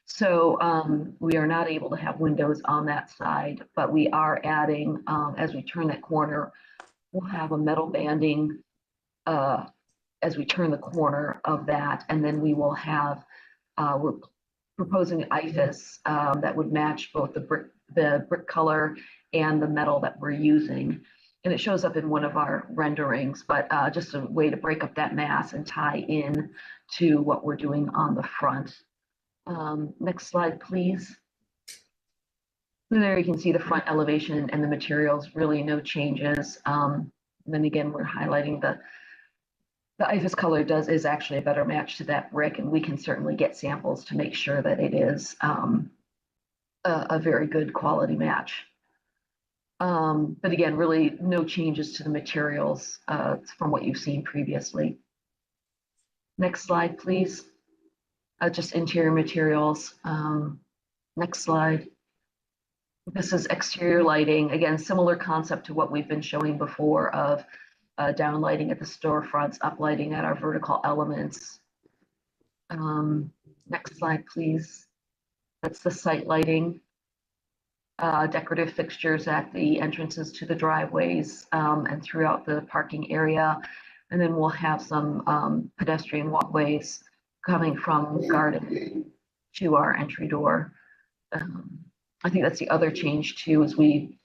So we are not able to have windows on that side, but we are adding, as we turn that corner, we'll have a metal banding as we turn the corner of that, and then we will have, we're proposing ITIS that would match both the brick color and the metal that we're using. And it shows up in one of our renderings, but just a way to break up that mass and tie in to what we're doing on the front. Next slide, please. So there you can see the front elevation and the materials, really no changes. And then again, we're highlighting the IFAS color is actually a better match to that brick, and we can certainly get samples to make sure that it is a very good quality match. But again, really no changes to the materials from what you've seen previously. Next slide, please. Just interior materials. Next slide. This is exterior lighting. Again, similar concept to what we've been showing before of down lighting at the storefronts, up lighting at our vertical elements. Next slide, please. That's the site lighting. Decorative fixtures at the entrances to the driveways and throughout the parking area. And then we'll have some pedestrian walkways coming from garden to our entry door. I think that's the other change too, is we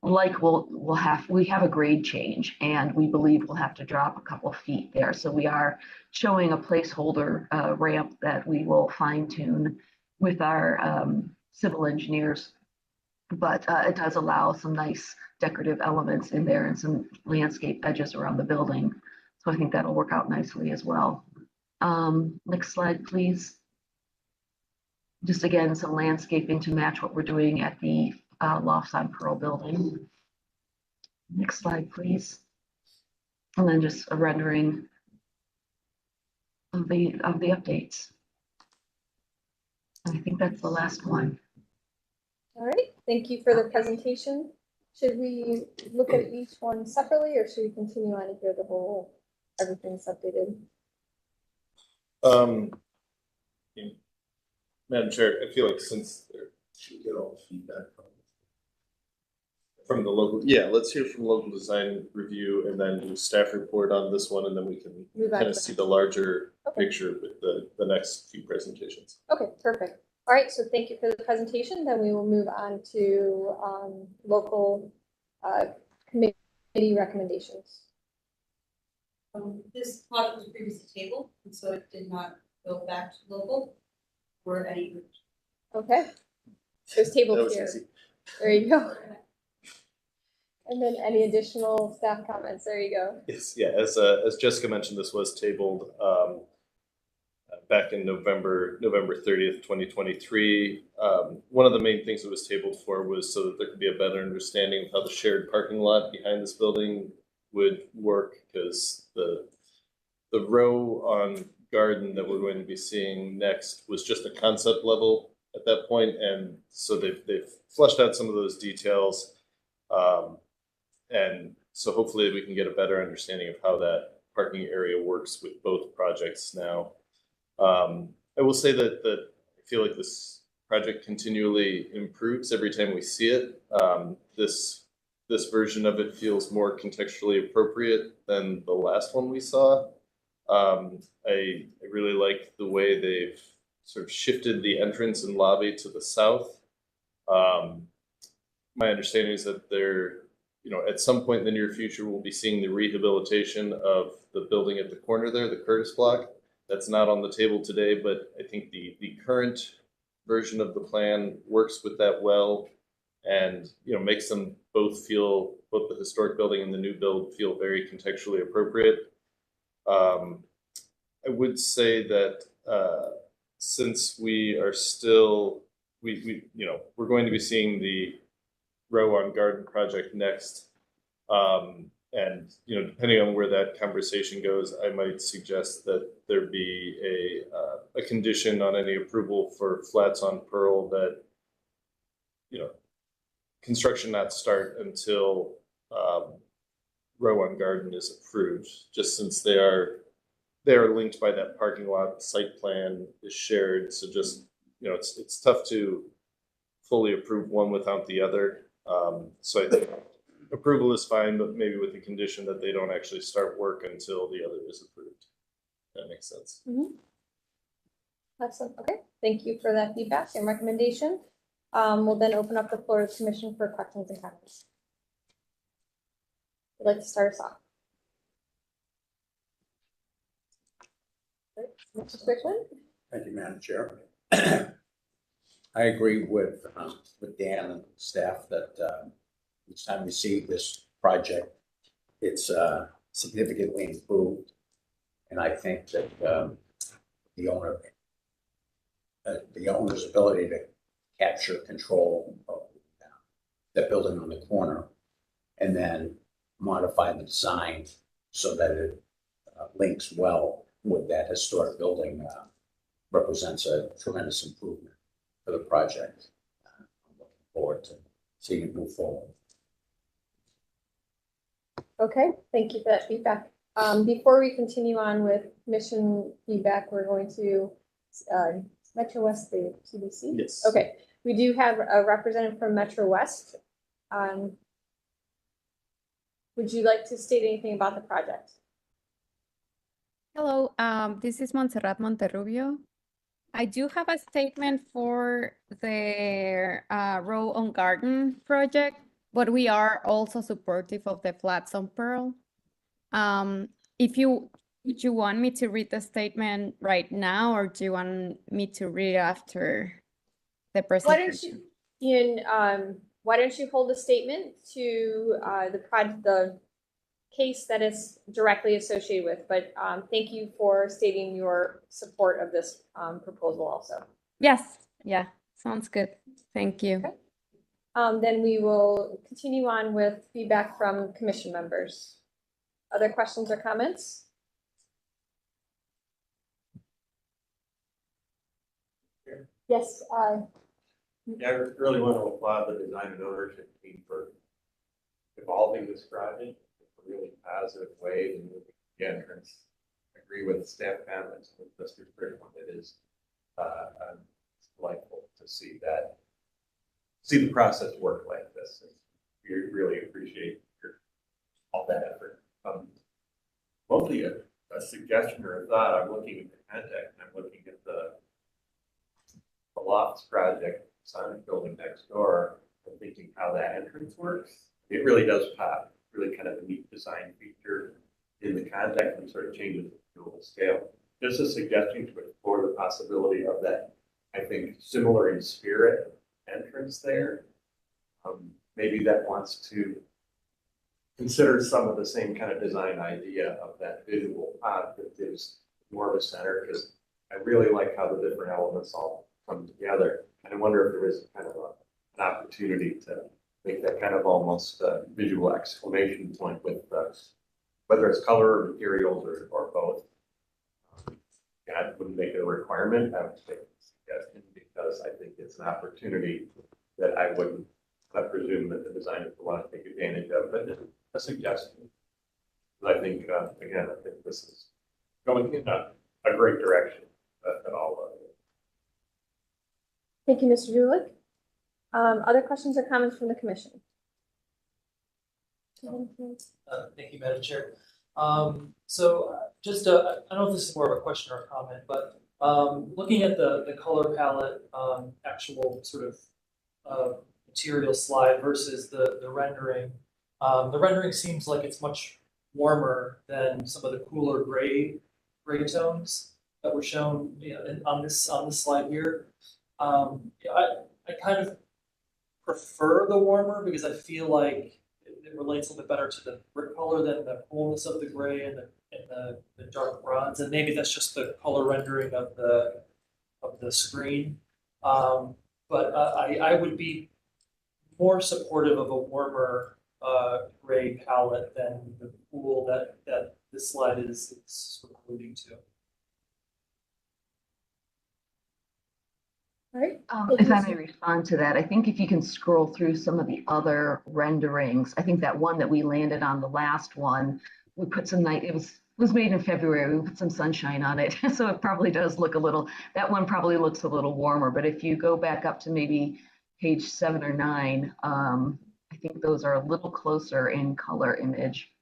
have a grade change, and we believe we'll have to drop a couple of feet there. So we are showing a placeholder ramp that we will fine tune with our civil engineers. But it does allow some nice decorative elements in there and some landscape edges around the building. So I think that'll work out nicely as well. Next slide, please. Just again, some landscaping to match what we're doing at the Lofts on Pearl building. Next slide, please. And then just a rendering of the updates. And I think that's the last one. All right, thank you for the presentation. Should we look at each one separately, or should we continue on and hear the whole, everything's updated? Madam Chair, I feel like since there should get all the feedback from the local, yeah, let's hear from local design review and then do staff report on this one, and then we can kind of see the larger picture with the next few presentations. Okay, perfect. All right, so thank you for the presentation. Then we will move on to local committee recommendations. This project was previously tabled, and so it did not go back to local or any. Okay, there's tabled here. Easy. There you go. And then any additional staff comments? There you go. Yes, yeah, as Jessica mentioned, this was tabled back in November 30th, 2023. One of the main things it was tabled for was so that there could be a better understanding of how the shared parking lot behind this building would work, because the row on Garden that we're going to be seeing next was just a concept level at that point, and so they've fleshed out some of those details, and so hopefully we can get a better understanding of how that parking area works with both projects now. I will say that I feel like this project continually improves every time we see it. This version of it feels more contextually appropriate than the last one we saw. I really like the way they've sort of shifted the entrance and lobby to the south. My understanding is that at some point in the near future, we'll be seeing the rehabilitation of the building at the corner there, the Curtis block. That's not on the table today, but I think the current version of the plan works with that well, and makes them both the historic building and the new build feel very contextually appropriate. I would say that since we are still we're going to be seeing the row on Garden project next, and depending on where that conversation goes, I might suggest that there be a condition on any approval for Flats on Pearl that construction not start until row on Garden is approved, just since they are linked by that parking lot. The site plan is shared, so just it's tough to fully approve one without the other. So I think approval is fine, but maybe with the condition that they don't actually start work until the other is approved. That makes sense. Mm-hmm. Excellent. Okay, thank you for that feedback and recommendation. We'll then open up the floor to the commission for questions and comments. I'd like to start us off. Mr. Strickland? Thank you, Madam Chair. I agree with Dan and staff that each time we see this project, it's significantly improved. And I think that the owner's ability to capture control of that building on the corner and then modify the design so that it links well with that historic building represents a tremendous improvement for the project. I'm looking forward to seeing it move forward. Okay, thank you for that feedback. Before we continue on with mission feedback, we're going to Metro West, the CDC? Yes. Okay, we do have a representative from Metro West. Would you like to state anything about the project? Hello, this is Montserrat Monterrubio. I do have a statement for the Row on Garden project, but we are also supportive of the flats on Pearl. Would you want me to read the statement right now, or do you want me to read after the presentation? Why don't you hold a statement to the case that is directly associated with, but thank you for stating your support of this proposal also. Yes, yeah, sounds good. Thank you. Okay. Then we will continue on with feedback from commission members. Other questions or comments? Yes. Yeah, I really want to applaud the design and ownership team for evolving this project in a really positive way and moving the entrance. I agree with staff comments with Mr. Strickland. It is delightful to see the process work like this. We really appreciate all that effort. Mostly a suggestion or a thought. I'm looking at the context, and I'm looking at the Lofts project, Sonic building next door, and thinking how that entrance works. It really does pop, really kind of a neat design feature in the context and sort of changes the global scale. Just a suggestion to explore the possibility of that, I think, similar in spirit entrance there. Maybe that wants to consider some of the same kind of design idea of that visual pop that gives more of a center, because I really like how the different elements all come together. And I wonder if there is kind of an opportunity to make that kind of almost visual exclamation point with whether it's color or materials or both. And I wouldn't make it a requirement. I would say suggestion, because I think it's an opportunity that I wouldn't presume that the designers will want to take advantage of, but a suggestion. But I think, again, I think this is going in a great direction at all levels. Thank you, Mr. Julich. Other questions or comments from the commission? Thank you, Madam Chair. So just, I don't know if this is more of a question or a comment, but looking at the color palette, actual sort of material slide versus the rendering. The rendering seems like it's much warmer than some of the cooler gray tones that were shown, on this slide here. I kind of prefer the warmer because I feel like it relates a little bit better to the brick color than the coolness of the gray and the dark bronze. And maybe that's just the color rendering of the screen. But I would be more supportive of a warmer gray palette than the cool that this slide is sort of alluding to. All right. If I may respond to that, I think if you can scroll through some of the other renderings, I think that one that we landed on, the last one, we put some night, it was made in February, we put some sunshine on it. So it probably does look that one probably looks a little warmer, but if you go back up to maybe page 7 or 9, I think those are a little closer in color image.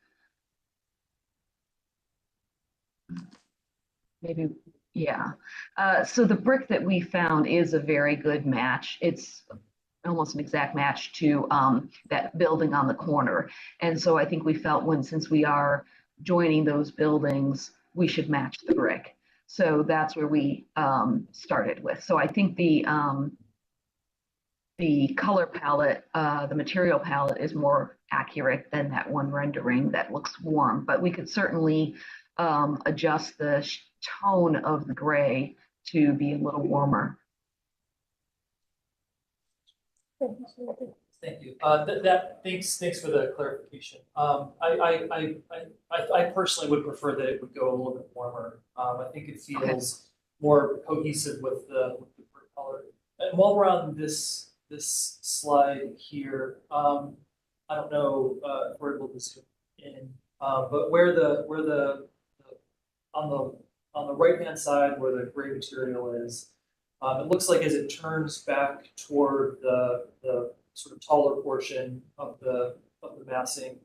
Maybe. Yeah. So the brick that we found is a very good match. It's almost an exact match to that building on the corner. And so I think we felt since we are joining those buildings, we should match the brick. So that's where we started with. So I think the color palette, the material palette is more accurate than that one rendering that looks warm, but we could certainly adjust the tone of the gray to be a little warmer. Thank you. Thanks for the clarification. I personally would prefer that it would go a little bit warmer. I think it feels more cohesive with the brick color. And while we're on this slide here, I don't know if we're able to zoom in, but where the on the right hand side where the gray material is, it looks like as it turns back toward the sort of taller portion of the massing,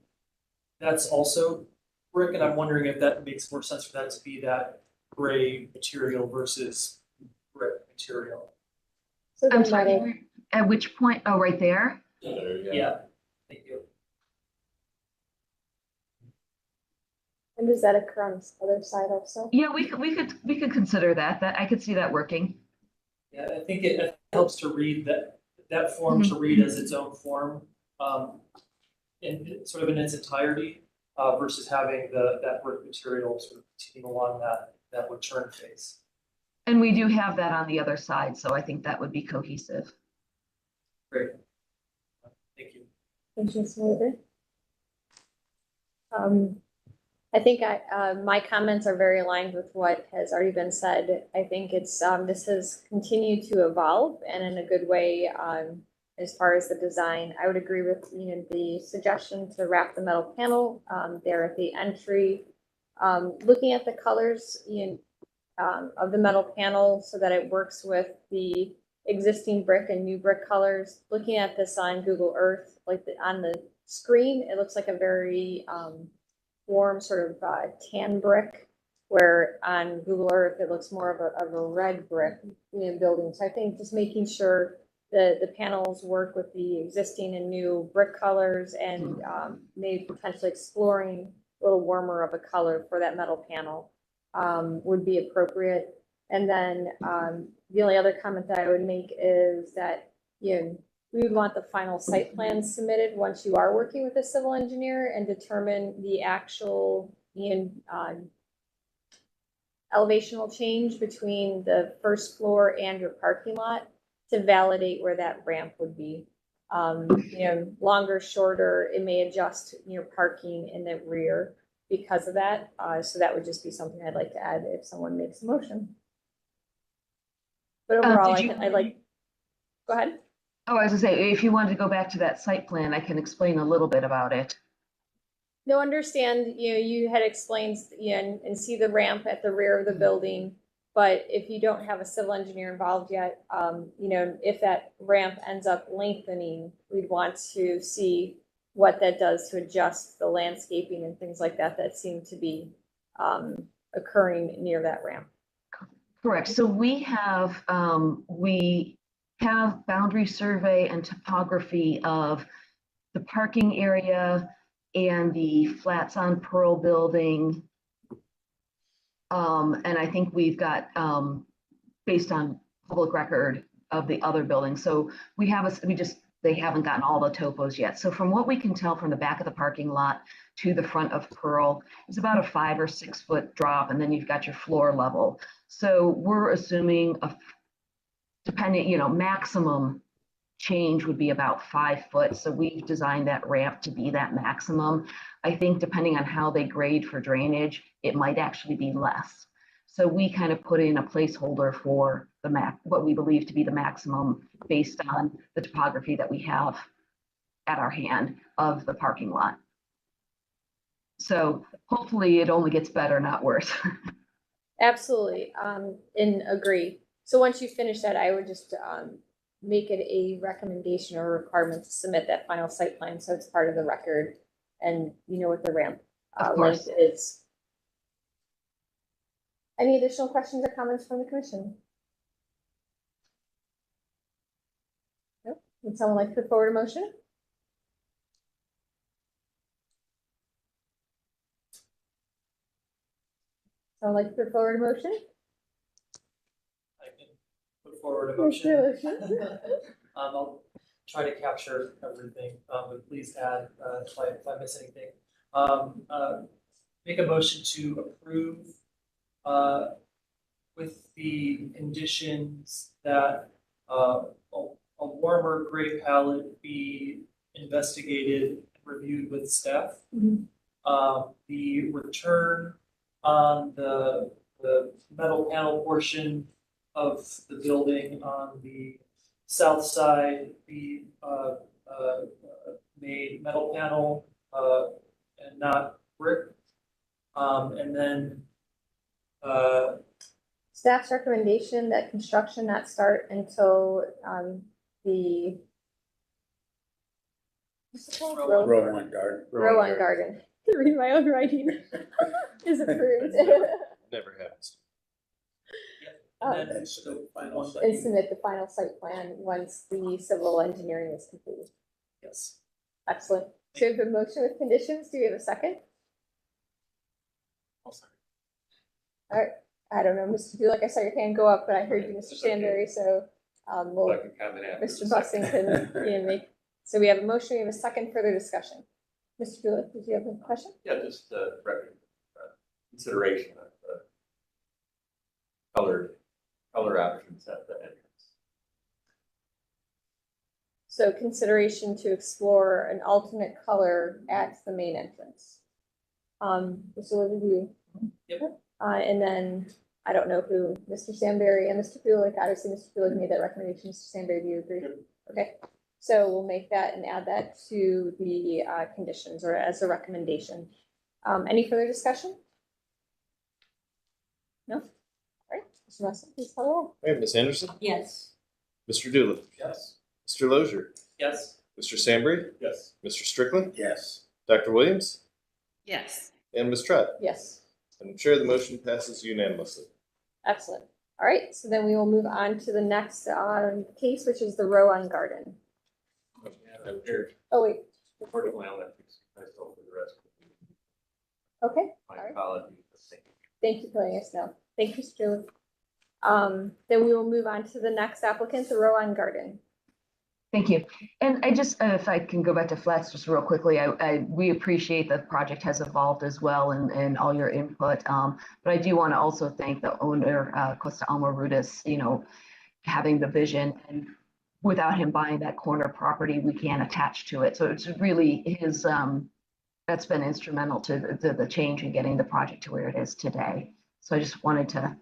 that's also brick, and I'm wondering if that makes more sense for that to be that gray material versus brick material. I'm sorry, at which point? Oh, right there? Yeah, thank you. And does that occur on this other side also? Yeah, we could consider that. I could see that working. Yeah, I think it helps to read that form to read as its own form, in sort of in its entirety, versus having that brick material sort of continue along that would turn face. And we do have that on the other side, so I think that would be cohesive. Great. Thank you. Thank you, Ms. Mather. I think my comments are very aligned with what has already been said. I think it's this has continued to evolve and in a good way as far as the design. I would agree with the suggestion to wrap the metal panel there at the entry. Looking at the colors of the metal panel so that it works with the existing brick and new brick colors. Looking at this on Google Earth, like on the screen, it looks like a very warm sort of tan brick, where on Google Earth it looks more of a red brick building. So I think just making sure the panels work with the existing and new brick colors, and maybe potentially exploring a little warmer of a color for that metal panel would be appropriate. And then the only other comment that I would make is that we would want the final site plan submitted once you are working with a civil engineer and determine the actual elevational change between the first floor and your parking lot to validate where that ramp would be. Longer, shorter, it may adjust your parking in the rear because of that. So that would just be something I'd like to add if someone makes a motion. But overall, I'd like, go ahead. Oh, I was gonna say, if you wanted to go back to that site plan, I can explain a little bit about it. No, understand, you had explained, and see the ramp at the rear of the building, but if you don't have a civil engineer involved yet, if that ramp ends up lengthening, we'd want to see what that does to adjust the landscaping and things like that that seem to be occurring near that ramp. Correct. So we have boundary survey and topography of the parking area and the flats on Pearl building. And I think we've got, based on public record of the other buildings. So we have they haven't gotten all the topos yet. So from what we can tell from the back of the parking lot to the front of Pearl, it's about a 5 or 6 foot drop, and then you've got your floor level. So we're assuming maximum change would be about 5 foot. So we've designed that ramp to be that maximum. I think depending on how they grade for drainage, it might actually be less. So we kind of put in a placeholder for what we believe to be the maximum based on the topography that we have at our hand of the parking lot. So hopefully it only gets better, not worse. Absolutely, and agree. So once you finish that, I would just make it a recommendation or requirement to submit that final site plan so it's part of the record and what the ramp length is. Any additional questions or comments from the commission? Nope. Would someone like to put forward a motion? Someone like to put forward a motion? I can put forward a motion. I'll try to capture everything, but please add if I miss anything. make a motion to approve with the conditions that a warmer gray palette be investigated and reviewed with staff. The return on the metal panel portion of the building on the south side be made metal panel and not brick. And then Staff's recommendation that construction not start until the Row one garden. row on garden. Read my own writing is approved. Never happens. and then And submit the final one- site. And submit the final site plan once the civil engineering is completed. yes. Excellent. So we have a motion with conditions. Do we have a second? All right. I don't know, Mr. Bulick, I saw your hand go up, but I heard you, Mr. Stanberry, so we'll, I can comment after. Mr. Bussington, make. So we have a motion, we have a second, further discussion. Mr. Bulick, did you have a question? Yeah, just consideration of color options at the entrance. So consideration to explore an alternate color at the main entrance. Mr. Livingston. Yep. And then, I don't know who, Mr. Stanberry and Mr. Bulick, obviously Mr. Bulick made that recommendation, Mr. Stanberry, do you agree? Okay, so we'll make that and add that to the conditions or as a recommendation. Any further discussion? No? All right, Mr. Russell, please call the roll. Hey, Ms. Anderson? Yes. Mr. Doolittle? Yes. Mr. Lozier? Yes. Mr. Sambry? Yes. Mr. Strickland? Yes. Dr. Williams? Yes. And Ms. Trott? Yes. Madam Chair, the motion passes unanimously. Excellent. All right, so then we will move on to the next case, which is the row on garden. Oh, wait. Accordingly, I'll let you myself for the rest. Okay, all My right. apologies. Thank you for letting us know. Thank you, Stu. Then we will move on to the next applicant, the row on garden. Thank you. And I just, if I can go back to flats just real quickly, we appreciate the project has evolved as well and all your input. But I do want to also thank the owner, Costa Alma Rudis, having the vision, and without him buying that corner property, we can't attach to it. So it's really his, that's been instrumental to the change in getting the project to where it is today. So I just wanted to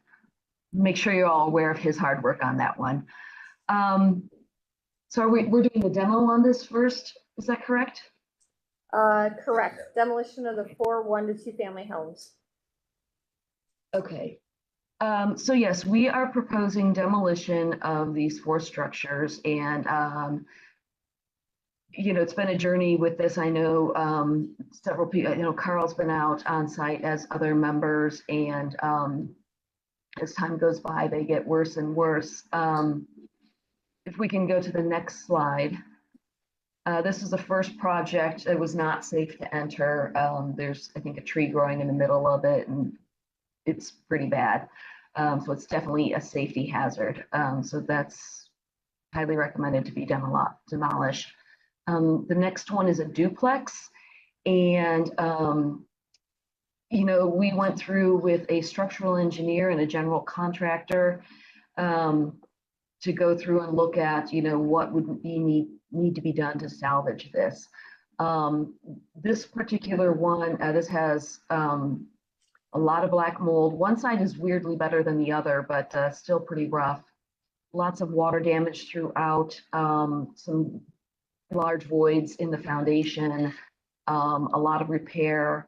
make sure you're all aware of his hard work on that one. So we're doing the demo on this first, is that correct? Correct. Demolition of the 4 1 to 2 family homes. Okay. So yes, we are proposing demolition of these 4 structures, and it's been a journey with this. I know several people, Carl's been out on site as other members, and as time goes by, they get worse and worse. If we can go to the next slide. This is the first project. It was not safe to enter. There's, I think, a tree growing in the middle of it, and it's pretty bad. So it's definitely a safety hazard. So that's highly recommended to be demolished. The next one is a duplex. And, we went through with a structural engineer and a general contractor to go through and look at, what would need to be done to salvage this. This particular one, this has a lot of black mold. One side is weirdly better than the other, but still pretty rough. Lots of water damage throughout, some large voids in the foundation, a lot of repair.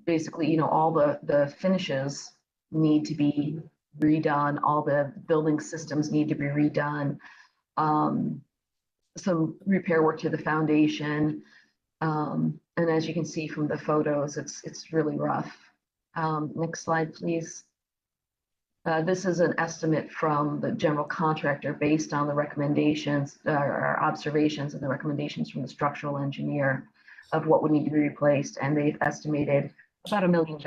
Basically, all the finishes need to be redone. All the building systems need to be redone. Some repair work to the foundation. And as you can see from the photos, it's really rough. Next slide, please. This is an estimate from the general contractor based on the recommendations, or observations and the recommendations from the structural engineer of what would need to be replaced. And they've estimated about $1 million.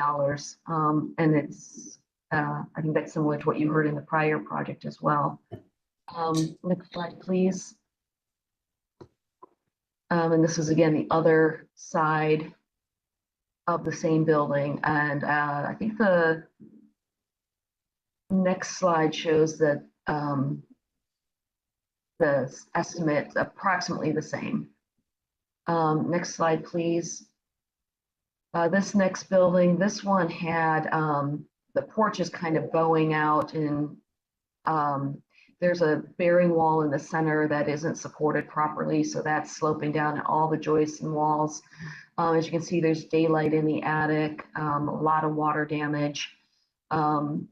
And it's, I think that's similar to what you heard in the prior project as well. Next slide, please. And this is again the other side of the same building. And I think the next slide shows that the estimate approximately the same. Next slide, please. This next building, this one had the porch is kind of bowing out, and there's a bearing wall in the center that isn't supported properly, so that's sloping down all the joists and walls. As you can see, there's daylight in the attic, a lot of water damage. The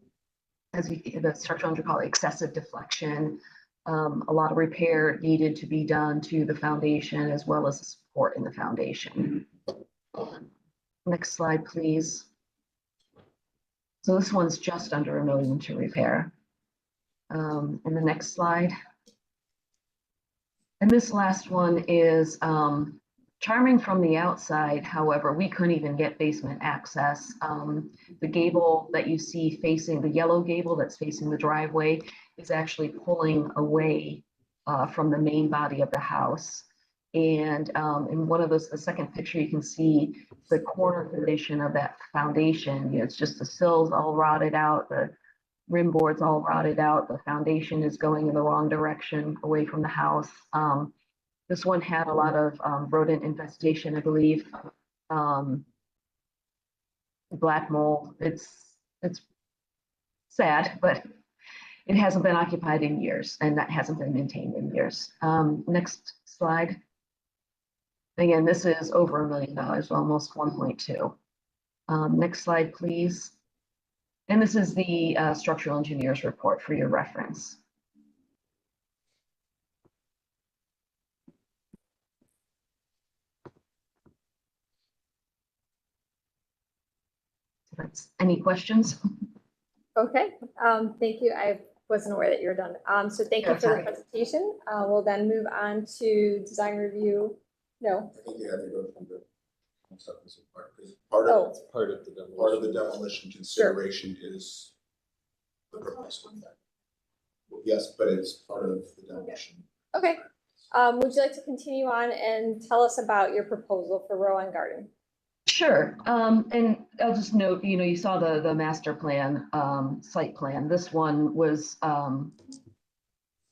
structural engineer call it excessive deflection. A lot of repair needed to be done to the foundation as well as the support in the foundation. Next slide, please. So this one's just under $1 million to repair. And the next slide. And this last one is charming from the outside. However, we couldn't even get basement access. The gable that you see facing, the yellow gable that's facing the driveway, is actually pulling away from the main body of the house. And in one of those, the second picture, you can see the corner condition of that foundation. You know, it's just the sills all rotted out, the rim boards all rotted out, the foundation is going in the wrong direction away from the house. This one had a lot of rodent infestation, I believe. Black mold. It's sad, but it hasn't been occupied in years, and that hasn't been maintained in years. Next slide. Again, this is over $1 million, almost 1.2. Next slide, please. And this is the structural engineer's report for your reference. That's any questions? Okay, thank you. I wasn't aware that you were done. So thank you for the presentation. We'll then move on to design review. No. I think you have to go from the part, because part of Oh. part of the demolition consideration is the replacement. Yes, but it's part of the demolition. Okay. Would you like to continue on and tell us about your proposal for Rowan Garden? Sure. And I'll just note, you know, you saw the master plan, site plan. This one was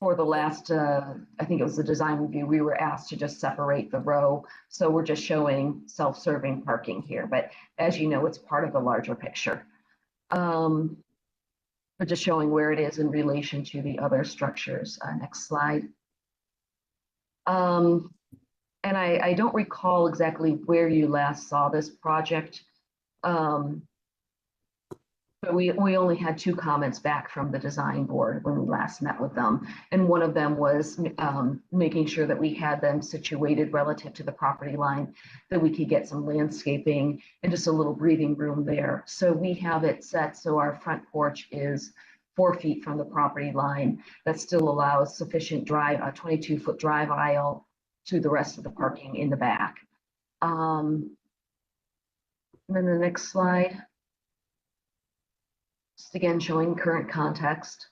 for the last, I think it was the design review, we were asked to just separate the row. So we're just showing self-serving parking here. But as you know, it's part of the larger picture. But just showing where it is in relation to the other structures. Next slide. And I don't recall exactly where you last saw this project. But we only had 2 comments back from the design board when we last met with them. And one of them was making sure that we had them situated relative to the property line, that we could get some landscaping and just a little breathing room there. So we have it set so our front porch is 4 feet from the property line. That still allows sufficient drive, a 22-foot drive aisle to the rest of the parking in the back. And then the next slide. Just again, showing current context.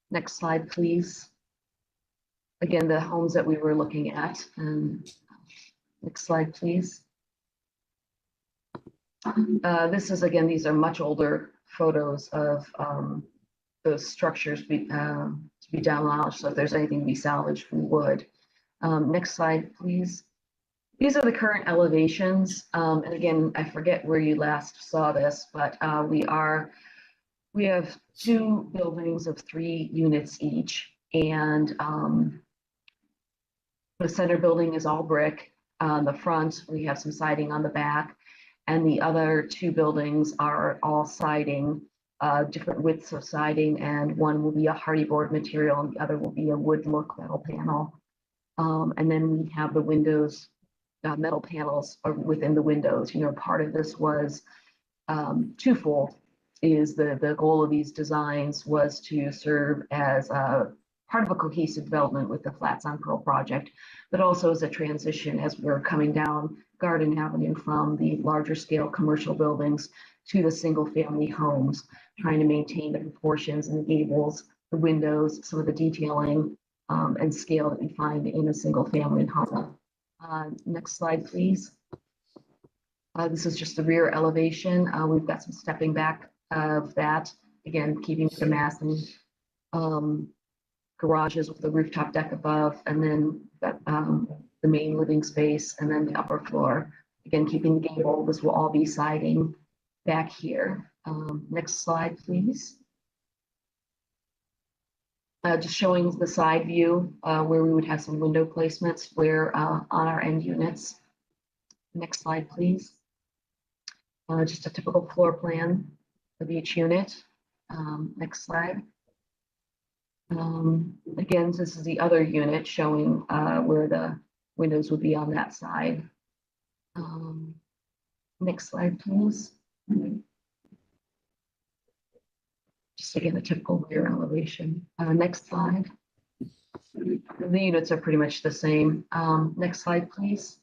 Next slide, please. Again, the homes that we were looking at. And next slide, please. This is, again, these are much older photos of those structures to be demolished. So if there's anything to be salvaged, we would. Next slide, please. These are the current elevations. And again, I forget where you last saw this, but we have 2 buildings of 3 units each. And the center building is all brick. On the front, we have some siding on the back. And the other 2 buildings are all siding, different widths of siding. And one will be a hardy board material and the other will be a wood look metal panel. And then we have the windows, metal panels are within the windows. You know, part of this was twofold. Is the goal of these designs was to serve as part of a cohesive development with the Flats on Pearl project, but also as a transition as we're coming down Garden Avenue from the larger scale commercial buildings to the single family homes, trying to maintain the proportions and the gables, the windows, some of the detailing and scale that we find in a single family home. Next slide, please. This is just the rear elevation. We've got some stepping back of that, again, keeping the massing. Garages with the rooftop deck above, and then the main living space, and then the upper floor. Again, keeping the gable. This will all be siding back here. Next slide, please. Just showing the side view where we would have some window placements where on our end units. Next slide, please. Just a typical floor plan of each unit. Next slide. Again, this is the other unit showing where the windows would be on that side. Next slide, please. Just again, a typical rear elevation. Next slide. The units are pretty much the same. Next slide, please.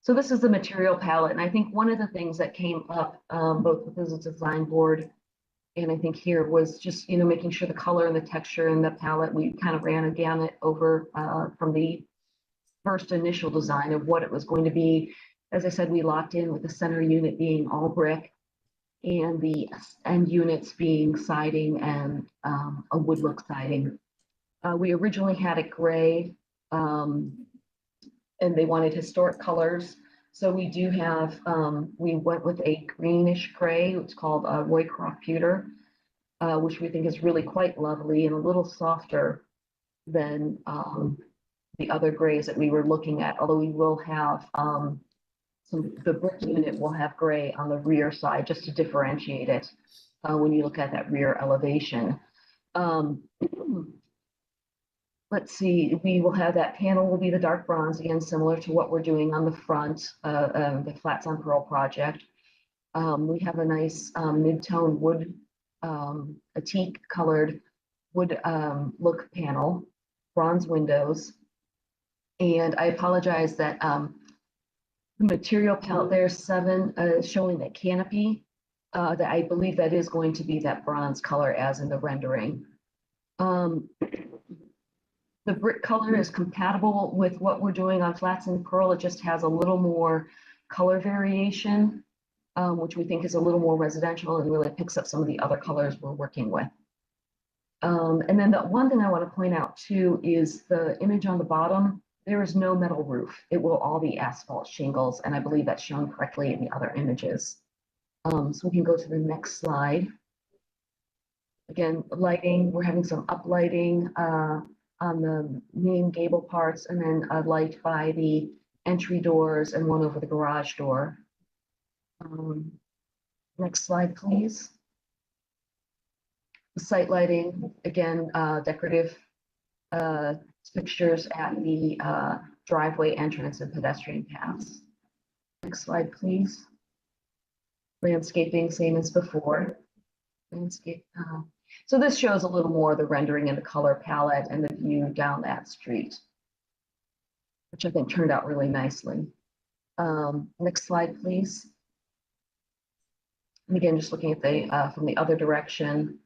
So this is the material palette, and I think one of the things that came up both with the design board and I think here was just, making sure the color and the texture and the palette, we kind of ran a gamut over from the first initial design of what it was going to be. As I said, we locked in with the center unit being all brick and the end units being siding and a wood look siding. We originally had it gray and they wanted historic colors. So we do have, we went with a greenish gray. It's called Roycroft Pewter, which we think is really quite lovely and a little softer than the other grays that we were looking at. Although we will have the brick unit will have gray on the rear side just to differentiate it when you look at that rear elevation. Let's see, we will have that panel will be the dark bronze, again, similar to what we're doing on the front, the Flats on Pearl project. We have a nice mid-tone wood, a teak colored wood look panel, bronze windows. And I apologize that the material palette there's 7 showing that canopy, that I believe that is going to be that bronze color as in the rendering. The brick color is compatible with what we're doing on Flats and Pearl. It just has a little more color variation, which we think is a little more residential and really picks up some of the other colors we're working with. And then the one thing I want to point out too is the image on the bottom. There is no metal roof. It will all be asphalt shingles, and I believe that's shown correctly in the other images. So we can go to the next slide. Again, lighting, we're having some uplighting on the main gable parts, and then a light by the entry doors and one over the garage door. Next slide, please. The site lighting, again, decorative fixtures at the driveway entrance and pedestrian paths. Next slide, please. Landscaping, same as before. Landscape. So this shows a little more of the rendering and the color palette and the view down that street, which I think turned out really nicely. Next slide, please. And again, just looking at the from the other direction.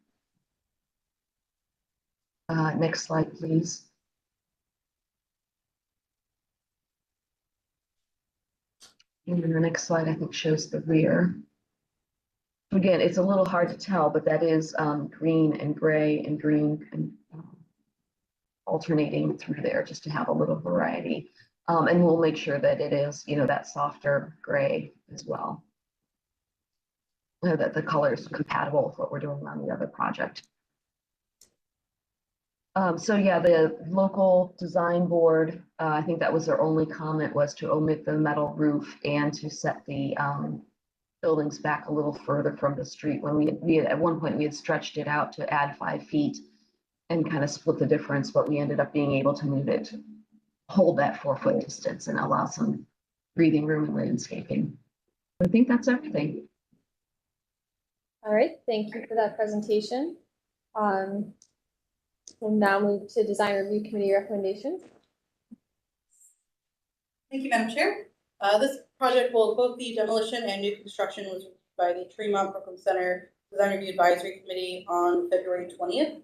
Next slide, please. And then the next slide, I think, shows the rear. Again, it's a little hard to tell, but that is green and gray and green and alternating through there just to have a little variety. And we'll make sure that it is, that softer gray as well. That the color is compatible with what we're doing on the other project. So yeah, the local design board, I think that was their only comment, was to omit the metal roof and to set the buildings back a little further from the street. When we had at one point we had stretched it out to add 5 feet and kind of split the difference, but we ended up being able to move it, hold that 4-foot distance and allow some breathing room and landscaping. I think that's everything. All right, thank you for that presentation. We'll now move to Design Review Committee recommendations. Thank you, Madam Chair. This project will both be demolition and new construction was reviewed by the Tremont Brooklyn Center Design Review Advisory Committee on February 20th.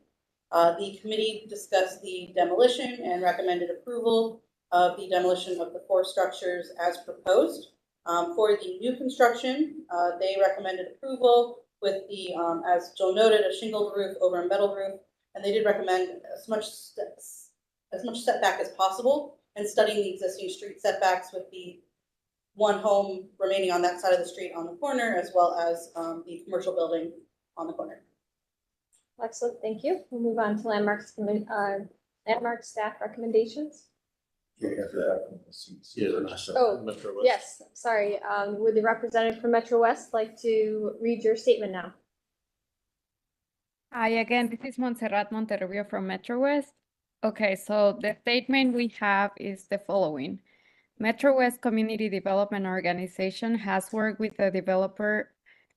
The committee discussed the demolition and recommended approval of the demolition of the 4 structures as proposed. For the new construction, they recommended approval with the, as Jill noted, a shingled roof over a metal roof. And they did recommend as much setback as possible and studying the existing street setbacks with the one home remaining on that side of the street on the corner, as well as the commercial building on the corner. Excellent, thank you. We'll move on to landmarks, landmark staff recommendations. Oh, Metro West. yes, sorry. Would the representative from Metro West like to read your statement now? Hi again, this is Montserrat Monterrubio from Metro West. Okay, so the statement we have is the following. Metro West Community Development Organization has worked with the developer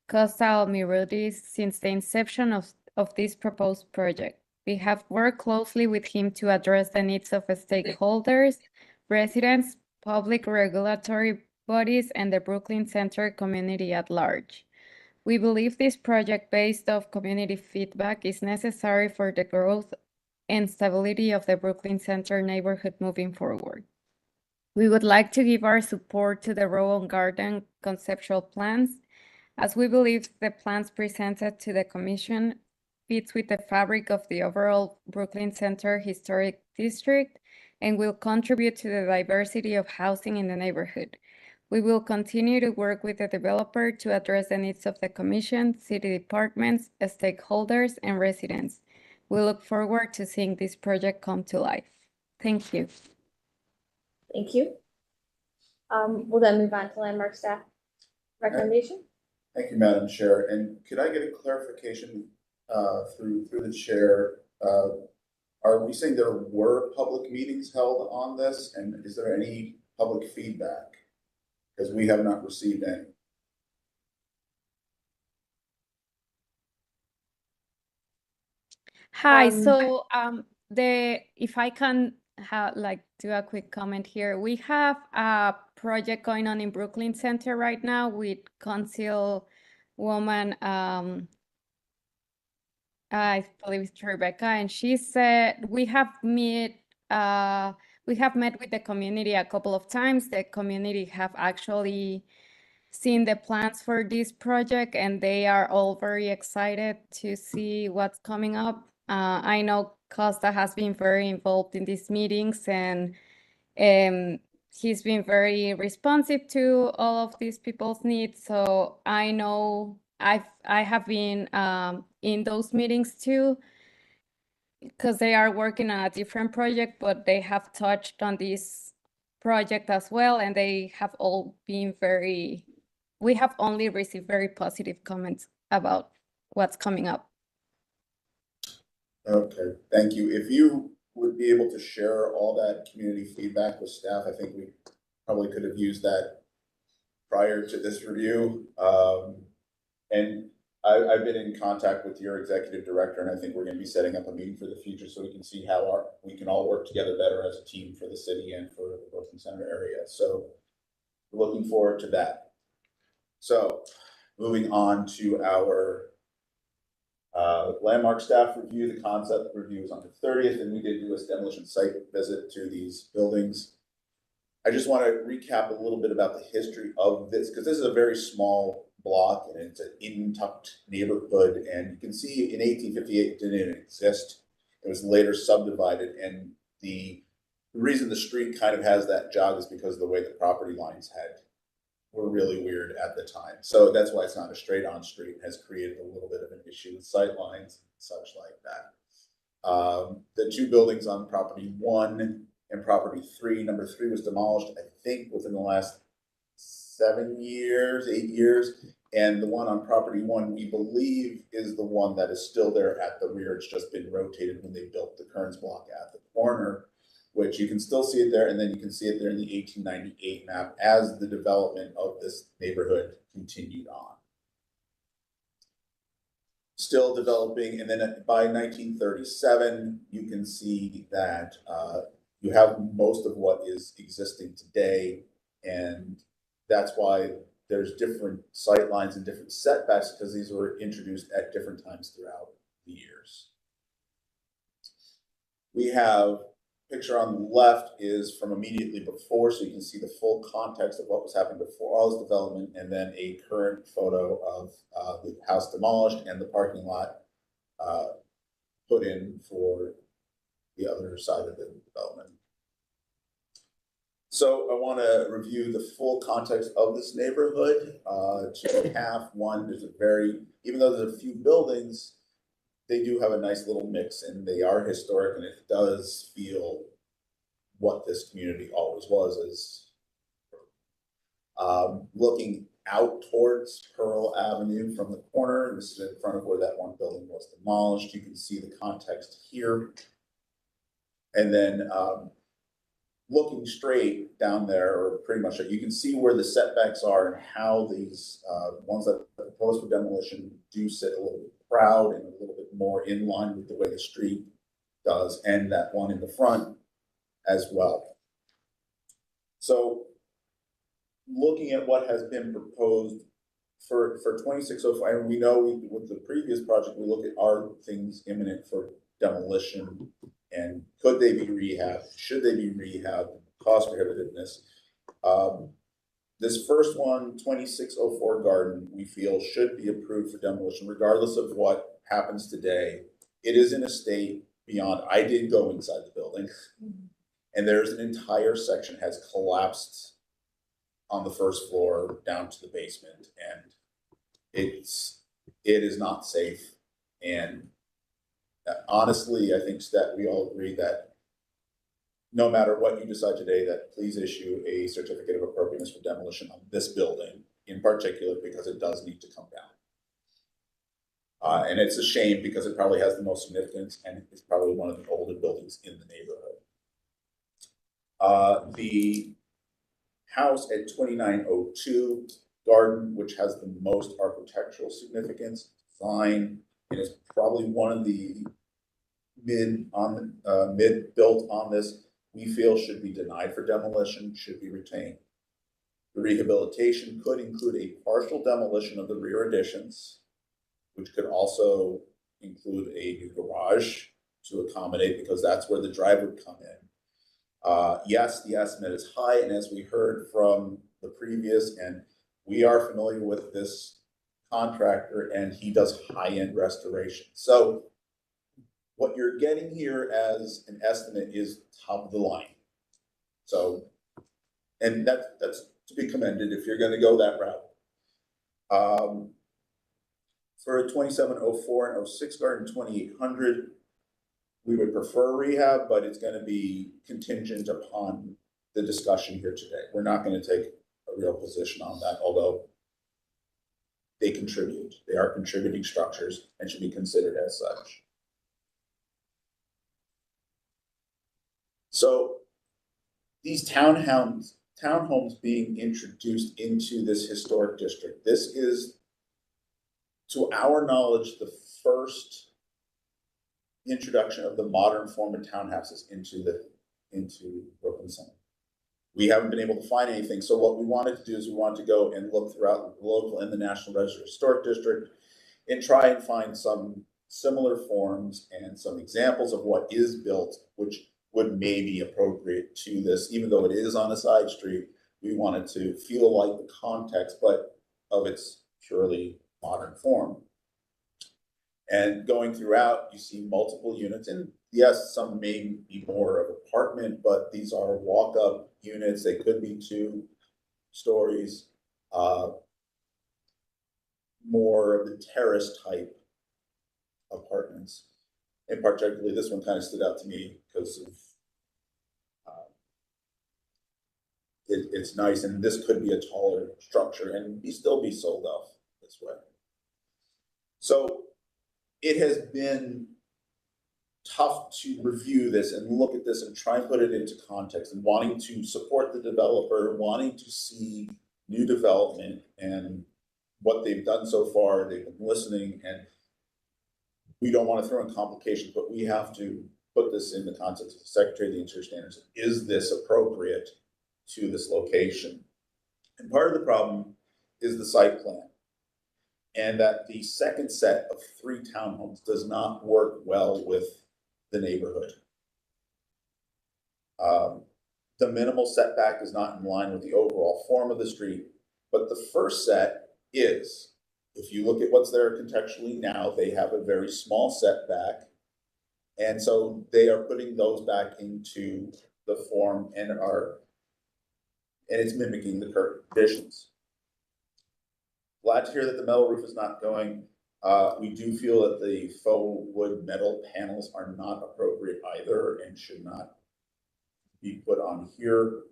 Costa Almirudis since the inception of this proposed project. We have worked closely with him to address the needs of stakeholders, residents, public regulatory bodies, and the Brooklyn Center community at large. We believe this project based off community feedback is necessary for the growth and stability of the Brooklyn Center neighborhood moving forward. We would like to give our support to the Row on Garden conceptual plans, as we believe the plans presented to the Commission fits with the fabric of the overall Brooklyn Center Historic District and will contribute to the diversity of housing in the neighborhood. We will continue to work with the developer to address the needs of the Commission, city departments, stakeholders, and residents. We look forward to seeing this project come to life. Thank you. Thank you. We'll then move on to landmark staff recommendation. Thank you, Madam Chair. And could I get a clarification through the chair? Are we saying there were public meetings held on this, and is there any public feedback? Because we have not received any. Hi, so if I can do a quick comment here, we have a project going on in Brooklyn Center right now with Councilwoman, I believe it's Rebecca, and she said we have met with the community a couple of times. The community have actually seen the plans for this project, and they are all very excited to see what's coming up. I know Costa has been very involved in these meetings, and he's been very responsive to all of these people's needs. So I know I have been in those meetings too, because they are working on a different project, but they have touched on this project as well, and they have all been we have only received very positive comments about what's coming up. Okay, thank you. If you would be able to share all that community feedback with staff, I think we probably could have used that prior to this review. And I've been in contact with your executive director, and I think we're going to be setting up a meeting for the future so we can see how we can all work together better as a team for the city and for the Brooklyn Center area. So we're looking forward to that. So moving on to our landmark staff review. The concept review is on the 30th, and we did do a demolition site visit to these buildings. I just want to recap a little bit about the history of this, because this is a very small block and it's an in-tucked neighborhood. And you can see in 1858 it didn't exist. It was later subdivided, and the reason the street kind of has that jog is because of the way the property lines were really weird at the time. So that's why it's not a straight on street. It has created a little bit of an issue with sight lines and such like that. The two buildings on property 1 and property 3, number 3 was demolished, I think, within the last 8 years. And the one on property 1, we believe, is the one that is still there at the rear. It's just been rotated when they built the Kearns block at the corner, which you can still see it there, and then you can see it there in the 1898 map as the development of this neighborhood continued on. Still developing, and then by 1937, you can see that you have most of what is existing today, and that's why there's different sight lines and different setbacks, because these were introduced at different times throughout the years. We have picture on the left is from immediately before, so you can see the full context of what was happening before all this development, and then a current photo of the house demolished and the parking lot put in for the other side of the development. So I want to review the full context of this neighborhood. To half one, there's a very, even though there's a few buildings, they do have a nice little mix, and they are historic, and it does feel what this community always was. Is looking out towards Pearl Avenue from the corner. This is in front of where that one building was demolished. You can see the context here. And then looking straight down there, or pretty much, you can see where the setbacks are and how these ones that are proposed for demolition do sit a little bit proud and a little bit more in line with the way the street does, and that one in the front as well. So looking at what has been proposed for 2605, and we know with the previous project, we look at are things imminent for demolition, and could they be rehabbed? Should they be rehabbed? Cost prohibitiveness. This first one, 2604 Garden, we feel should be approved for demolition, regardless of what happens today. It is in a state beyond, I did go inside the building, and there's an entire section has collapsed on the first floor down to the basement, and it is not safe. And honestly, I think that we all agree that no matter what you decide today, that please issue a certificate of appropriateness for demolition on this building in particular, because it does need to come down. And it's a shame because it probably has the most significance, and it's probably one of the older buildings in the neighborhood. The house at 2902 Garden, which has the most architectural significance, design, and is probably one of the mid built on this, we feel should be denied for demolition, should be retained. The rehabilitation could include a partial demolition of the rear additions, which could also include a new garage to accommodate, because that's where the drive would come in. Yes, the estimate is high, and as we heard from the previous, and we are familiar with this contractor, and he does high-end restoration. So what you're getting here as an estimate is top of the line. So, and that's to be commended if you're going to go that route. For 2704 and 06 Garden 2800, we would prefer rehab, but it's going to be contingent upon the discussion here today. We're not going to take a real position on that, although they contribute. They are contributing structures and should be considered as such. So these townhomes being introduced into this historic district, this is, to our knowledge, the first introduction of the modern form of townhouses into Brooklyn Center. We haven't been able to find anything. So what we wanted to do is we wanted to go and look throughout the local and the National Register Historic District and try and find some similar forms and some examples of what is built, which would maybe appropriate to this. Even though it is on a side street, we wanted to feel like the context, but of its purely modern form. And going throughout, you see multiple units, and yes, some may be more of apartment, but these are walk-up units. They could be 2 stories, more of the terrace type apartments. And particularly this one kind of stood out to me because of it's nice, and this could be a taller structure and still be sold off this way. So it has been tough to review this and look at this and try and put it into context, and wanting to support the developer, wanting to see new development and what they've done so far. They've been listening, and we don't want to throw in complications, but we have to put this in the context of the Secretary of the Interior Standards. Is this appropriate to this location? And part of the problem is the site plan, and that the second set of 3 townhomes does not work well with the neighborhood. The minimal setback is not in line with the overall form of the street, but the first set is. If you look at what's there contextually now, they have a very small setback. And so they are putting those back into the form and it's mimicking the current conditions. Glad to hear that the metal roof is not going. We do feel that the faux wood metal panels are not appropriate either and should not be put on here.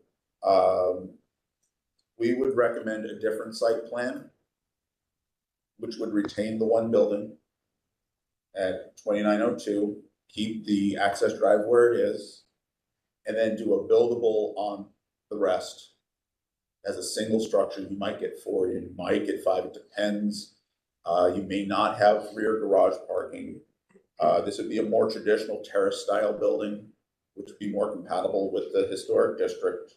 We would recommend a different site plan, which would retain the one building at 2902, keep the access drive where it is, and then do a buildable on the rest as a single structure. You might get 4, you might get 5, it depends. You may not have rear garage parking. This would be a more traditional terrace style building, which would be more compatible with the historic district.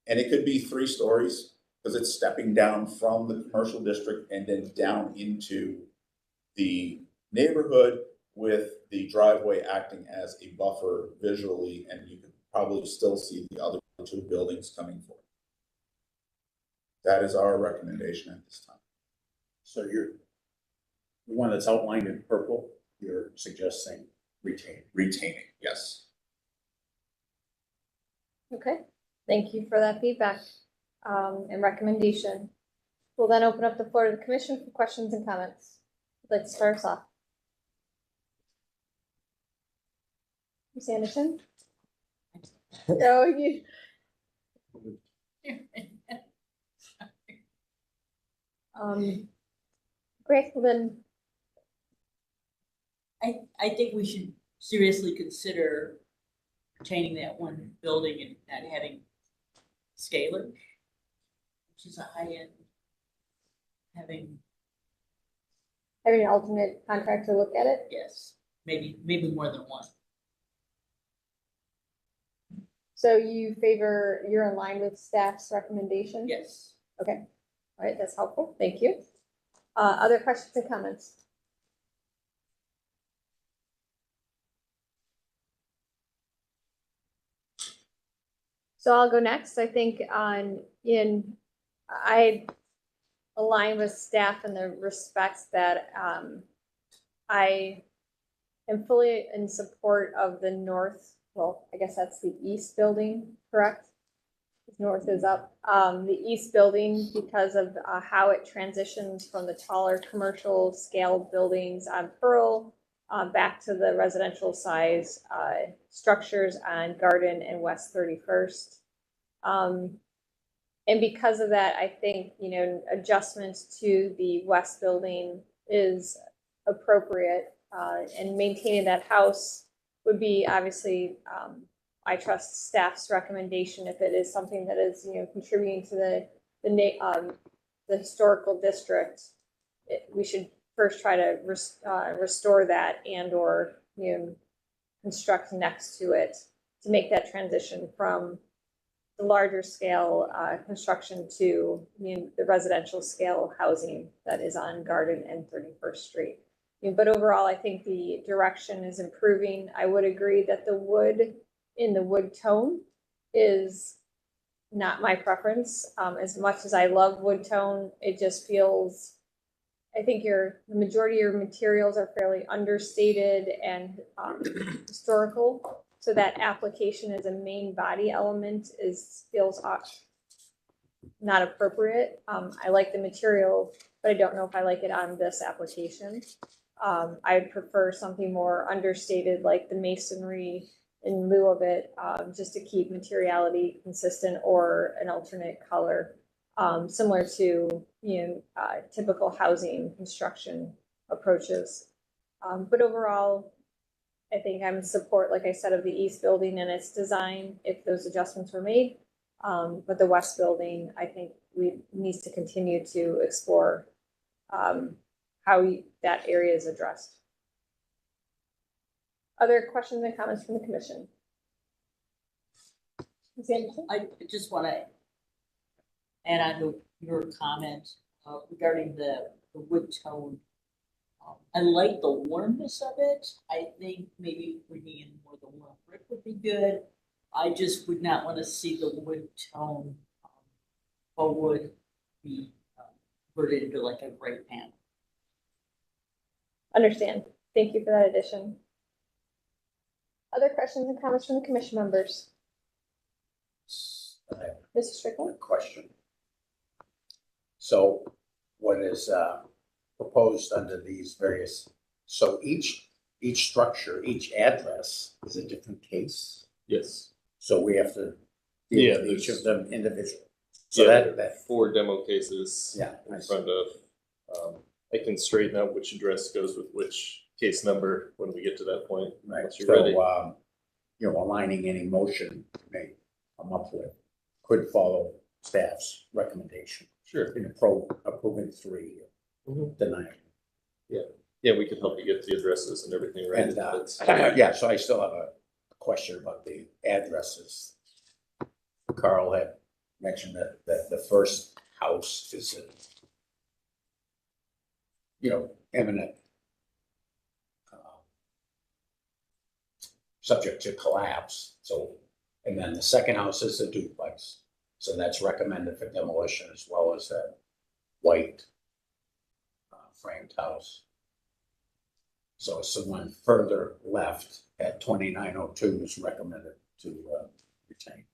And it could be 3 stories because it's stepping down from the commercial district and then down into the neighborhood with the driveway acting as a buffer visually, and you can probably still see the other 2 buildings coming forward. That is our recommendation at this time. So you're, the one that's outlined in purple, you're suggesting retaining, yes. Okay, thank you for that feedback and recommendation. We'll then open up the floor to the commission for questions and comments. I'd like to start us off. Ms. Anderson? Oh, you. Great, well then. I think we should seriously consider retaining that one building and not having scalar, which is a high end, having an alternate contractor look at it? Yes, maybe more than one. So you're in line with staff's recommendation? Yes. Okay, all right, that's helpful, thank you. Other questions and comments? So I'll go next. I think I align with staff in the respects that I am fully in support of the north, well, I guess that's the east building, correct? North is up. The east building, because of how it transitions from the taller commercial scale buildings on Pearl back to the residential size structures on Garden and West 31st. And because of that, I think, adjustments to the west building is appropriate, and maintaining that house would be obviously, I trust staff's recommendation if it is something that is, contributing to the historical district. We should first try to restore that and or construct next to it to make that transition from the larger scale construction to the residential scale housing that is on Garden and 31st Street. But overall, I think the direction is improving. I would agree that the wood in the wood tone is not my preference. As much as I love wood tone, it just feels, I think the majority of your materials are fairly understated and historical. So that application as a main body element feels not appropriate. I like the material, but I don't know if I like it on this application. I'd prefer something more understated like the masonry in lieu of it, just to keep materiality consistent, or an alternate color, similar to typical housing construction approaches. But overall, I think I'm in support, like I said, of the east building and its design if those adjustments were made. But the west building, I think we need to continue to explore how that area is addressed. Other questions and comments from the commission? Ms. Anderson? I just want to add on to your comment regarding the wood tone. I like the warmness of it. I think maybe bringing in more of the warm brick would be good. I just would not want to see the wood tone, faux wood be converted into like a gray panel. Understand. Thank you for that addition. Other questions and comments from the commission members? Mrs. Strickland? Question. So what is proposed under these various, so each structure, each address is a different case? Yes. So we have to Yeah, deal with each there's- of them individually? So Yeah, that, there are 4 demo cases Yeah, I in see. front of, I can straighten out which address goes with which case number when we get to that point. right, Once you're ready. so, you know, aligning any motion may come up with, could follow staff's recommendation. Sure. In approving 3, denying. Yeah, we can help you get the addresses and everything right. And, That's- yeah, so I still have a question about the addresses. Carl had mentioned that the first house is imminent, subject to collapse, so, and then the second house is a duplex. So that's recommended for demolition as well as that white framed house. So someone further left at 2902 is recommended to retain.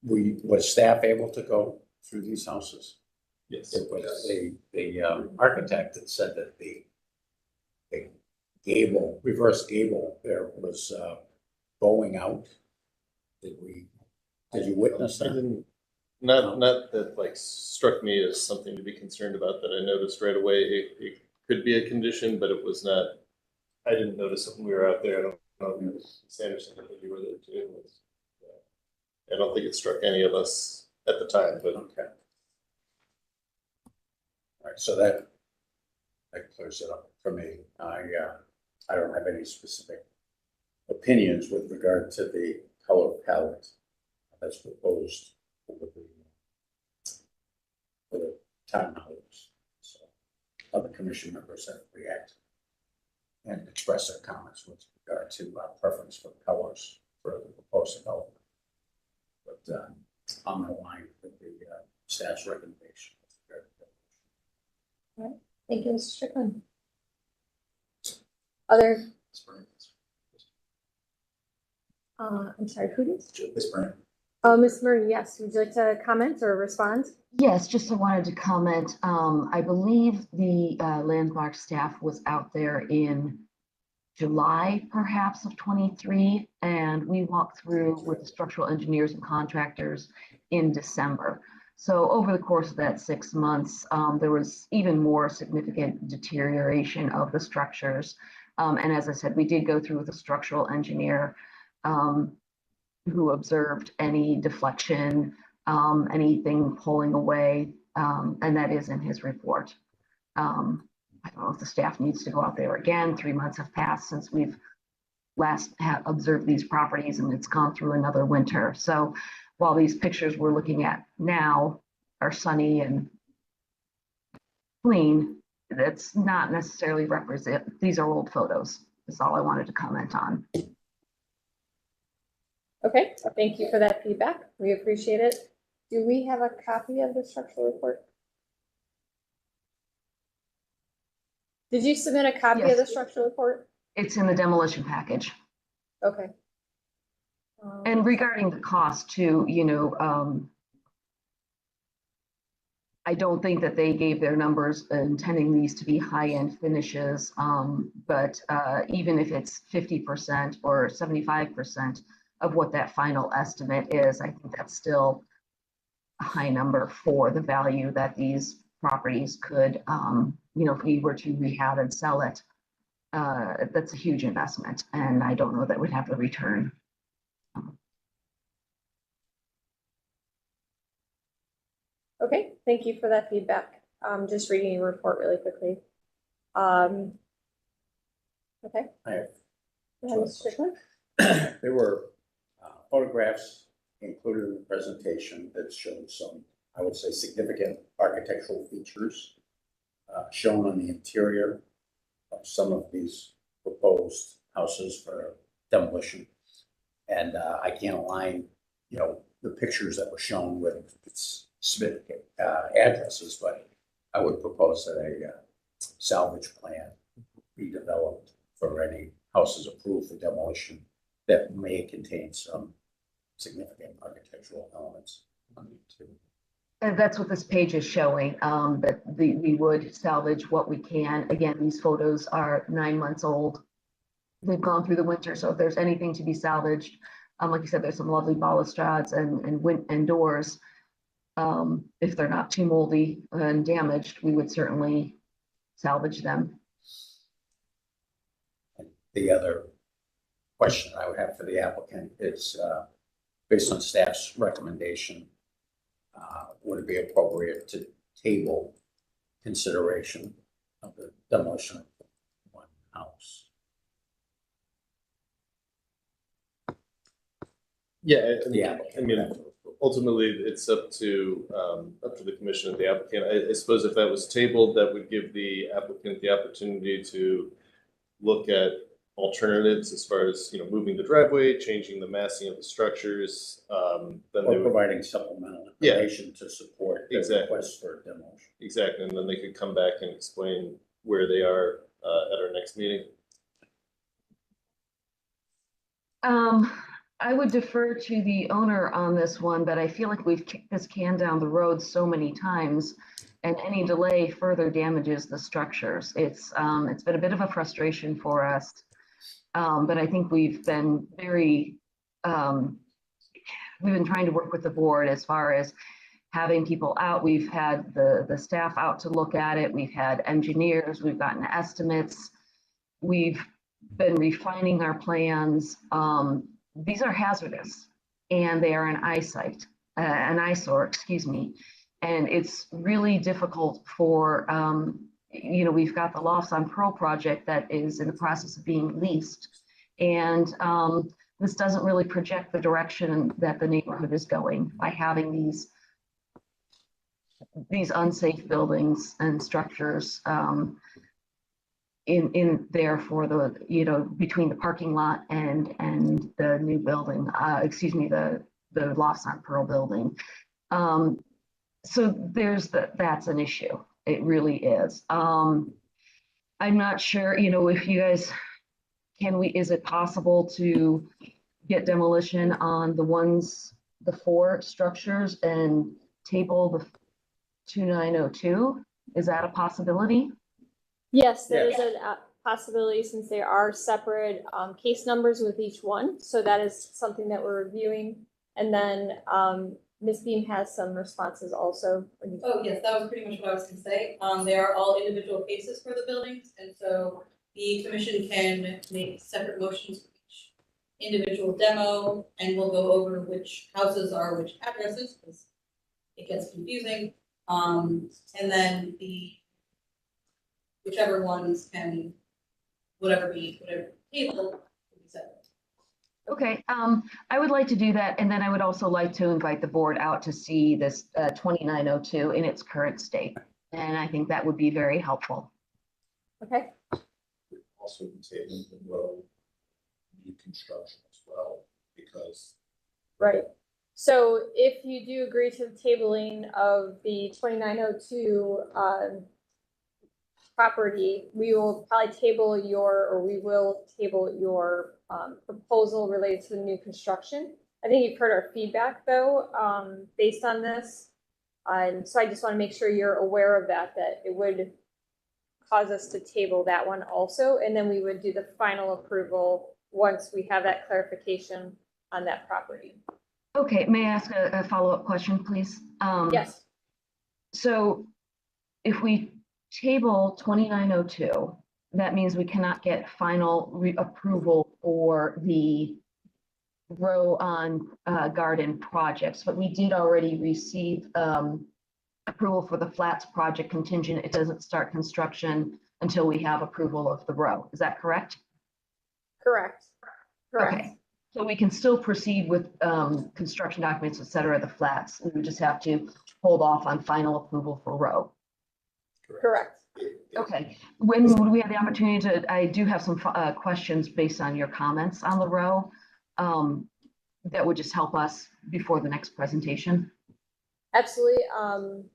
Was staff able to go through these houses? Yes. It was the architect that said that the gable, reverse gable there was bowing out. Did you witness I that? didn't, not that like struck me as something to be concerned about that I noticed right away. It could be a condition, but it was not, I didn't notice it when we were out there. I don't know if Ms. Sanderson, I think you were there too. I don't think it struck any of us at the time, but. Okay. All right, so that clears it up for me. I don't have any specific opinions with regard to the color palette that's proposed for the townhouses. So other commission members have reacted and expressed their comments with regard to preference for colors for the proposed development. But I'm aligned with the staff's recommendation. All right. Thank you, Mr. Strickland. Other? I'm sorry, who is? Ms. Brand. Oh, Ms. Murray, yes. Would you like to comment or respond? Yes, just I wanted to comment. I believe the landmark staff was out there in July, perhaps, of 23, and we walked through with the structural engineers and contractors in December. So over the course of that 6 months, there was even more significant deterioration of the structures. And as I said, we did go through with a structural engineer who observed any deflection, anything pulling away, and that is in his report. I don't know if the staff needs to go out there again. 3 months have passed since we've last observed these properties, and it's gone through another winter. So while these pictures we're looking at now are sunny and clean, that's not necessarily represent, these are old photos. That's all I wanted to comment on. Okay, thank you for that feedback. We appreciate it. Do we have a copy of the structural report? Did you submit a copy of Yes. the structural report? It's in the demolition package. Okay. And regarding the cost too, I don't think that they gave their numbers intending these to be high-end finishes. But even if it's 50% or 75% of what that final estimate is, I think that's still a high number for the value that these properties could, if we were to rehab and sell it, that's a huge investment. And I don't know that we'd have the return. Okay, thank you for that feedback. Just reading your report really quickly. Okay. I have Go ahead, Mr. Strickland. There were photographs included in the presentation that showed some, I would say, significant architectural features shown on the interior of some of these proposed houses for demolition. And I can't align, the pictures that were shown with specific addresses, but I would propose that a salvage plan be developed for any houses approved for demolition that may contain some significant architectural elements. And that's what this page is showing, that we would salvage what we can. Again, these photos are 9 months old. They've gone through the winter, so if there's anything to be salvaged, like you said, there's some lovely balustrades and doors. If they're not too moldy and damaged, we would certainly salvage them. The other question I would have for the applicant is, based on staff's recommendation, would it be appropriate to table consideration of the demolition of one house? Yeah, Yeah. I mean, ultimately, it's up to the commission and the applicant. I suppose if that was tabled, that would give the applicant the opportunity to look at alternatives as far as, moving the driveway, changing the massing of the structures, then they Or would. providing supplemental information to support the request for demolition. Exactly, and then they could come back and explain where they are at our next meeting. I would defer to the owner on this one, but I feel like we've kicked this can down the road so many times, and any delay further damages the structures. It's been a bit of a frustration for us, but I think we've been we've been trying to work with the board as far as having people out. We've had the staff out to look at it. We've had engineers. We've gotten estimates. We've been refining our plans. These are hazardous, and they are an eyesore, excuse me. And it's really difficult for, we've got the Lofts on Pearl project that is in the process of being leased. And this doesn't really project the direction that the neighborhood is going by having these unsafe buildings and structures in there for the, between the parking lot and the new building, the Lofts on Pearl building. So that's an issue. It really is. I'm not sure, if you guys, is it possible to get demolition on the 4 structures and table the 2902? Is that a possibility? Yes, that is a possibility since there are separate case numbers with each one. So that is something that we're reviewing. And then Ms. Beam has some responses also. Oh, yes, that was pretty much what I was gonna say. They are all individual cases for the buildings, and so the commission can make separate motions for each individual demo, and we'll go over which houses are which addresses, because it gets confusing. And then whichever ones can, whatever table will be separate. Okay, I would like to do that, and then I would also like to invite the board out to see this 2902 in its current state. And I think that would be very helpful. Okay. Also tabling the road, new construction as well, because. Right. So if you do agree to the tabling of the 2902 property, we will table your proposal related to the new construction. I think you've heard our feedback though, based on this. And so I just want to make sure you're aware of that it would cause us to table that one also. And then we would do the final approval once we have that clarification on that property. Okay, may I ask a follow-up question, please? Yes. So if we table 2902, that means we cannot get final approval for the row on garden projects, but we did already receive approval for the flats project contingent. It doesn't start construction until we have approval of the row. Is that correct? Correct. Okay, so we can still proceed with construction documents, et cetera, the flats. We would just have to hold off on final approval for row. Correct. Okay, when would we have the opportunity to, I do have some questions based on your comments on the row. that would just help us before the next presentation. Absolutely.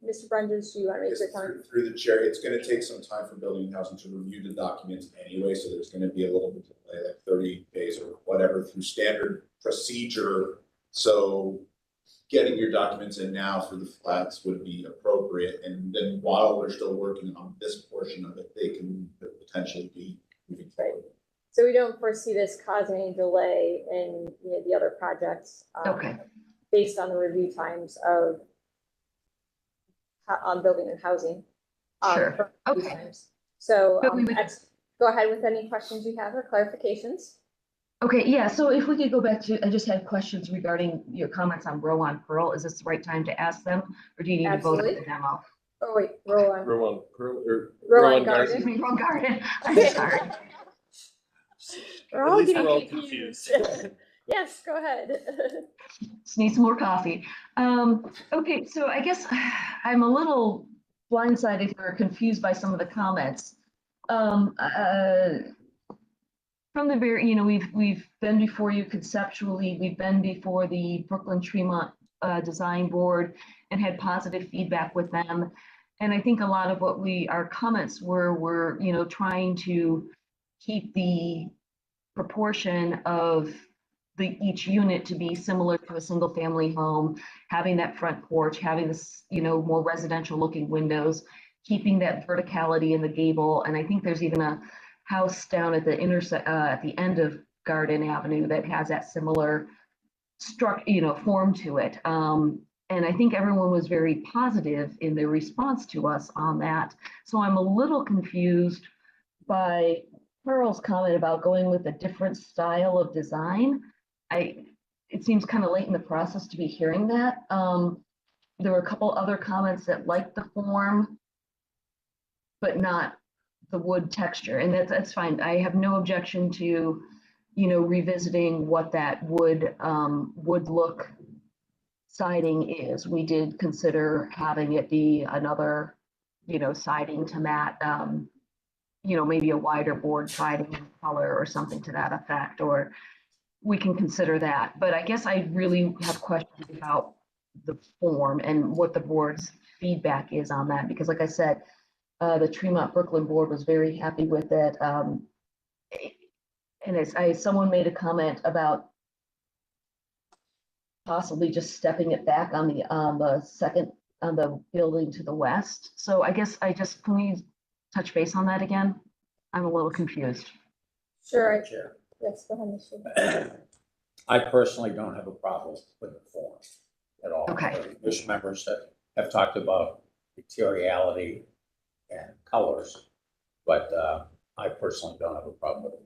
Mr. Brendan, do you want to make Yes, your comment? through the chair, it's gonna take some time for building and housing to review the documents anyway, so there's gonna be a little bit of delay, like 30 days or whatever through standard procedure. So getting your documents in now for the flats would be appropriate, and then while we're still working on this portion of it, they can potentially be moving forward. So we don't foresee this causing any delay in the other projects. Okay. Based on the review times of on building and housing. Sure. For review Okay. times. So But we would- go ahead with any questions you have or clarifications. Okay, yeah, so if we could go back to, I just had questions regarding your comments on Rowan Pearl. Is this the right time to ask them, or do you need to vote on the Absolutely. demo? Oh, wait, Rowan. Rowan Rowan Garden. Excuse me, Rowan Garden. I'm Okay. sorry. We're At all least getting we're all confused. confused. Yes, go ahead. Just need some more coffee. Okay, so I guess I'm a little blindsided or confused by some of the comments. From the very, we've been before you conceptually, we've been before the Brooklyn Tremont Design Board and had positive feedback with them. And I think a lot of what our comments were, trying to keep the proportion of each unit to be similar to a single family home, having that front porch, having this, more residential looking windows, keeping that verticality in the gable. And I think there's even a house down at the at the end of Garden Avenue that has that similar form to it. And I think everyone was very positive in their response to us on that. So I'm a little confused by Pearl's comment about going with a different style of design. It seems kind of late in the process to be hearing that. There were a couple other comments that liked the form, but not the wood texture, and that's fine. I have no objection to, revisiting what that wood look siding is. We did consider having it be another, siding to mat, maybe a wider board siding color or something to that effect, or we can consider that. But I guess I really have questions about the form and what the board's feedback is on that, because like I said, the Tremont Brooklyn board was very happy with it. And someone made a comment about possibly just stepping it back on the building to the west. So I guess can we touch base on that again? I'm a little confused. Sure. Chair. Yes, go ahead, Mr. I personally don't have a problem with the form at all. Okay. Commission members have talked about materiality and colors, but I personally don't have a problem with it.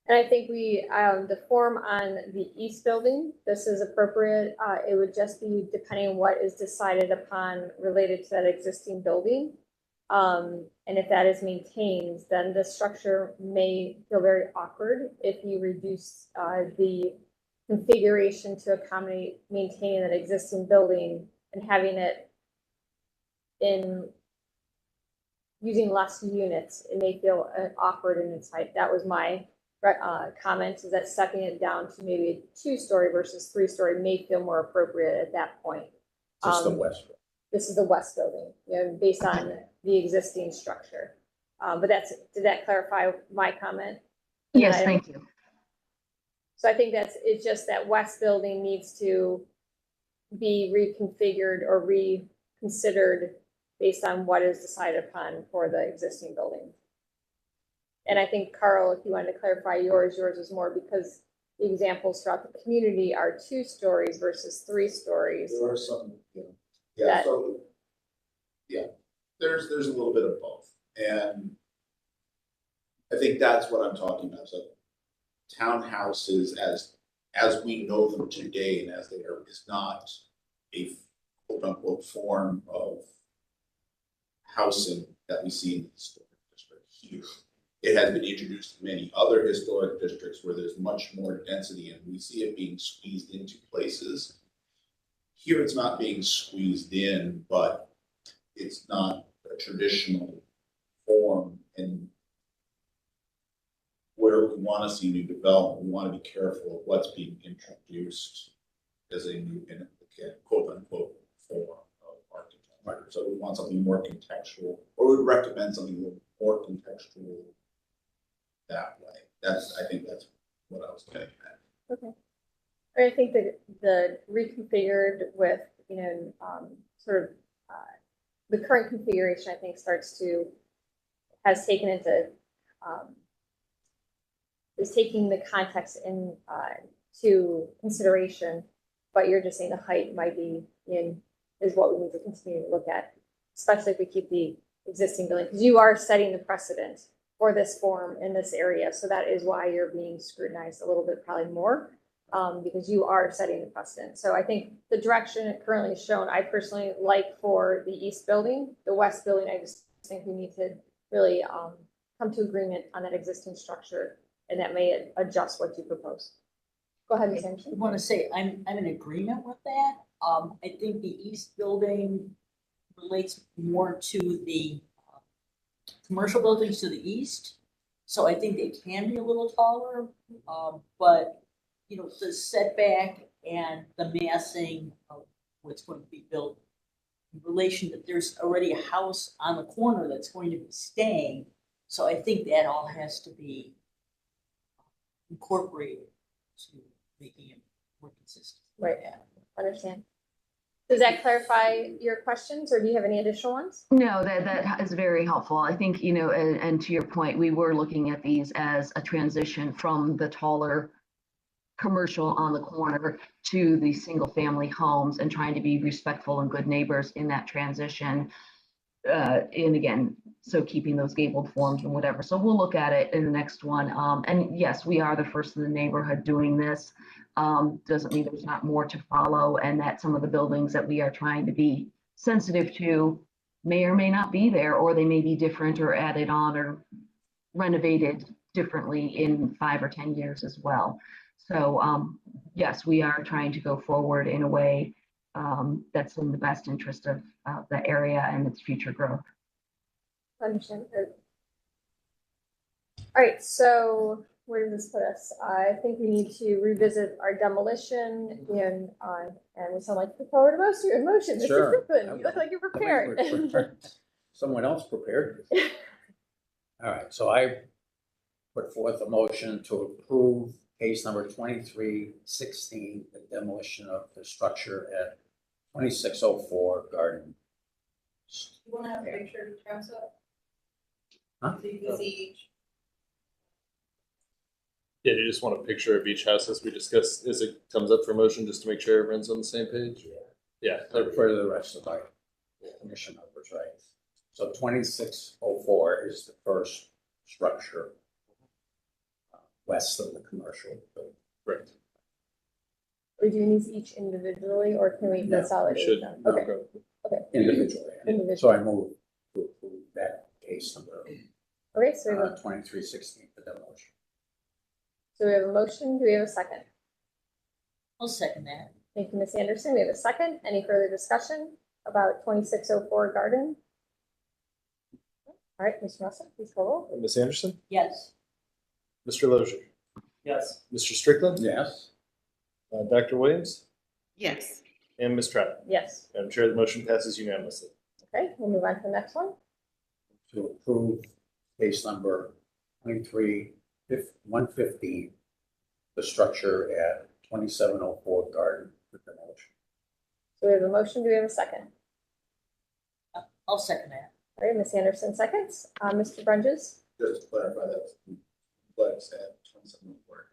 And I think the form on the east building, this is appropriate. It would just be depending on what is decided upon related to that existing building. And if that is maintained, then the structure may feel very awkward if you reduce the configuration to accommodate maintaining that existing building and having it in using less units. It may feel awkward in its height. That was my comment, is that stepping it down to maybe a 2-story versus 3-story may feel more appropriate at that point. Just the west. This is the west building, based on the existing structure. But did that clarify my comment? Yes, thank you. So I think it's just that west building needs to be reconfigured or reconsidered based on what is decided upon for the existing building. And I think, Carl, if you wanted to clarify yours was more because the examples throughout the community are 2 stories versus 3 stories. There are some, That- there's a little bit of both. And I think that's what I'm talking about. So townhouses as we know them today and as they are is not a quote unquote form of housing that we see in the historic district here. It has been introduced in many other historic districts where there's much more density and we see it being squeezed into places. Here it's not being squeezed in, but it's not a traditional form. And where we want to see new development, we want to be careful of what's being introduced as a new, quote unquote, form of architecture. So we want something more contextual, or we recommend something more contextual that way. I think that's what I was getting at. Okay. I think that the reconfigured with, sort of the current configuration, I think has taken into, is taking the context in to consideration, but you're just saying the height might be is what we need to continue to look at, especially if we keep the existing building, because you are setting the precedent for this form in this area. So that is why you're being scrutinized a little bit, probably more, because you are setting the precedent. So I think the direction it currently is shown, I personally like for the east building. The west building, I just think we need to really come to agreement on that existing structure, and that may adjust what you propose. Go ahead, Ms. Anderson. I want to say I'm in agreement with that. I think the east building relates more to the commercial buildings to the east. So I think they can be a little taller, but the setback and the massing of what's going to be built in relation that there's already a house on the corner that's going to be staying. So I think that all has to be incorporated to making it more consistent. Right. Understand. Does that clarify your questions, or do you have any additional ones? No, that is very helpful. I think, and to your point, we were looking at these as a transition from the taller commercial on the corner to the single family homes and trying to be respectful and good neighbors in that transition. And again, so keeping those gabled forms and whatever. So we'll look at it in the next one. And yes, we are the first in the neighborhood doing this. Doesn't mean there's not more to follow, and that some of the buildings that we are trying to be sensitive to may or may not be there, or they may be different or added on or renovated differently in 5 or 10 years as well. So yes, we are trying to go forward in a way that's in the best interest of the area and its future growth. Understand. All right, so where does this put us? I think we need to revisit our demolition and we sound like we're forward emotion. Mr. Sure. Strickland, you look like you're prepared. Someone else prepared. All right, so I put forth a motion to approve case number 2316, the demolition of the structure at 2604 Garden. You want to have a picture of each house up? Huh? So you can see each. Yeah, do you just want a picture of each house as we discussed, as it comes up for motion, just to make sure everyone's on the same page? Yeah. For the rest of our commission members, right? So 2604 is the first structure west of the commercial building. Right. Are we doing these each individually, or can we No, consolidate should. them? Okay. Okay. Individually. So I move to approve that case number Okay, so we have 2316, the demolition. So we have a motion. Do we have a second? I'll second that. Thank you, Ms. Anderson. We have a second. Any further discussion about 2604 Garden? All right, Mr. Russell, please call roll. Ms. Anderson? Yes. Mr. Lozier? Yes. Mr. Strickland? Yes. Dr. Williams? Yes. And Ms. Trout? Yes. Madam Chair, the motion passes unanimously. Okay, we'll move on to the next one. To approve case number 115, the structure at 2704 Garden for demolition. So we have a motion. Do we have a second? I'll second that. All right, Ms. Anderson seconds. Mr. Brunges? Just to clarify that, flex at 2704.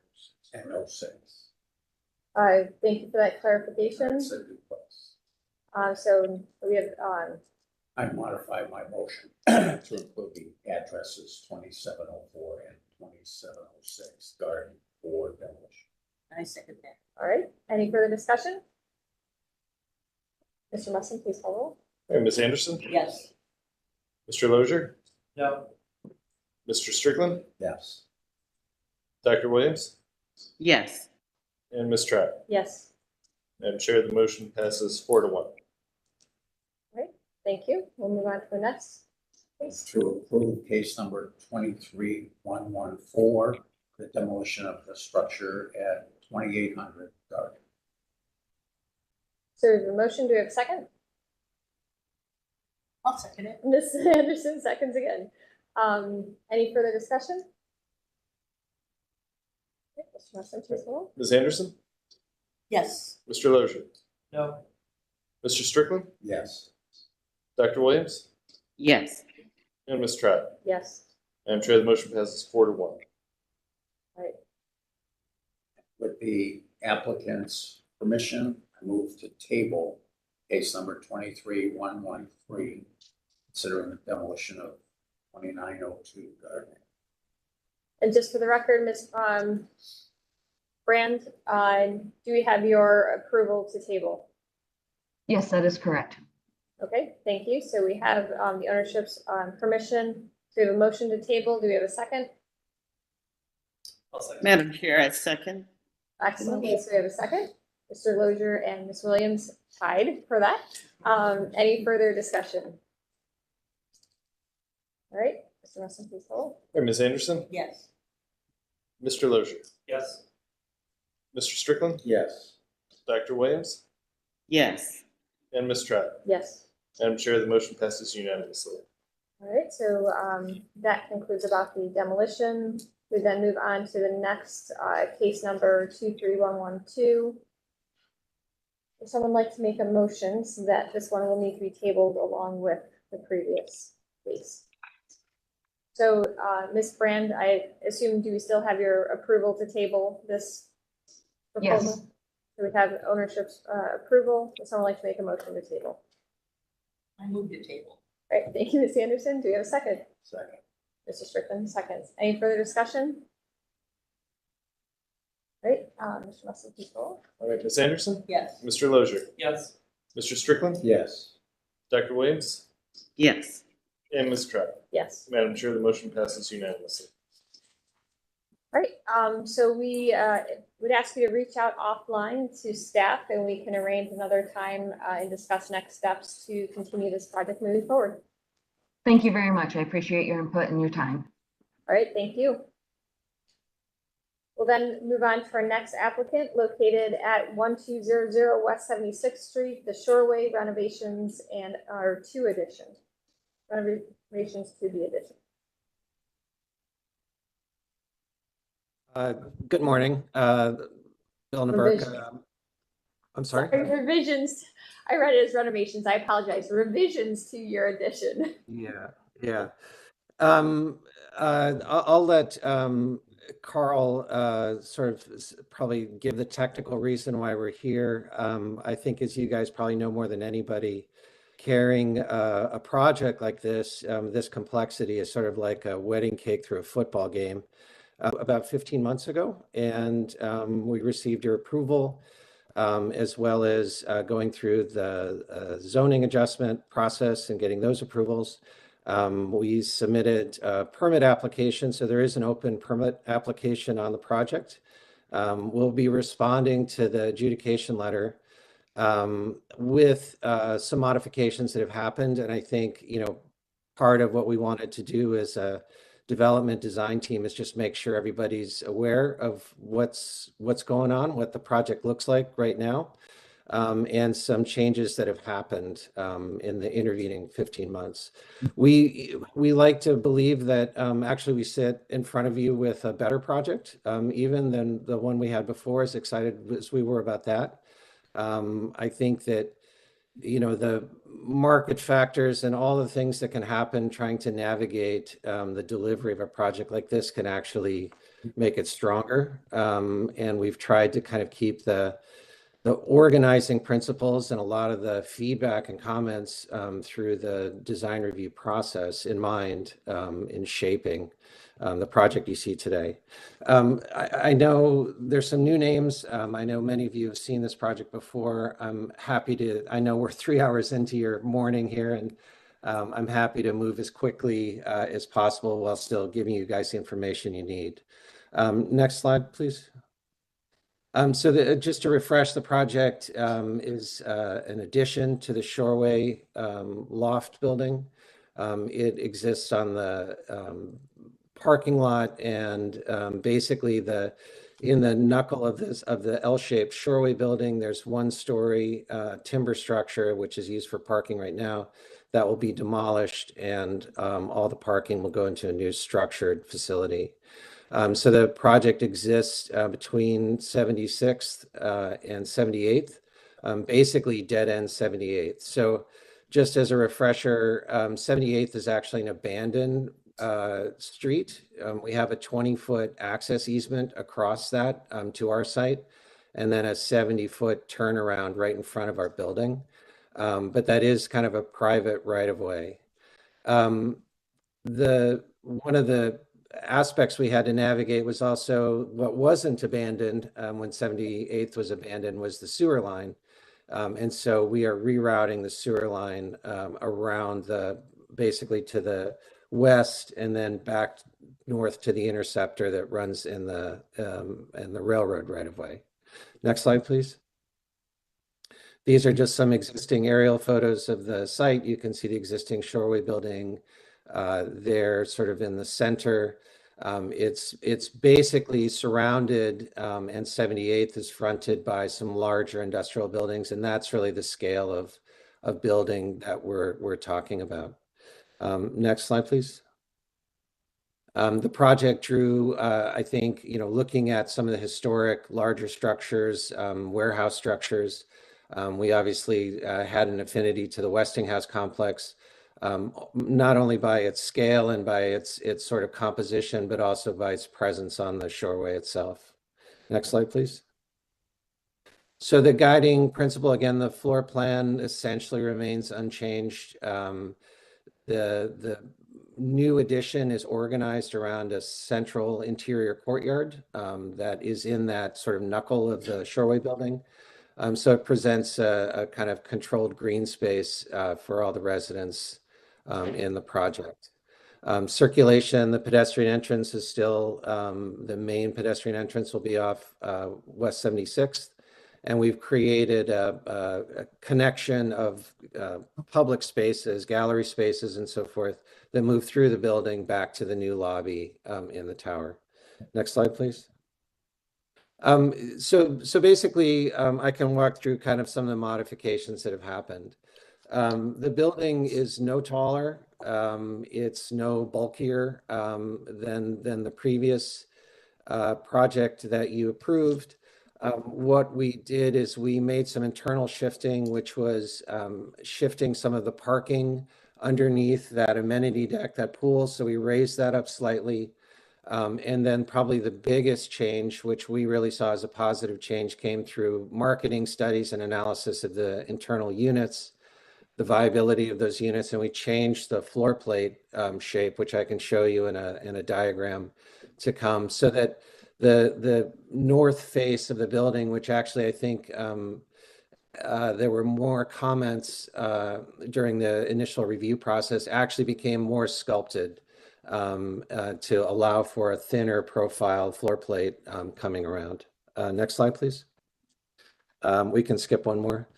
And 06. Thank you for that clarification. That's a duplex. So we have, I modified my motion to include the addresses 2704 and 2706 Garden for demolition. I second that. all right, any further discussion? Mr. Musson, please call roll. Hey, Ms. Anderson? Yes. Mr. Lozier? No. Mr. Strickland? Yes. Dr. Williams? Yes. And Ms. Trout? Yes. Madam Chair, the motion passes 4-1. All right, thank you. We'll move on to the next. Please. To approve case number 23114, the demolition of the structure at 2800 Garden. So we have a motion, do we have a second? I'll second it. Ms. Anderson seconds again. Any further discussion? Okay, Mr. Muslim, please roll. Ms. Anderson? Yes. Mr. Lozier? No. Mr. Strickland? Yes. Dr. Williams? Yes. And Ms. Trout? Yes. Madam Chair, the motion passes 4-1. All right. With the applicant's permission, I move to table case number 23113, considering the demolition of 2902 Garden. And just for the record, Ms. Brand, do we have your approval to table? Yes, that is correct. Okay, thank you. So we have the ownership's permission. So we have a motion to table. Do we have a second? I'll second. Madam Chair, I second. Excellent. Okay, so we have a second. Mr. Lozier and Ms. Williams tied for that. Any further discussion? All right, Mr. Muslim, please hold. Hey, Ms. Anderson? Yes. Mr. Lozier? Yes. Mr. Strickland? Yes. Dr. Williams? Yes. And Ms. Trout? Yes. Madam Chair, the motion passes unanimously. All right, so that concludes about the demolition. We then move on to the next case number 23112. Would someone like to make a motion so that this one will need to be tabled along with the previous case? So Ms. Brand, I assume, do we still have your approval to table this proposal? Yes. So we have ownership's approval. Would someone like to make a motion to table? I move the table. All right, thank you, Ms. Anderson. Do we have a second? Second. Mr. Strickland, seconds. Any further discussion? All right, Mr. Muslim, please roll. All right, Ms. Anderson? Yes. Mr. Lozier? Yes. Mr. Strickland? Yes. Dr. Williams? Yes. And Ms. Trout? Yes. Madam Chair, the motion passes unanimously. All right, so we would ask you to reach out offline to staff and we can arrange another time and discuss next steps to continue this project moving forward. Thank you very much. I appreciate your input and your time. All right, thank you. We'll then move on to our next applicant located at 1200 West 76th Street, the Shoreway renovations and our two additions. Renovations to the addition. Good morning, Bill Neberg. Revision. I'm sorry? Revisions. I read it as renovations. I apologize. Revisions to your addition. Yeah. I'll let Carl sort of probably give the technical reason why we're here. I think, as you guys probably know more than anybody, carrying a project like this, this complexity is sort of like a wedding cake through a football game. About 15 months ago, and we received your approval, as well as going through the zoning adjustment process and getting those approvals. We submitted a permit application, so there is an open permit application on the project. We'll be responding to the adjudication letter with some modifications that have happened, and I think, part of what we wanted to do as a development design team is just make sure everybody's aware of what's going on, what the project looks like right now, and some changes that have happened in the intervening 15 months. We like to believe that actually we sit in front of you with a better project, even than the one we had before, as excited as we were about that. I think that the market factors and all the things that can happen trying to navigate the delivery of a project like this can actually make it stronger. And we've tried to kind of keep the organizing principles and a lot of the feedback and comments through the design review process in mind in shaping the project you see today. I know there's some new names. I know many of you have seen this project before. I know we're 3 hours into your morning here, and I'm happy to move as quickly as possible while still giving you guys the information you need. Next slide, please. Just to refresh, the project is an addition to the Shoreway loft building. It exists on the parking lot and basically in the knuckle of the L-shaped Shoreway building, there's 1-story timber structure, which is used for parking right now. That will be demolished and all the parking will go into a new structured facility. So the project exists between 76th and 78th, basically dead end 78th. So just as a refresher, 78th is actually an abandoned street. We have a 20-foot access easement across that to our site, and then a 70-foot turnaround right in front of our building. But that is kind of a private right-of-way. One of the aspects we had to navigate was also what wasn't abandoned when 78th was abandoned was the sewer line. And so we are rerouting the sewer line around basically to the west and then back north to the interceptor that runs in the railroad right of way. Next slide, please. These are just some existing aerial photos of the site. You can see the existing Shoreway building there sort of in the center. It's basically surrounded and 78th is fronted by some larger industrial buildings, and that's really the scale of building that we're talking about. Next slide, please. The project drew, I think, looking at some of the historic larger structures, warehouse structures. We obviously had an affinity to the Westinghouse complex, not only by its scale and by its sort of composition, but also by its presence on the Shoreway itself. Next slide, please. So the guiding principle, again, the floor plan essentially remains unchanged. The new addition is organized around a central interior courtyard that is in that sort of knuckle of the Shoreway building. So it presents a kind of controlled green space for all the residents in the project. Circulation, the pedestrian entrance is still, the main pedestrian entrance will be off West 76th. And we've created a connection of public spaces, gallery spaces and so forth that move through the building back to the new lobby in the tower. Next slide, please. So basically, I can walk through kind of some of the modifications that have happened. The building is no taller. It's no bulkier than the previous project that you approved. What we did is we made some internal shifting, which was shifting some of the parking underneath that amenity deck, that pool. So we raised that up slightly. And then probably the biggest change, which we really saw as a positive change, came through marketing studies and analysis of the internal units, the viability of those units, and we changed the floor plate shape, which I can show you in a diagram to come, so that the north face of the building, which actually I think there were more comments during the initial review process, actually became more sculpted to allow for a thinner profile floor plate coming around. Next slide, please. We can skip one more.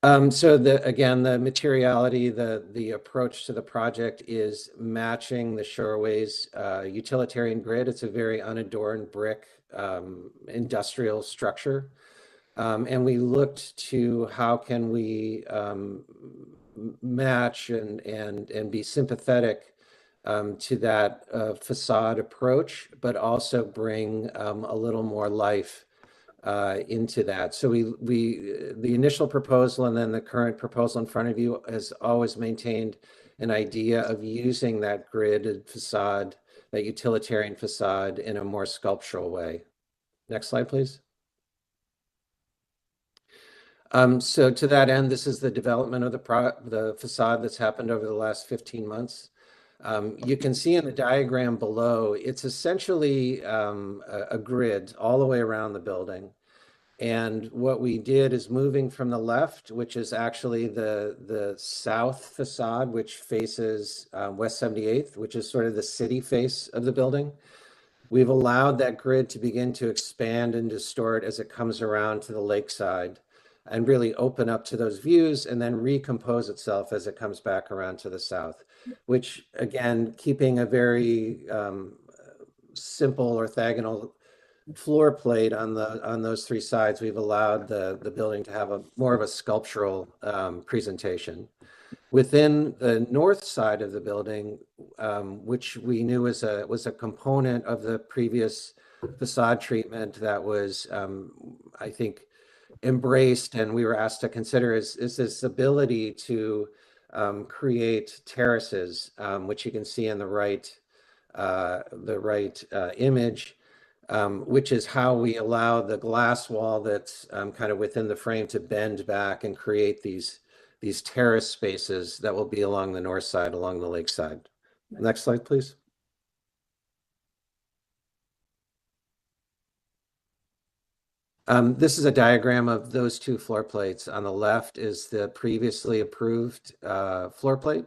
So again, the materiality, the approach to the project is matching the Shoreway's utilitarian grid. It's a very unadorned brick industrial structure. And we looked to how can we match and be sympathetic to that facade approach, but also bring a little more life into that. So the initial proposal and then the current proposal in front of you has always maintained an idea of using that gridded facade, that utilitarian facade, in a more sculptural way. Next slide, please. So to that end, this is the development of the facade that's happened over the last 15 months. You can see in the diagram below, it's essentially a grid all the way around the building. And what we did is moving from the left, which is actually the south facade, which faces West 78th, which is sort of the city face of the building. We've allowed that grid to begin to expand and distort as it comes around to the lakeside. and really open up to those views and then recompose itself as it comes back around to the south, which again, keeping a very simple orthogonal floor plate on those three sides, we've allowed the building to have a more of a sculptural presentation. Within the north side of the building, which we knew was a component of the previous facade treatment that was, I think, embraced and we were asked to consider is this ability to create terraces, which you can see in the right image, which is how we allow the glass wall that's kind of within the frame to bend back and create these terrace spaces that will be along the north side, along the lake side. Next slide, please. This is a diagram of those two floor plates. On the left is the previously approved floor plate.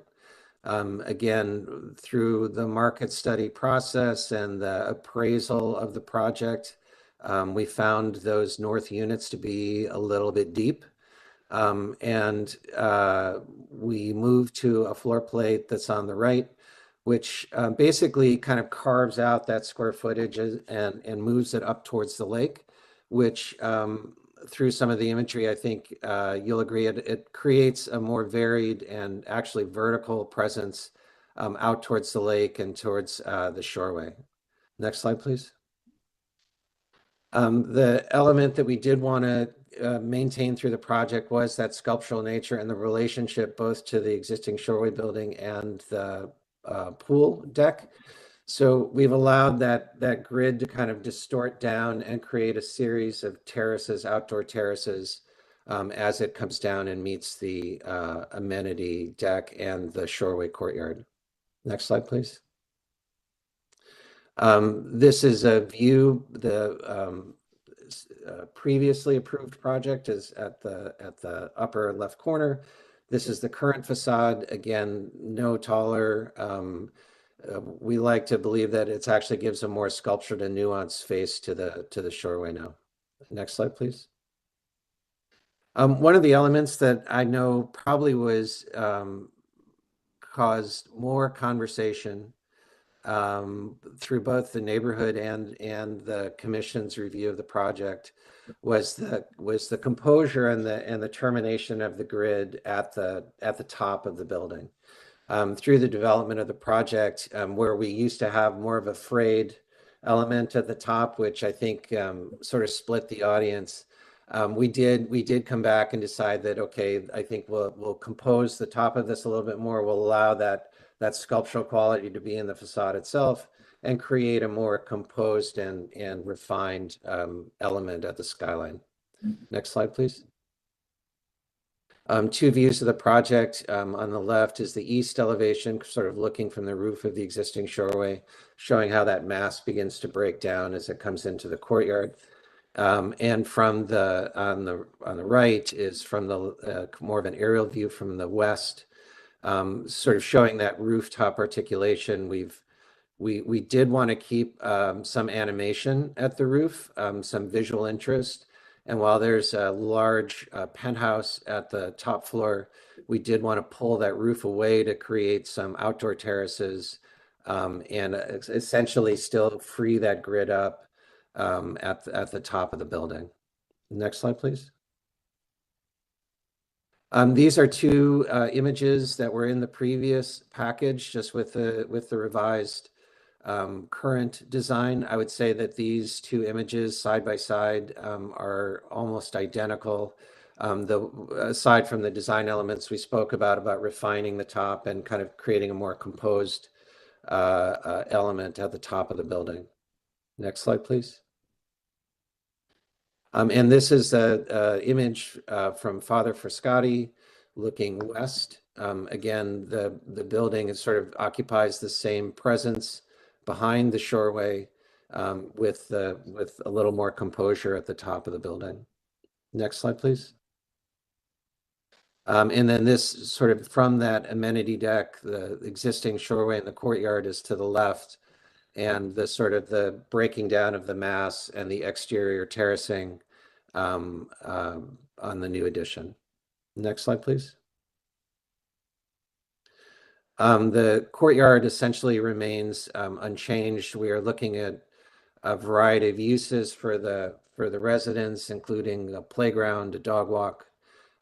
Again, through the market study process and the appraisal of the project, we found those north units to be a little bit deep. And we moved to a floor plate that's on the right, which basically kind of carves out that square footage and moves it up towards the lake, which through some of the imagery, I think you'll agree it creates a more varied and actually vertical presence out towards the lake and towards the shoreway. Next slide, please. The element that we did want to maintain through the project was that sculptural nature and the relationship both to the existing shoreway building and the pool deck. So we've allowed that grid to kind of distort down and create a series of terraces, outdoor terraces, as it comes down and meets the amenity deck and the shoreway courtyard. Next slide, please. This is a view. The previously approved project is at the upper left corner. This is the current facade. Again, no taller. We like to believe that it actually gives a more sculptured and nuanced face to the shoreway now. Next slide, please. One of the elements that I know probably was caused more conversation through both the neighborhood and the commission's review of the project was the composure and the termination of the grid at the top of the building. Through the development of the project, where we used to have more of a frayed element at the top, which I think sort of split the audience. We did come back and decide that, okay, I think we'll compose the top of this a little bit more. We'll allow that sculptural quality to be in the facade itself and create a more composed and refined element at the skyline. Next slide, please. Two views of the project. On the left is the east elevation, sort of looking from the roof of the existing shoreway, showing how that mass begins to break down as it comes into the courtyard. And from on the right is from the more of an aerial view from the west, sort of showing that rooftop articulation. We did want to keep some animation at the roof, some visual interest. And while there's a large penthouse at the top floor, we did want to pull that roof away to create some outdoor terraces and essentially still free that grid up at the top of the building. Next slide, please. These are two images that were in the previous package, just with the revised current design. I would say that these two images side by side are almost identical. Aside from the design elements we spoke about refining the top and kind of creating a more composed element at the top of the building. Next slide, please. And this is an image from Father Frascati looking west. Again, the building sort of occupies the same presence behind the shoreway with a little more composure at the top of the building. Next slide, please. And then this sort of from that amenity deck, the existing shoreway in the courtyard is to the left, and the sort of the breaking down of the mass and the exterior terracing on the new addition. Next slide, please. The courtyard essentially remains unchanged. We are looking at a variety of uses for the residents, including a playground, a dog walk,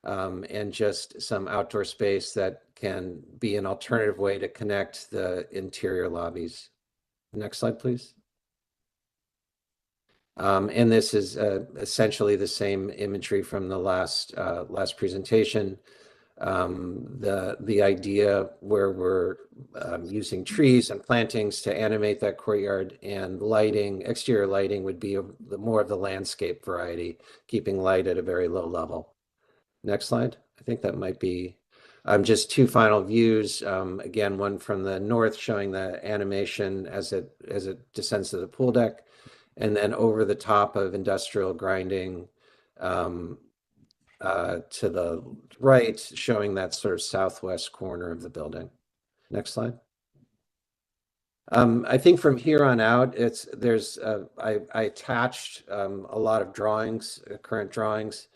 and just some outdoor space that can be an alternative way to connect the interior lobbies. Next slide, please. And this is essentially the same imagery from the last presentation. The idea where we're using trees and plantings to animate that courtyard, and lighting, exterior lighting would be more of the landscape variety, keeping light at a very low level. Next slide. I think that might be just two final views. Again, one from the north showing the animation as it descends to the pool deck, and then over the top of industrial grinding to the right, showing that sort of southwest corner of the building. Next slide. I think from here on out, I attached a lot of drawings, current drawings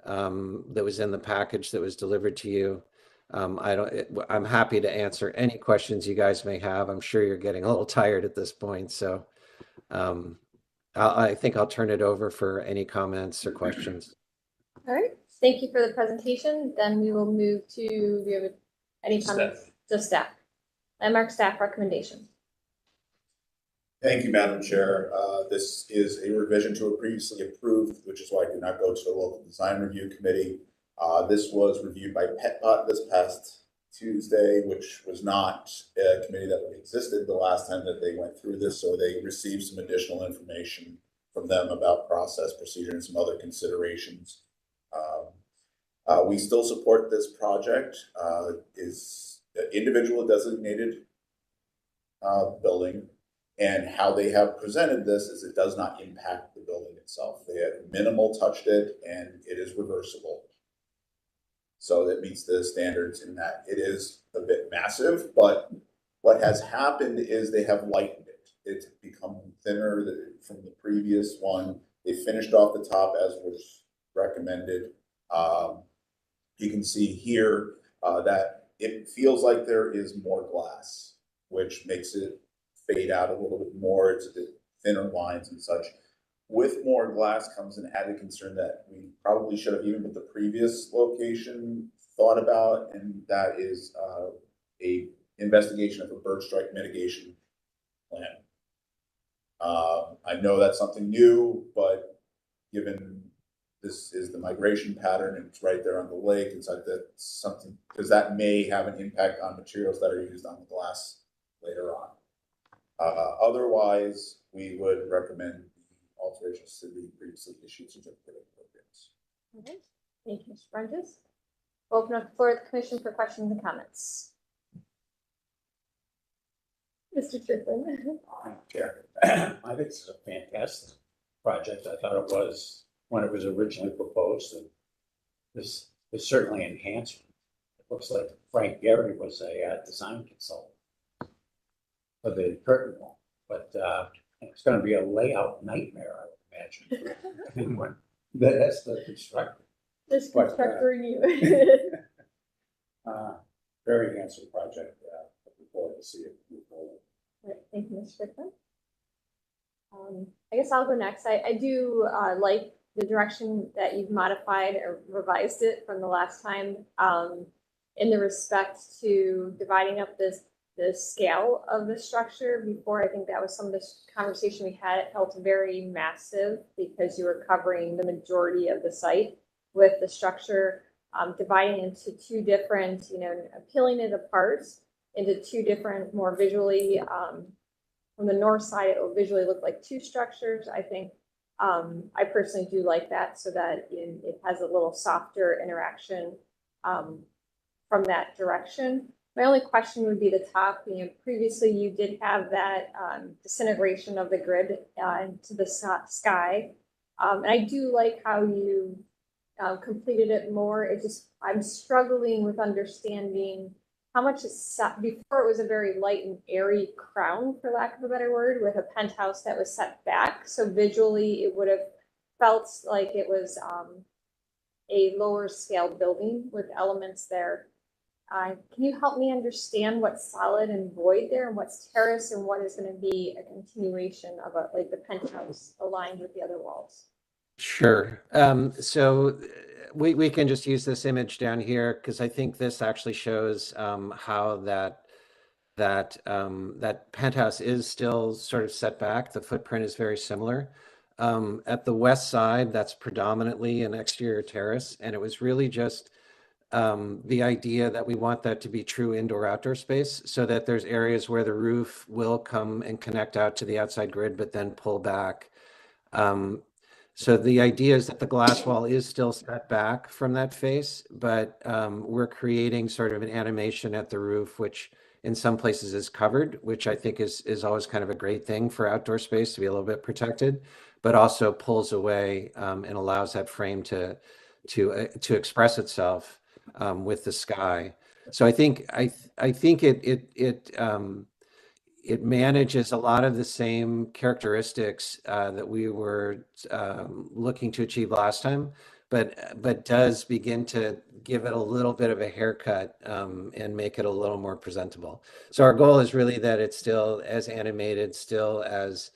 that was in the package that was delivered to you. I'm happy to answer any questions you guys may have. I'm sure you're getting a little tired at this point, so I think I'll turn it over for any comments or questions. All right, thank you for the presentation. Then we will move to, do you have any comments? To staff. Landmark staff recommendation. Thank you, Madam Chair. This is a revision to a previously approved, which is why I did not go to the local design review committee. This was reviewed by PetBot this past Tuesday, which was not a committee that existed the last time that they went through this. So they received some additional information from them about process, procedure, and some other considerations. We still support this project. Is individual designated building, and how they have presented this is it does not impact the building itself. They have minimal touched it, and it is reversible. So that meets the standards in that it is a bit massive, but what has happened is they have lightened it. It's become thinner from the previous one. They finished off the top as was recommended. You can see here that it feels like there is more glass, which makes it fade out a little bit more. It's a bit thinner lines and such. With more glass comes an added concern that we probably should have, even with the previous location, thought about, and that is a investigation of a bird strike mitigation plan. I know that's something new, but given this is the migration pattern and it's right there on the lake, it's like that's something, because that may have an impact on materials that are used on the glass later on. Otherwise, we would recommend alterations to the previously issued certificate of programs. Okay, thank you, Mr. Prentice. We'll open up the floor to the commission for questions and comments. Mr. Strickland. I think this is a fantastic project. I thought it was when it was originally proposed, and this is certainly enhanced. It looks like Frank Gehry was a design consultant for the curtain wall, but it's going to be a layout nightmare, I would imagine, for anyone that has to construct it. This constructor and you. Very handsome project. Looking forward to see it move forward. All right, thank you, Mr. Strickland. I guess I'll go next. I do like the direction that you've modified or revised it from the last time in the respect to dividing up the scale of the structure. Before, I think that was some of the conversation we had. It felt very massive because you were covering the majority of the site with the structure, dividing into two different, peeling it apart into two different, more visually, from the north side, it will visually look like two structures. I think I personally do like that, so that it has a little softer interaction from that direction. My only question would be the top. Previously you did have that disintegration of the grid into the sky. And I do like how you completed it more. I'm struggling with understanding how much is set. Before it was a very light and airy crown, for lack of a better word, with a penthouse that was set back. So visually it would have felt like it was a lower scale building with elements there. Can you help me understand what's solid and void there, and what's terrace, and what is going to be a continuation of like the penthouse aligned with the other walls? Sure. So we can just use this image down here because I think this actually shows how that penthouse is still sort of set back. The footprint is very similar. At the west side, that's predominantly an exterior terrace, and it was really just the idea that we want that to be true indoor-outdoor space, so that there's areas where the roof will come and connect out to the outside grid, but then pull back. So the idea is that the glass wall is still set back from that face, but we're creating sort of an animation at the roof, which in some places is covered, which I think is always kind of a great thing for outdoor space to be a little bit protected, but also pulls away and allows that frame to express itself with the sky. So I think it manages a lot of the same characteristics that we were looking to achieve last time, but does begin to give it a little bit of a haircut and make it a little more presentable. So our goal is really that it's still as animated, still as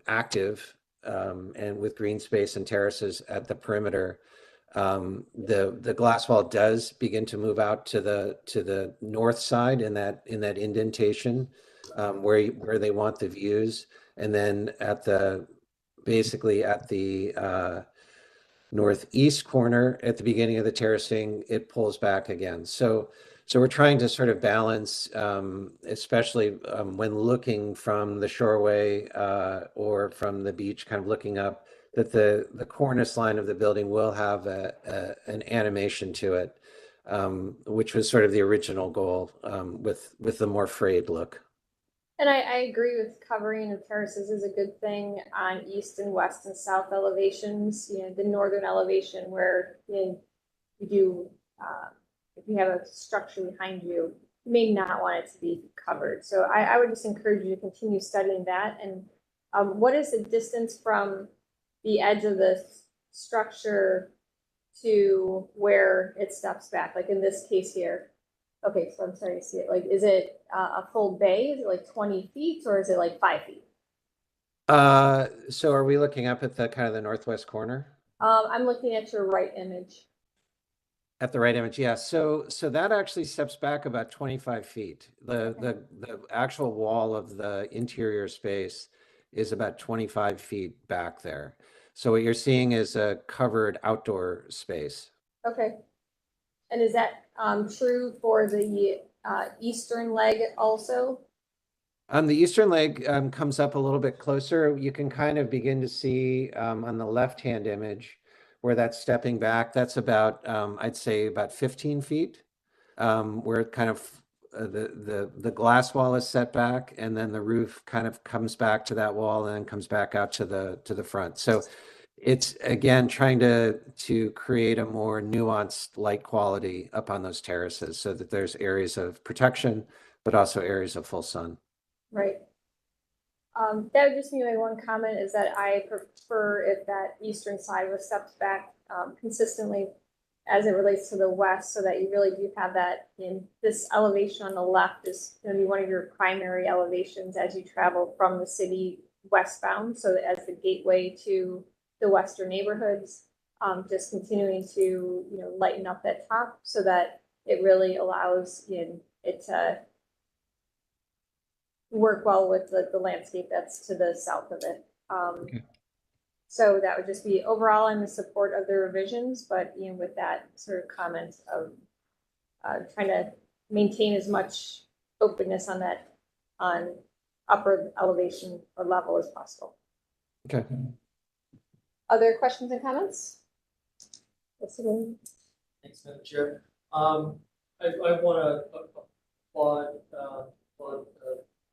active, and with green space and terraces at the perimeter. The glass wall does begin to move out to the north side in that indentation where they want the views, and then basically at the northeast corner at the beginning of the terracing, it pulls back again. So we're trying to sort of balance, especially when looking from the shoreway or from the beach, kind of looking up, that the cornice line of the building will have an animation to it, which was sort of the original goal with the more frayed look. And I agree with covering of terraces is a good thing on east and west and south elevations. You know, the northern elevation where you do, if you have a structure behind you, you may not want it to be covered. So I would just encourage you to continue studying that. And what is the distance from the edge of the structure to where it steps back? Like in this case here. Okay, so I'm starting to see it. Like, is it a full bay? Is it like 20 feet or is it like 5 feet? So are we looking up at the kind of the northwest corner? I'm looking at your right image. At the right image, yeah. So that actually steps back about 25 feet. The actual wall of the interior space is about 25 feet back there. So what you're seeing is a covered outdoor space. Okay. And is that true for the eastern leg also? The eastern leg comes up a little bit closer. You can kind of begin to see on the left-hand image where that's stepping back. That's about, I'd say about 15 feet, where it kind of, the glass wall is set back, and then the roof kind of comes back to that wall and then comes back out to the front. So it's, again, trying to create a more nuanced light quality up on those terraces so that there's areas of protection, but also areas of full sun. Right. That would just be my one comment, is that I prefer if that eastern side was stepped back consistently as it relates to the west, so that you really do have that in this elevation on the left is going to be one of your primary elevations as you travel from the city westbound. So as the gateway to the western neighborhoods, just continuing to, lighten up that top so that it really allows it to work well with the landscape that's to the south of it. Okay. So that would just be overall in the support of the revisions, but with that sort of comment of trying to maintain as much openness on that upper elevation or level as possible. Okay. Other questions and comments? Yes, again. Thanks, Madam Chair. I want to applaud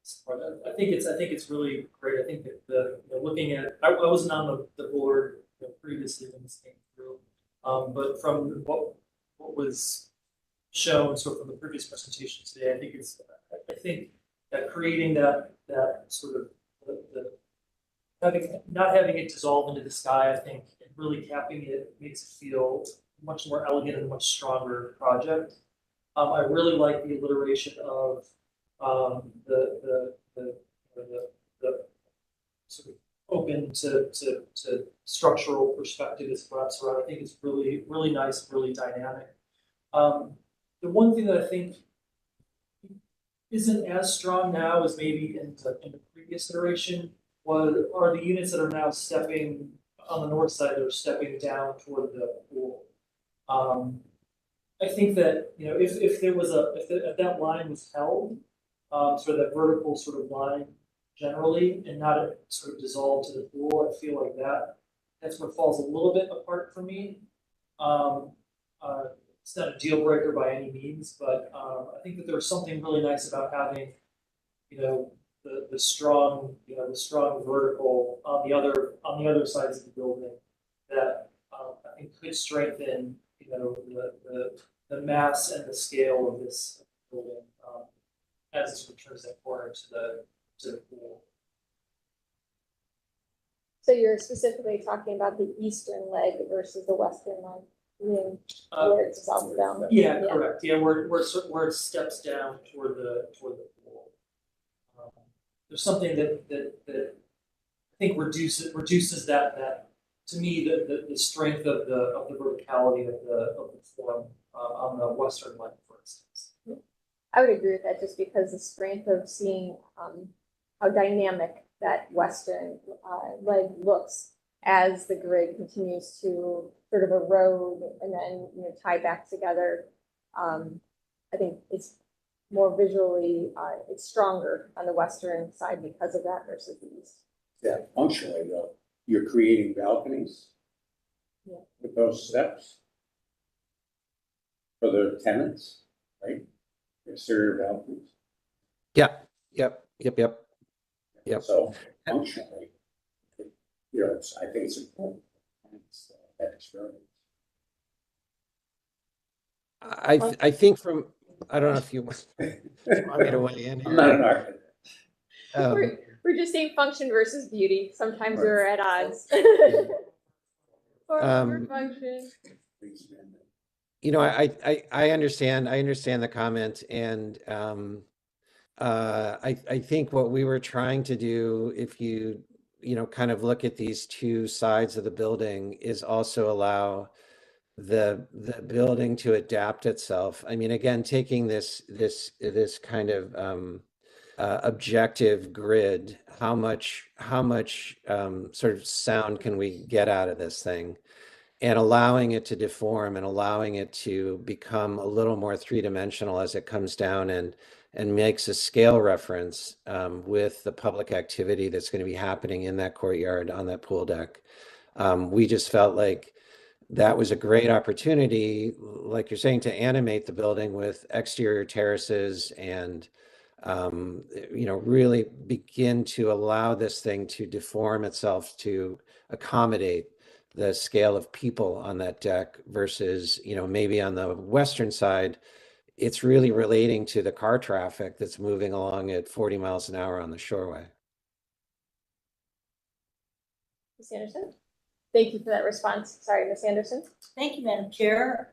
this project. I think it's really great. I think that looking at, I wasn't on the board previously when this came through, but from what was shown sort of from the previous presentation today, I think that creating that sort of the not having it dissolve into the sky, I think, and really capping it makes it feel much more elegant and much stronger project. I really like the alliteration of the sort of open to structural perspective as perhaps around. I think it's really nice, really dynamic. The one thing that I think isn't as strong now as maybe in the previous iteration are the units that are now stepping on the north side. They're stepping down toward the pool. I think that, you know, if that line was held, sort of that vertical sort of line generally, and not it sort of dissolved to the pool, I feel like that's what falls a little bit apart for me. It's not a deal breaker by any means, but I think that there's something really nice about having, you know, the strong vertical on the other sides of the building that I think could strengthen, you know, the mass and the scale of this building as it sort of turns that corner to the pool. So you're specifically talking about the eastern leg versus the western leg, where it's dissolved down? Yeah, correct. Yeah, where it steps down toward the pool. There's something that I think reduces that to me the strength of the verticality of the form on the western leg, for instance. I would agree with that, just because the strength of seeing how dynamic that western leg looks as the grid continues to sort of erode and then, you know, tie back together. I think it's more visually, it's stronger on the western side because of that versus the east. Yeah, functionally though, you're creating balconies with those steps for the tenants, right? Exterior balconies. Yeah, yep. So functionally, you know, I think it's important. That experience. I think from, I don't know if you want me to weigh in here. I'm not an architect. We're just saying function versus beauty. Sometimes Right. we're at odds. For function. You know, I understand the comment, and I think what we were trying to do, if you know, kind of look at these two sides of the building, is also allow the building to adapt itself. I mean, again, taking this kind of objective grid, how much sort of sound can we get out of this thing, and allowing it to deform and allowing it to become a little more three-dimensional as it comes down and makes a scale reference with the public activity that's going to be happening in that courtyard on that pool deck. We just felt like that was a great opportunity, like you're saying, to animate the building with exterior terraces and you know, really begin to allow this thing to deform itself to accommodate the scale of people on that deck versus, you know, maybe on the western side, it's really relating to the car traffic that's moving along at 40 miles an hour on the shoreway. Ms. Anderson? Thank you for that response. Sorry, Ms. Anderson? Thank you, Madam Chair.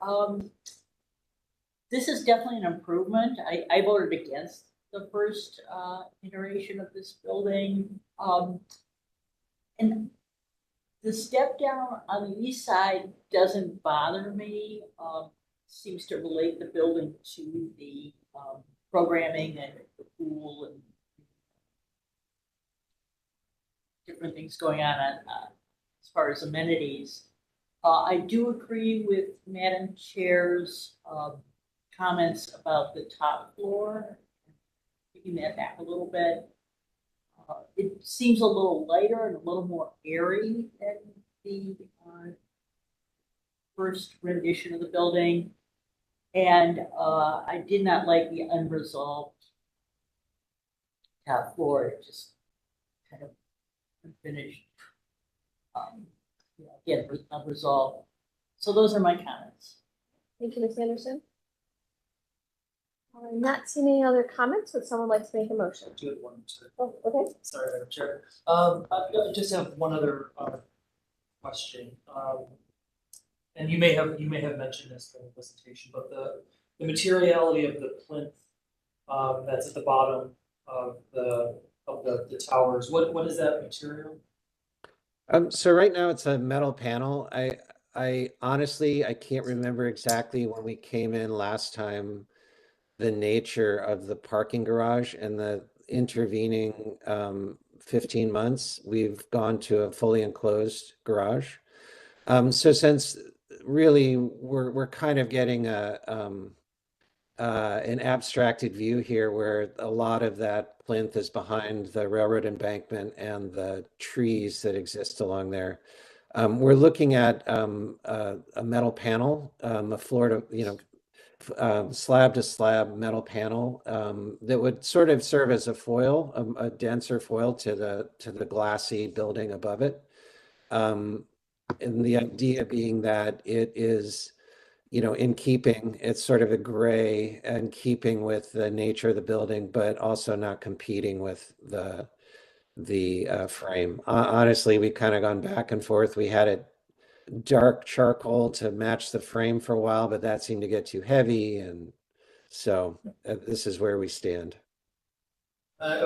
This is definitely an improvement. I voted against the first iteration of this building. And the step down on the east side doesn't bother me. Seems to relate the building to the programming and the pool and different things going on as far as amenities. I do agree with Madam Chair's comments about the top floor, taking that back a little bit. It seems a little lighter and a little more airy than the first rendition of the building. And I did not like the unresolved top floor. It just kind of unfinished. Again, unresolved. So those are my comments. Thank you, Ms. Anderson. I'm not seeing any other comments. Would someone like to make a motion? Do it one to. Oh, okay. Sorry, Madam Chair. I just have one other question. And you may have mentioned this during the presentation, but the materiality of the plinth that's at the bottom of the towers. What is that material? So right now it's a metal panel. I honestly, I can't remember exactly when we came in last time, the nature of the parking garage and the intervening 15 months, we've gone to a fully enclosed garage. So since really we're kind of getting an abstracted view here where a lot of that plinth is behind the railroad embankment and the trees that exist along there. We're looking at a metal panel, a floor to, slab to slab metal panel that would sort of serve as a foil, a denser foil to the glassy building above it. And the idea being that it is, in keeping, it's sort of a gray and keeping with the nature of the building, but also not competing with the frame. Honestly, we kind of gone back and forth. We had it dark charcoal to match the frame for a while, but that seemed to get too heavy. And so this is where we stand. I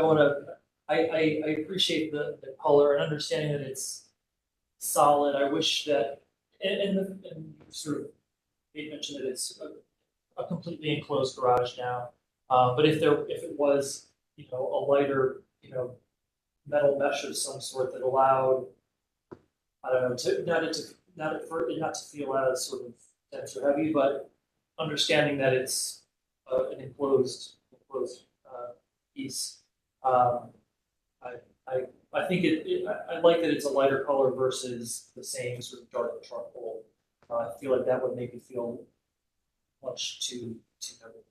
appreciate the color and understanding that it's solid. I wish that, and sort of, you mentioned that it's a completely enclosed garage now. But if it was, a lighter, metal mesh of some sort that allowed, I don't know, not to feel as sort of dense or heavy, but understanding that it's an enclosed piece. I think I like that it's a lighter color versus the same sort of dark charcoal. I feel like that would make it feel much too heavy.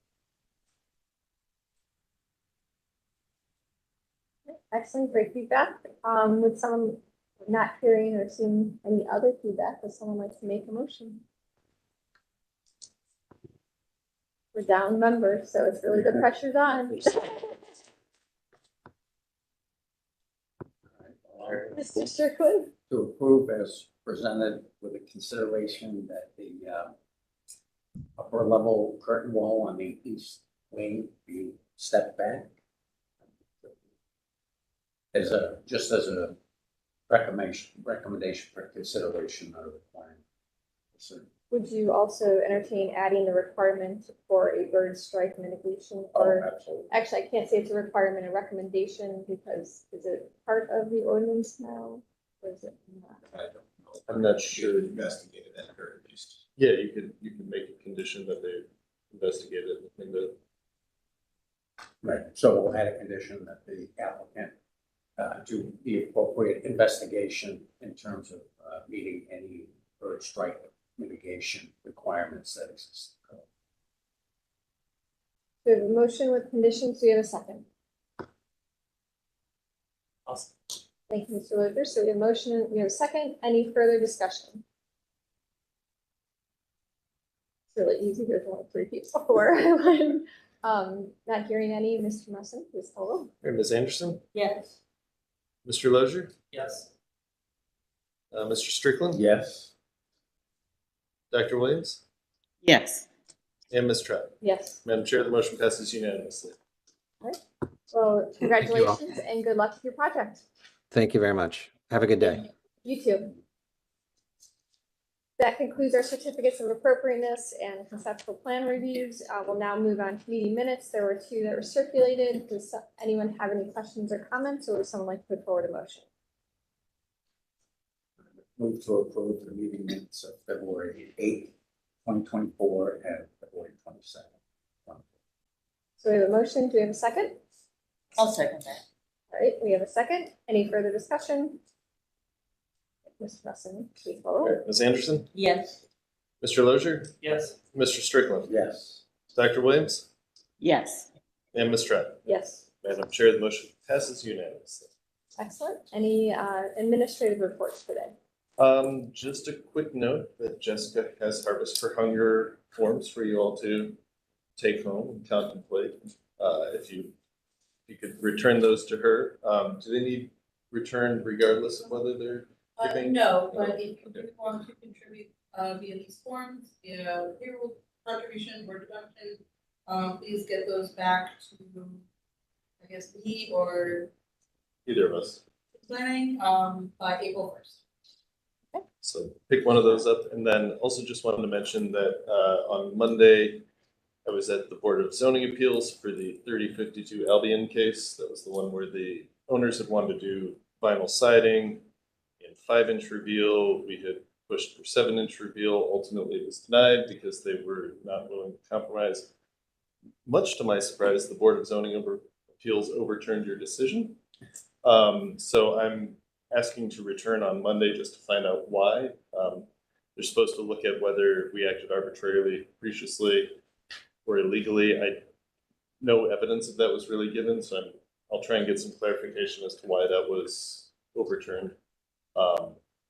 Excellent, great feedback. Would someone not hearing or seeing any other feedback, would someone like to make a motion? We're down members, so it's really the pressure's on. Mr. Strickland? To approve as presented with a consideration that the upper level curtain wall on the east wing be stepped back. Just as a recommendation for consideration, not a requirement. So, Would you also entertain adding the requirement for a bird strike mitigation? Or absolutely. actually, I can't say it's a requirement, a recommendation, because is it part of the ordinance now? Or is it not? I don't know. I'm not sure. Investigated at the very least. Yeah, you could make a condition that they investigate it in the. Right, so we'll add a condition that the applicant do the appropriate investigation in terms of meeting any bird strike mitigation requirements that exist. We have a motion with conditions. Do we have a second? Awesome. Thank you, Mr. Loder. So we have a motion, we have a second. Any further discussion? It's really easy. There's only 3 people for not hearing any. Mr. Musson, please call roll. Ms. Anderson? Yes. Mr. Lozier? Yes. Mr. Strickland? Yes. Dr. Williams? Yes. And Ms. Trout? Yes. Madam Chair, the motion passes unanimously. All right. Well, congratulations and good luck with your project. Thank you very much. Have a good day. You too. That concludes our certificates of appropriateness and conceptual plan reviews. We'll now move on to meeting minutes. There were 2 that were circulated. Does anyone have any questions or comments, or would someone like to put forward a motion? Move to approve the meeting minutes of February 8th, 2024 and February 22nd. So we have a motion. Do we have a second? I'll second that. All right, we have a second. Any further discussion? Mr. Musson, please follow. Ms. Anderson? Yes. Mr. Lozier? Yes. Mr. Strickland? Yes. Dr. Williams? Yes. And Ms. Trout? Yes. Madam Chair, the motion passes unanimously. Excellent. Any administrative reports today? Just a quick note that Jessica has Harvest for Hunger forms for you all to take home and contemplate. If you could return those to her. Do they need returned regardless of whether they're giving? No, but if you do want to contribute via these forms, via payroll contribution or deduction, please get those back to, I guess, me or Either of us. planning by April 1st. So pick one of those up. And then also just wanted to mention that on Monday, I was at the Board of Zoning Appeals for the 3052 Albion case. That was the one where the owners had wanted to do vinyl siding and 5-inch reveal. We had pushed for 7-inch reveal. Ultimately, it was denied because they were not willing to compromise. Much to my surprise, the Board of Zoning Appeals overturned your decision. So I'm asking to return on Monday just to find out why. They're supposed to look at whether we acted arbitrarily, capriciously, or illegally. No evidence of that was really given, so I'll try and get some clarification as to why that was overturned.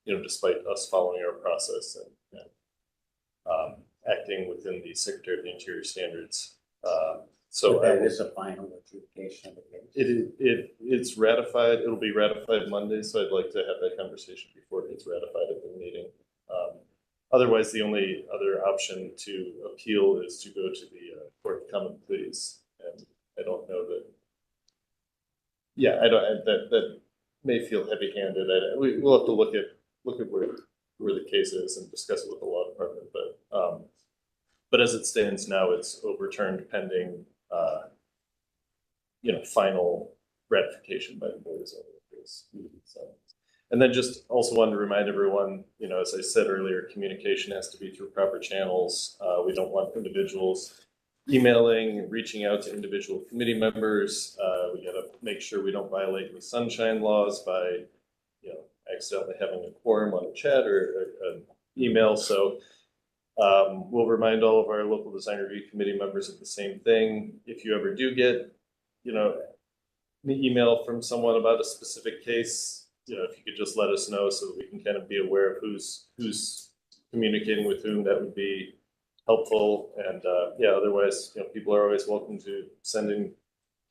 Despite us following our process and acting within the Secretary of the Interior standards. So That is a final adjudication of the case. It's ratified. It'll be ratified Monday, so I'd like to have that conversation before it gets ratified at the meeting. Otherwise, the only other option to appeal is to go to the Court of Common Pleas, and I don't know that. Yeah, that may feel heavy-handed. We'll have to look at where the case is and discuss it with the law department. But as it stands now, it's overturned pending final ratification by the Board of Zoning Appeals. So. And then just also wanted to remind everyone, as I said earlier, communication has to be through proper channels. We don't want individuals emailing, reaching out to individual committee members. We got to make sure we don't violate any sunshine laws by, accidentally having a quorum on a chat or an email. So we'll remind all of our local design review committee members of the same thing. If you ever do get, an email from someone about a specific case, if you could just let us know so that we can kind of be aware of who's communicating with whom, that would be helpful. And otherwise, people are always welcome to send in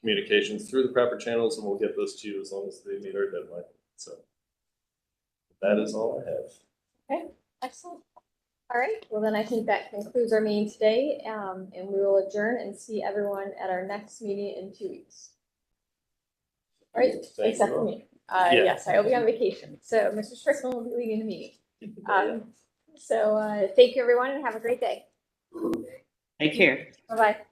communications through the proper channels, and we'll get those to you as long as they meet our deadline. So that is all I have. Okay, excellent. All right, well then I think that concludes our meeting today, and we will adjourn and see everyone at our next meeting in 2 weeks. All right, except for me. Yes, I will be on vacation, so Mr. Strickland will be leading the meeting. So thank you everyone and have a great day. Take care. Bye-bye.